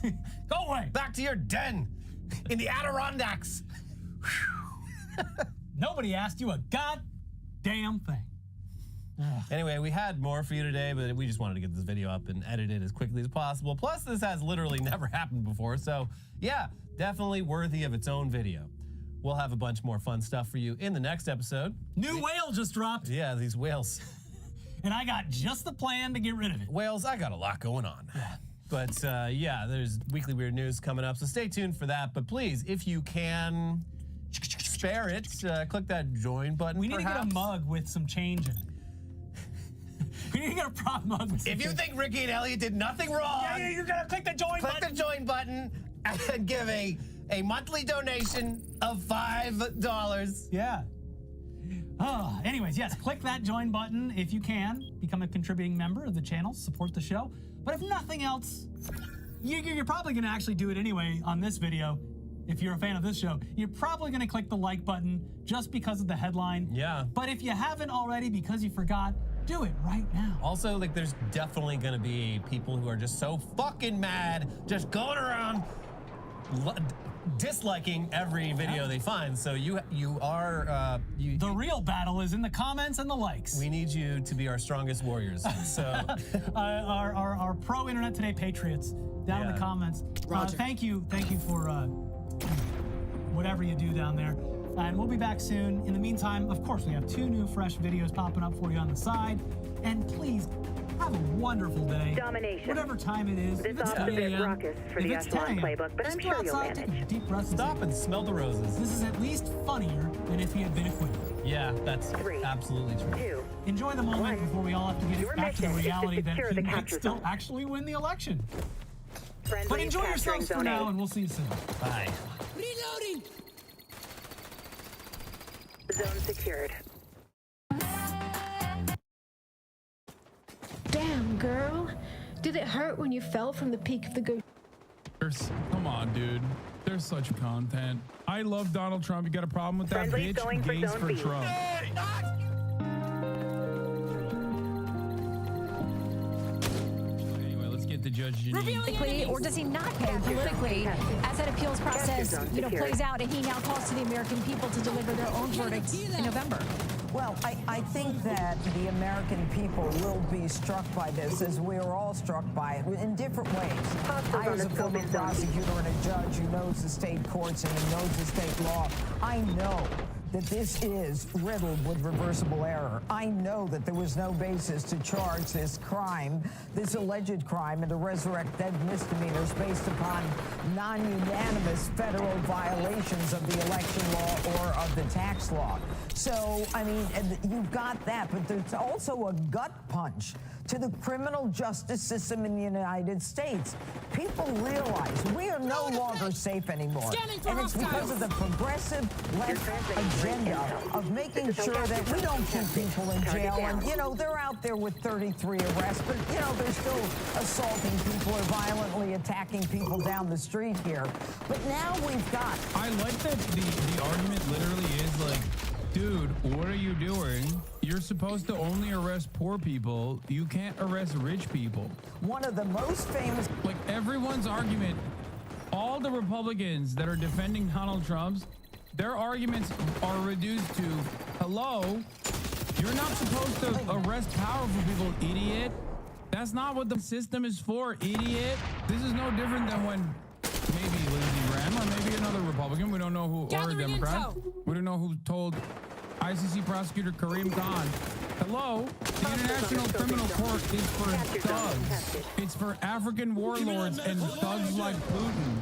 Go away. Back to your den in the Adirondacks. Nobody asked you a goddamn thing. Anyway, we had more for you today, but we just wanted to get this video up and edit it as quickly as possible. Plus, this has literally never happened before. So, yeah, definitely worthy of its own video. We'll have a bunch more fun stuff for you in the next episode. New whale just dropped. Yeah, these whales. And I got just the plan to get rid of it. Whales, I got a lot going on. But, yeah, there's weekly weird news coming up, so stay tuned for that. But please, if you can spare it, click that join button. We need to get a mug with some change in it. We need to get a prop mug with some If you think Ricky and Elliot did nothing wrong, yeah, you're gonna click the join button. Click the join button and give a monthly donation of $5. Yeah. Anyways, yes, click that join button if you can. Become a contributing member of the channel, support the show. But if nothing else, you're probably going to actually do it anyway on this video. If you're a fan of this show, you're probably going to click the like button just because of the headline. Yeah. But if you haven't already because you forgot, do it right now. Also, like, there's definitely going to be people who are just so fucking mad, just going around disliking every video they find. So you are the real battle is in the comments and the likes. We need you to be our strongest warriors. So our pro Internet Today patriots down in the comments. Thank you for whatever you do down there. And we'll be back soon. In the meantime, of course, we have 2 new fresh videos popping up for you on the side. And please have a wonderful day. Domination. Whatever time it is. This off's a bit raucous for the echelon playbook, but I'm sure you'll manage. Take a deep breath. Stop and smell the roses. This is at least funnier than if he had been acquitted. Yeah, that's absolutely true. Enjoy the moment before we all have to get back to the reality that he might still actually win the election. But enjoy yourselves for now, and we'll see you soon. Bye. Reloading. Zone secured. Damn, girl. Did it hurt when you fell from the peak of the good? Come on, dude. There's such content. I love Donald Trump. You got a problem with that, bitch? Gays for Trump. Anyway, let's get the Judge Janine. Or does he not pay politically as that appeals process, plays out, and he now calls to the American people to deliver their own verdicts in November? Well, I think that the American people will be struck by this, as we are all struck by it, in different ways. I, as a former prosecutor and a judge who knows the state courts and who knows the state law, I know that this is riddled with reversible error. I know that there was no basis to charge this crime, this alleged crime, and to resurrect dead misdemeanors based upon non-unanimous federal violations of the election law or of the tax law. So, I mean, you've got that, but there's also a gut punch to the criminal justice system in the United States. People realize we are no longer safe anymore. And it's because of the progressive left agenda of making sure that we don't keep people in jail. And, they're out there with 33 arrests, but, they're still assaulting people or violently attacking people down the street here. But now we've got... I like that the argument literally is like, dude, what are you doing? You're supposed to only arrest poor people. You can't arrest rich people. One of the most famous... Like, everyone's argument, all the Republicans that are defending Donald Trump's, their arguments are reduced to, hello, you're not supposed to arrest powerful people, idiot. That's not what the system is for, idiot. This is no different than when maybe Lindsey Graham or maybe another Republican, we don't know who, or a Democrat, we don't know who told ICC prosecutor Kareem Khan, hello, the International Criminal Court is for thugs. It's for African warlords and thugs like Putin,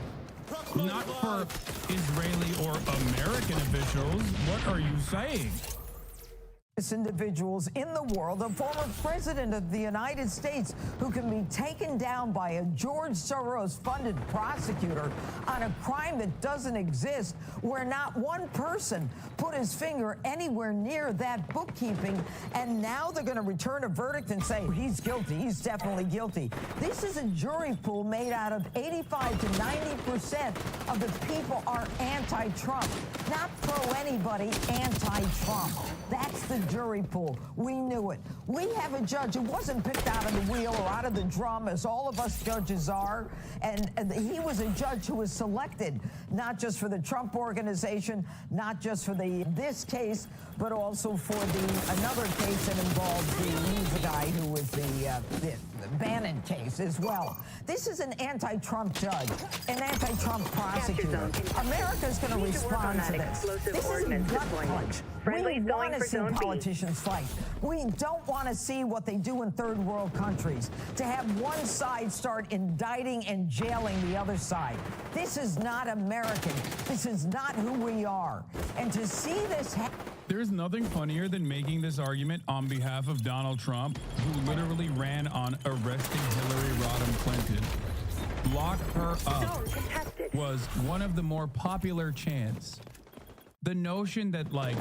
not for Israeli or American officials. What are you saying? Individuals in the world, a former president of the United States who can be taken down by a George Soros-funded prosecutor on a crime that doesn't exist, where not one person put his finger anywhere near that bookkeeping, and now they're going to return a verdict and say, he's guilty, he's definitely guilty. This is a jury pool made out of 85 to 90% of the people are anti-Trump, not pro-anybody, anti-Trump. That's the jury pool. We knew it. We have a judge who wasn't picked out of the wheel or out of the drum, as all of us judges are, and he was a judge who was selected not just for the Trump organization, not just for this case, but also for another case that involved the guy who was the Bannon case as well. This is an anti-Trump judge, an anti-Trump prosecutor. America's going to respond to this. This is a gut punch. We want to see politicians fight. We don't want to see what they do in third world countries, to have one side start indicting and jailing the other side. This is not American. This is not who we are. And to see this happen... There's nothing funnier than making this argument on behalf of Donald Trump, who literally ran on arresting Hillary Rodham Clinton. Lock her up was one of the more popular chants. The notion that, like,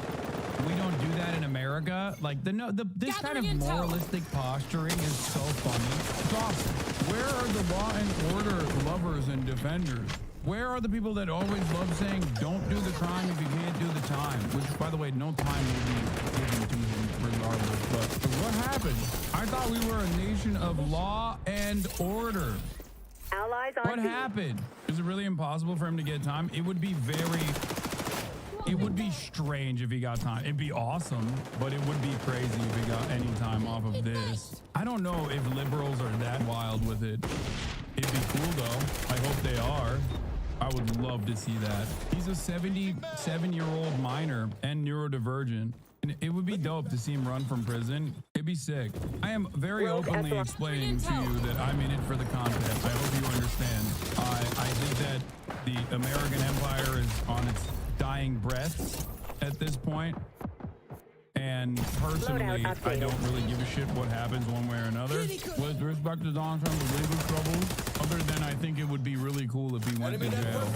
we don't do that in America, like, this kind of moralistic posturing is so funny. It's awesome. Where are the law and order lovers and defenders? Where are the people that always love saying, don't do the crime if you can't do the time? Which, by the way, no time will be given to him regardless. But what happened? I thought we were a nation of law and order. Allies on What happened? Is it really impossible for him to get time? It would be strange if he got time. It'd be awesome, but it would be crazy if he got any time off of this. I don't know if liberals are that wild with it. It'd be cool though. I hope they are. I would love to see that. He's a 77-year-old minor and neurodivergent. And it would be dope to see him run from prison. It'd be sick. I am very openly explaining to you that I'm in it for the content. I hope you understand. I think that the American empire is on its dying breaths at this point. And personally, I don't really give a shit what happens one way or another. With respect to Donald Trump's legal troubles, other than I think it would be really cool if he went to jail.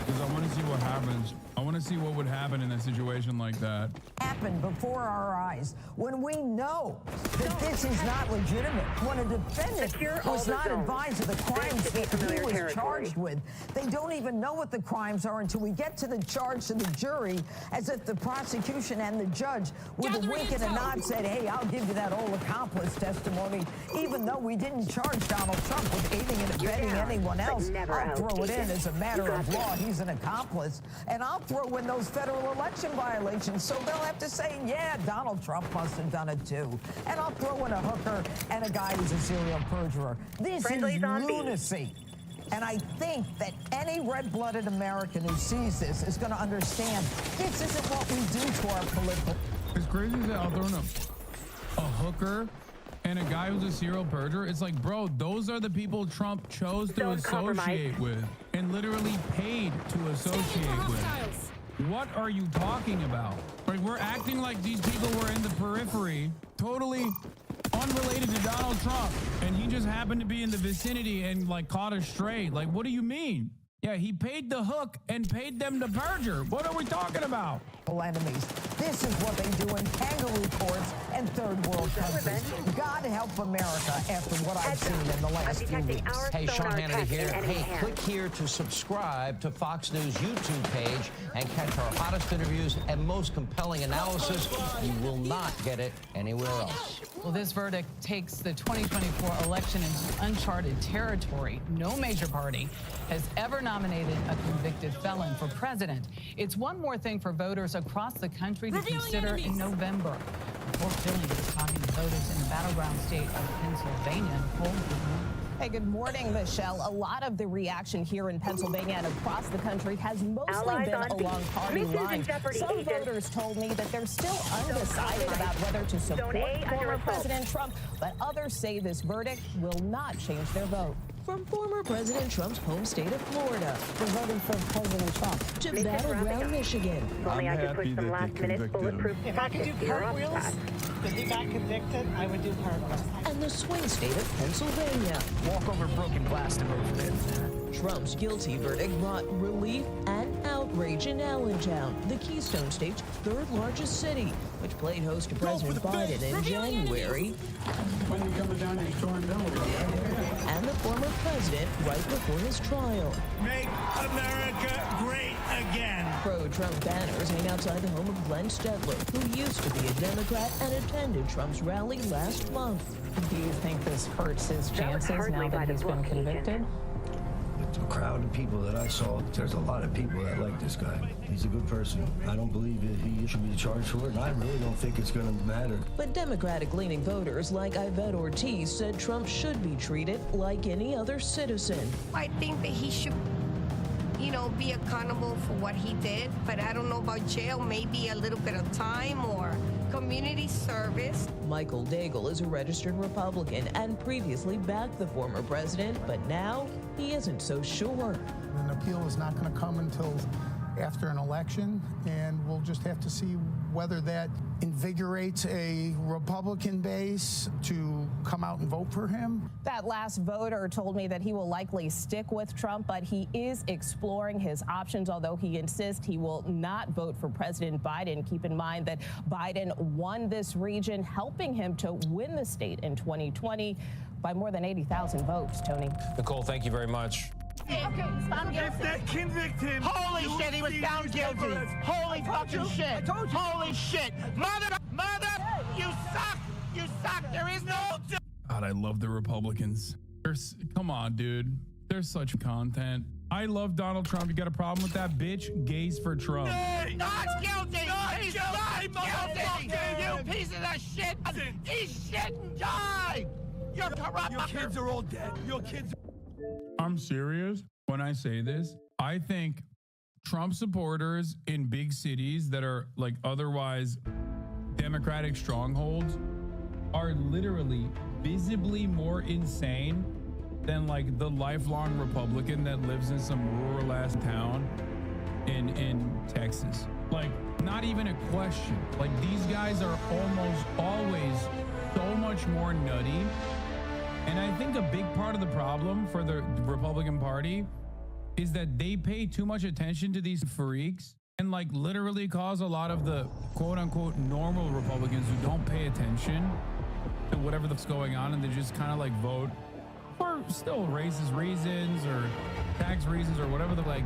Because I want to see what happens. I want to see what would happen in a situation like that. Happened before our eyes when we know that this is not legitimate. When a defendant was not advised of the crimes that he was charged with, they don't even know what the crimes are until we get to the charge to the jury, as if the prosecution and the judge with a wink and a nod said, hey, I'll give you that old accomplice testimony, even though we didn't charge Donald Trump with aiding and abetting anyone else. I'll throw it in as a matter of law. He's an accomplice. And I'll throw in those federal election violations, so they'll have to say, yeah, Donald Trump must have done it too. And I'll throw in a hooker and a guy who's a serial perjurer. This is lunacy. And I think that any red-blooded American who sees this is going to understand this isn't what we do to our political... It's crazy that I'll throw in a hooker and a guy who's a serial perjurer. It's like, bro, those are the people Trump chose to associate with and literally paid to associate with. What are you talking about? Like, we're acting like these people were in the periphery, totally unrelated to Donald Trump, and he just happened to be in the vicinity and like caught us straight. Like, what do you mean? Yeah, he paid the hook and paid them to perjure. What are we talking about? Enemies. This is what they do in kangaroo courts and third world countries. God help America after what I've seen in the last few weeks. Hey, Sean Hannity here. Hey, click here to subscribe to Fox News YouTube page and catch our hottest interviews and most compelling analysis. You will not get it anywhere else. Well, this verdict takes the 2024 election into uncharted territory. No major party has ever nominated a convicted felon for president. It's one more thing for voters across the country to consider in November. Before filling is talking to voters in the battleground state of Pennsylvania. Hey, good morning, Michelle. A lot of the reaction here in Pennsylvania and across the country has mostly been along party lines. Some voters told me that they're still undecided about whether to support former President Trump, but others say this verdict will not change their vote. From former President Trump's home state of Florida, we're voting for President Trump, to battleground Michigan. Only I could push some last-minute bulletproof. If I could do cartwheels, if he got convicted, I would do cartwheels. And the swing state of Pennsylvania. Walk over broken glass to vote for this. Trump's guilty verdict brought relief and outrage in Allentown, the Keystone State's third largest city, which played host to President Biden in January. When you're coming down, you're torn down. And the former president right before his trial. Make America great again. Pro-Trump banners hang outside the home of Glenn Stetler, who used to be a Democrat and attended Trump's rally last month. Do you think this hurts his chances now that he's been convicted? The crowd of people that I saw, there's a lot of people that like this guy. He's a good person. I don't believe that he should be charged for it, and I really don't think it's going to matter. But Democratic-leaning voters like Yvette Ortiz said Trump should be treated like any other citizen. I think that he should, be accountable for what he did, but I don't know about jail, maybe a little bit of time or community service. Michael Daigle is a registered Republican and previously backed the former president, but now he isn't so sure. An appeal is not going to come until after an election, and we'll just have to see whether that invigorates a Republican base to come out and vote for him. That last voter told me that he will likely stick with Trump, but he is exploring his options, although he insists he will not vote for President Biden. Keep in mind that Biden won this region, helping him to win the state in 2020 by more than 80,000 votes, Tony. Nicole, thank you very much. Okay, If they convict him, holy shit, he was found guilty. Holy fucking shit. Holy shit. Mother, you suck. You suck. There is no... God, I love the Republicans. Come on, dude. There's such content. I love Donald Trump. You got a problem with that, bitch? Gays for Trump. Not guilty! He's not guilty! You pieces of shit! He's shit and die! You're corrupt! Your kids are all dead. Your kids. I'm serious when I say this. I think Trump supporters in big cities that are like otherwise Democratic strongholds are literally visibly more insane than like the lifelong Republican that lives in some rural ass town in Texas. Like, not even a question. Like, these guys are almost always so much more nutty. And I think a big part of the problem for the Republican Party is that they pay too much attention to these freaks and like literally cause a lot of the quote unquote normal Republicans who don't pay attention to whatever that's going on, and they just kind of like vote for still racist reasons or tax reasons or whatever. They're like,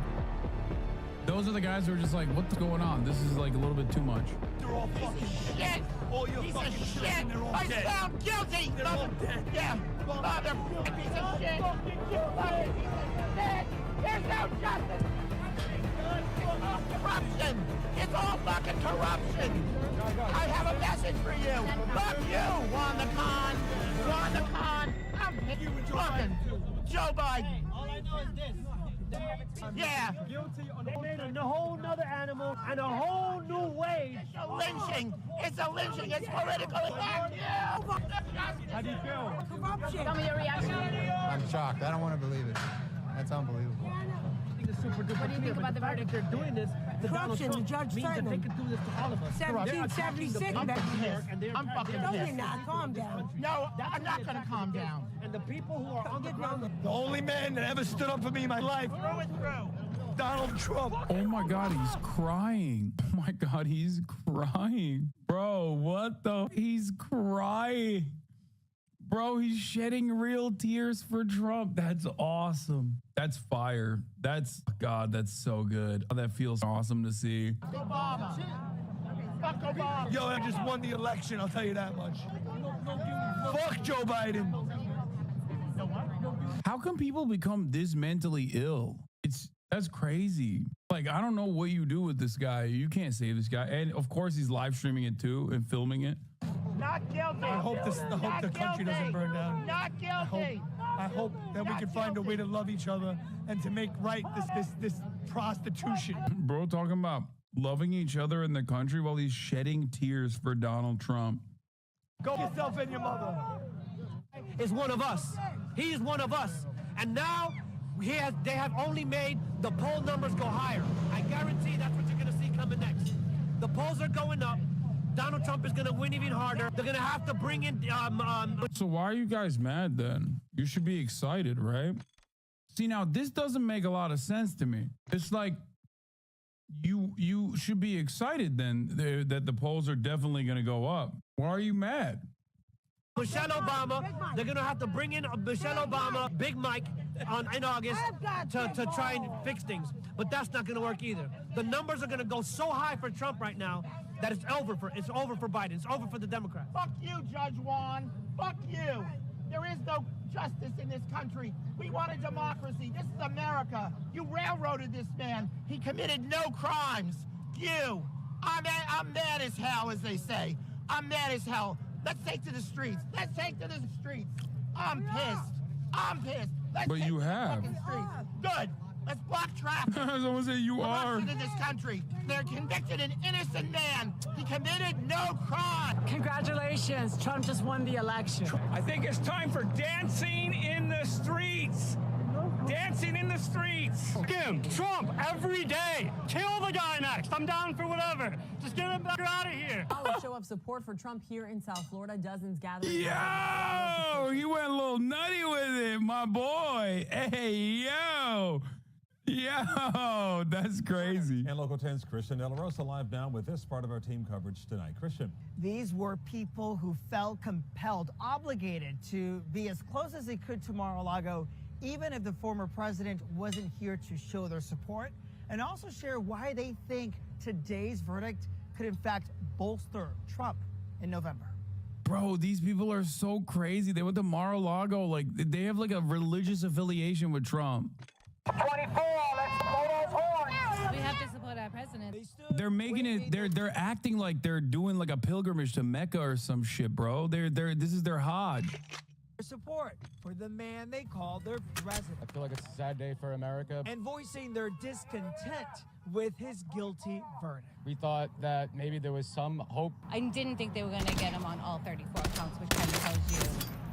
those are the guys who are just like, what's going on? This is like a little bit too much. They're all fucking shit! All your piece of shit! I found guilty! They're all dead! Yeah! Mother piece of shit! Mother piece of shit! There's no justice! Corruption! It's all fucking corruption! I have a message for you! Fuck you, Wanda Khan! Wanda Khan! I'm fucking Joe Biden! All I know is this. Yeah! They made a whole nother animal and a whole new way. It's a lynching! It's a lynching! It's political! Fuck you! How do you feel? Corruption! Tell me your reaction. I'm shocked. I don't want to believe it. That's unbelievable. What do you think about the verdict? They're doing this to Donald Trump. The judge means that they could do this to all of us. 1776. I'm fucking pissed. No, you're not. Calm down. No, I'm not going to calm down. And the people who are on the ground. The only man that ever stood up for me in my life. Through and through. Donald Trump. Oh my God, he's crying. Oh my God, he's crying. Bro, what the? He's crying. Bro, he's shedding real tears for Trump. That's awesome. That's fire. That's, God, that's so good. That feels awesome to see. Obama. Fuck Obama. Yo, I just won the election, I'll tell you that much. Fuck Joe Biden. How come people become this mentally ill? That's crazy. Like, I don't know what you do with this guy. You can't save this guy. And of course, he's live streaming it too and filming it. Not guilty. I hope the country doesn't burn down. Not guilty. I hope that we can find a way to love each other and to make right this prostitution. Bro, talking about loving each other in the country while he's shedding tears for Donald Trump. Go yourself and your mother. Is one of us. He is one of us. And now they have only made the poll numbers go higher. I guarantee that's what you're going to see coming next. The polls are going up. Donald Trump is going to win even harder. They're going to have to bring in... So why are you guys mad then? You should be excited, right? See, now, this doesn't make a lot of sense to me. It's like you should be excited then that the polls are definitely going to go up. Why are you mad? Michelle Obama, they're going to have to bring in Michelle Obama, Big Mike, in August to try and fix things. But that's not going to work either. The numbers are going to go so high for Trump right now that it's over for Biden. It's over for the Democrats. Fuck you, Judge Juan. Fuck you. There is no justice in this country. We want a democracy. This is America. You railroaded this man. He committed no crimes. You. I'm mad as hell, as they say. I'm mad as hell. Let's take to the streets. Let's take to the streets. I'm pissed. I'm pissed. Let's But take you to the have. fucking streets. Good. Let's block traffic. Someone say you are. In this country, they're convicted an innocent man. He committed no crime. Congratulations, Trump just won the election. I think it's time for dancing in the streets. Dancing in the streets. Him, Trump, every day. Kill the guy next. I'm down for whatever. Just get him back out of here. A show of support for Trump here in South Florida. Dozens gathered. Yo, he went a little nutty with it, my boy. Hey, yo. Yo, that's crazy. And Local 10's Christian De La Rosa live now with this part of our team coverage tonight. Christian. These were people who felt compelled, obligated to be as close as they could to Mar-a-Lago, even if the former president wasn't here to show their support, and also share why they think today's verdict could in fact bolster Trump in November. Bro, these people are so crazy. They went to Mar-a-Lago. Like, they have like a religious affiliation with Trump. 24, let's blow those horns. We have to support our president. They're making it. They're acting like they're doing like a pilgrimage to Mecca or some shit, bro. This is their Hajj. Support for the man they call their president. I feel like it's a sad day for America. And voicing their discontent with his guilty verdict. We thought that maybe there was some hope. I didn't think they were going to get him on all 34 counts, which kind of tells you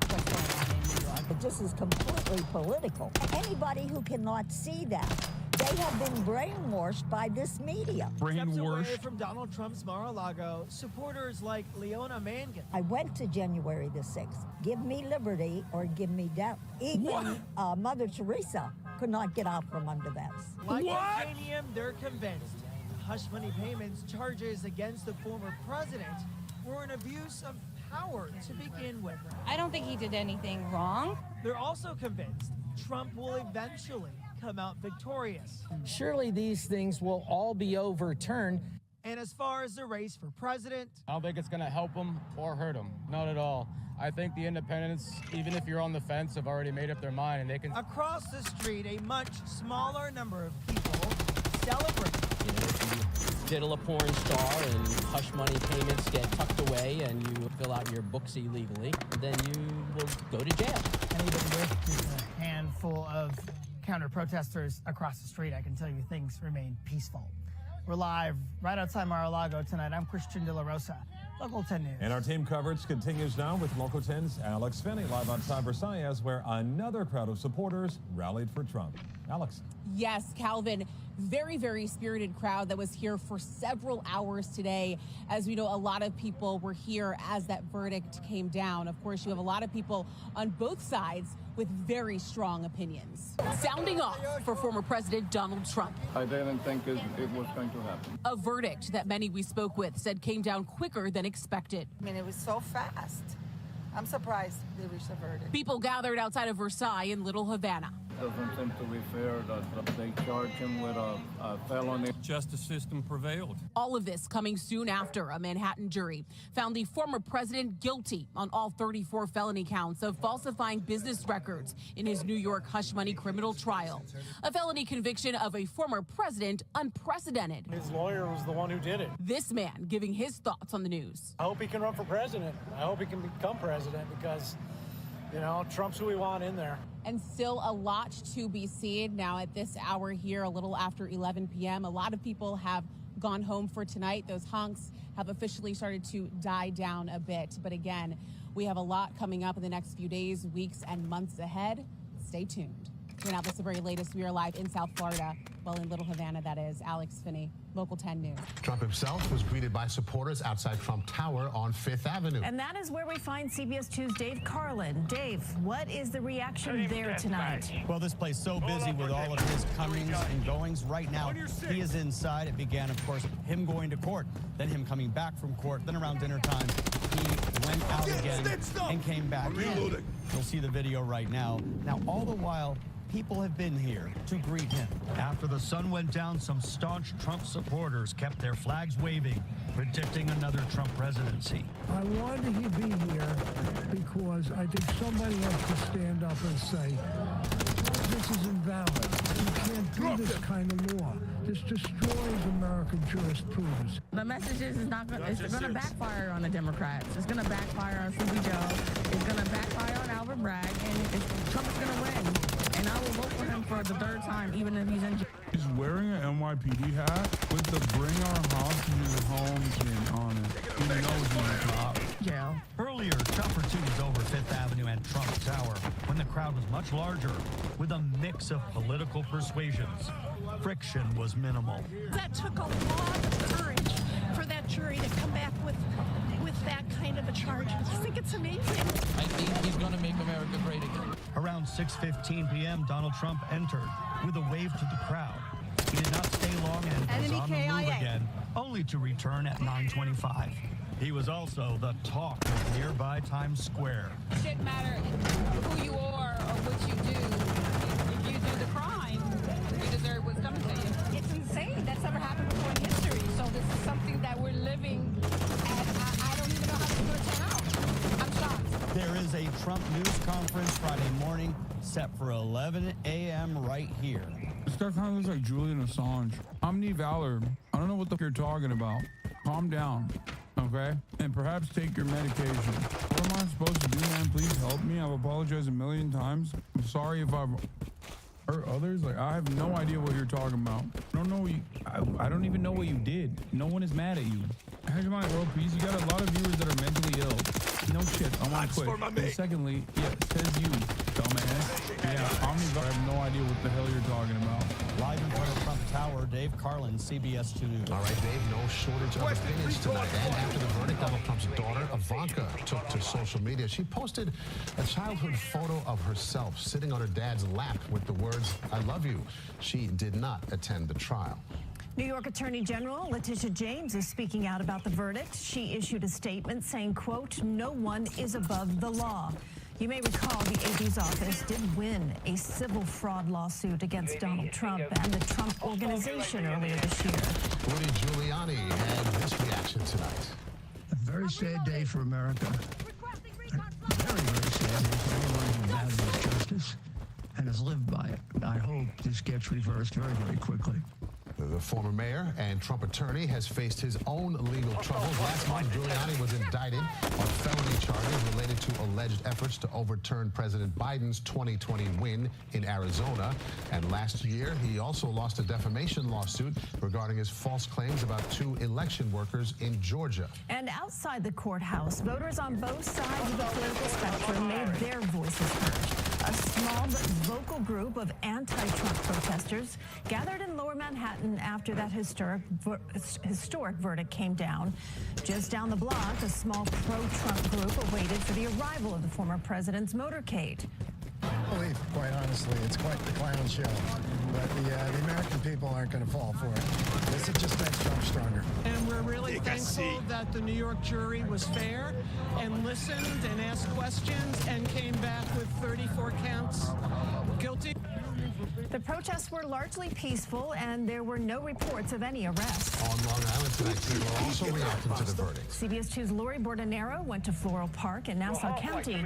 what's going on in New York. But this is completely political. Anybody who cannot see that, they have been brainwashed by this media. Steps away from Donald Trump's Mar-a-Lago, supporters like Leona Mangan. I went to January the 6th. Give me liberty or give me death. Even Mother Teresa could not get out from under this. Like Uranium, they're convinced the hush money payments charges against the former president were an abuse of power to begin with. I don't think he did anything wrong. They're also convinced Trump will eventually come out victorious. Surely these things will all be overturned. And as far as the race for president, I don't think it's going to help him or hurt him. Not at all. I think the independents, even if you're on the fence, have already made up their mind, and they can. Across the street, a much smaller number of people celebrate. You know, if you diddle a porn star and hush money payments get tucked away and you fill out your books illegally, then you will go to jail. And even with just a handful of counter-protesters across the street, I can tell you things remain peaceful. We're live right outside Mar-a-Lago tonight. I'm Christian De La Rosa, Local 10 News. And our team coverage continues now with Local 10's Alex Finney live outside Versailles, where another crowd of supporters rallied for Trump. Alex. Yes, Calvin, very, very spirited crowd that was here for several hours today. As we know, a lot of people were here as that verdict came down. Of course, you have a lot of people on both sides with very strong opinions. Sounding off for former President Donald Trump. I didn't think it was going to happen. A verdict that many we spoke with said came down quicker than expected. I mean, it was so fast. I'm surprised they reached a verdict. People gathered outside of Versailles in Little Havana. Doesn't seem to be fair that they charge him with a felony. Justice system prevailed. All of this coming soon after a Manhattan jury found the former president guilty on all 34 felony counts of falsifying business records in his New York hush money criminal trial. A felony conviction of a former president unprecedented. His lawyer was the one who did it. This man giving his thoughts on the news. I hope he can run for president. I hope he can become president because, you know, Trump's who we want in there. And still a lot to be seen now at this hour here, a little after 11 p.m. A lot of people have gone home for tonight. Those honks have officially started to die down a bit. But again, we have a lot coming up in the next few days, weeks, and months ahead. Stay tuned. Now, this is the very latest. We are live in South Florida, well, in Little Havana, that is. Alex Finney, Local 10 News. Trump himself was greeted by supporters outside Trump Tower on Fifth Avenue. And that is where we find CBS 2's Dave Carlin. Dave, what is the reaction there tonight? Well, this place so busy with all of his comings and goings. Right now, he is inside. It began, of course, him going to court, then him coming back from court, then around dinner time, he went out again and came back in. You'll see the video right now. Now, all the while, people have been here to greet him. After the sun went down, some staunch Trump supporters kept their flags waving, predicting another Trump presidency. I wanted to be here because I think somebody has to stand up and say, this is invalid. You can't do this kind of law. This destroys American jurisprudence. The message is it's going to backfire on the Democrats. It's going to backfire on Sleepy Joe. It's going to backfire on Albert Bragg. And Trump is going to win. And I will vote for him for the third time, even if he's in jail. He's wearing an NYPD hat with the Bring Our Hostages Home pin on it. He knows he's a cop. Jail. Earlier, Trump was over Fifth Avenue and Trump Tower when the crowd was much larger, with a mix of political persuasions. Friction was minimal. That took a lot of courage for that jury to come back with that kind of a charge. I just think it's amazing. I think he's going to make America great again. Around 6:15 p.m., Donald Trump entered with a wave to the crowd. He did not stay long and was on the move again, only to return at 9:25. He was also the talk of nearby Times Square. It shouldn't matter who you are or what you do. If you do the crime, you deserve what's coming to you. It's insane. That's never happened before in history. So this is something that we're living, and I don't even know how it's going to turn out. Trump news conference Friday morning, set for 11 a.m. right here. This guy kind of looks like Julian Assange. Omni Valor. I don't know what the you're talking about. Calm down, okay? And perhaps take your medication. What am I supposed to do, man? Please help me. I've apologized a million times. I'm sorry if I've hurt others. Like, I have no idea what you're talking about. I don't know what you, I don't even know what you did. No one is mad at you. Hegemonic World Peace, you got a lot of viewers that are mentally ill. No shit, I want to quit. And secondly, yeah, says you, dumbass. Yeah, I have no idea what the hell you're talking about. Live in front of Trump Tower, Dave Carlin, CBS 2 News. All right, Dave, no shortage of opinions tonight. And after the verdict, Donald Trump's daughter, Ivanka, took to social media. She posted a childhood photo of herself sitting on her dad's lap with the words, "I love you." She did not attend the trial. New York Attorney General Letitia James is speaking out about the verdict. She issued a statement saying, quote, "No one is above the law." You may recall the AG's office did win a civil fraud lawsuit against Donald Trump and the Trump Organization earlier this year. Rudy Giuliani had this reaction tonight. A very sad day for America. Very, very sad day for anyone who values justice and has lived by it. I hope this gets reversed very, very quickly. The former mayor and Trump attorney has faced his own legal troubles. Last month, Giuliani was indicted on felony charges related to alleged efforts to overturn President Biden's 2020 win in Arizona. And last year, he also lost a defamation lawsuit regarding his false claims about 2 election workers in Georgia. And outside the courthouse, voters on both sides of the political spectrum made their voices heard. A small but vocal group of anti-Trump protesters gathered in Lower Manhattan after that historic verdict came down. Just down the block, a small pro-Trump group awaited for the arrival of the former president's motorcade. I believe, quite honestly, it's quite the clown show. But the American people aren't going to fall for it. This just makes Trump stronger. And we're really thankful that the New York jury was fair and listened and asked questions and came back with 34 counts guilty. The protests were largely peaceful, and there were no reports of any arrests. On Long Island tonight, people are also reacting to the verdict. CBS 2's Lori Bordenero went to Floral Park in Nassau County.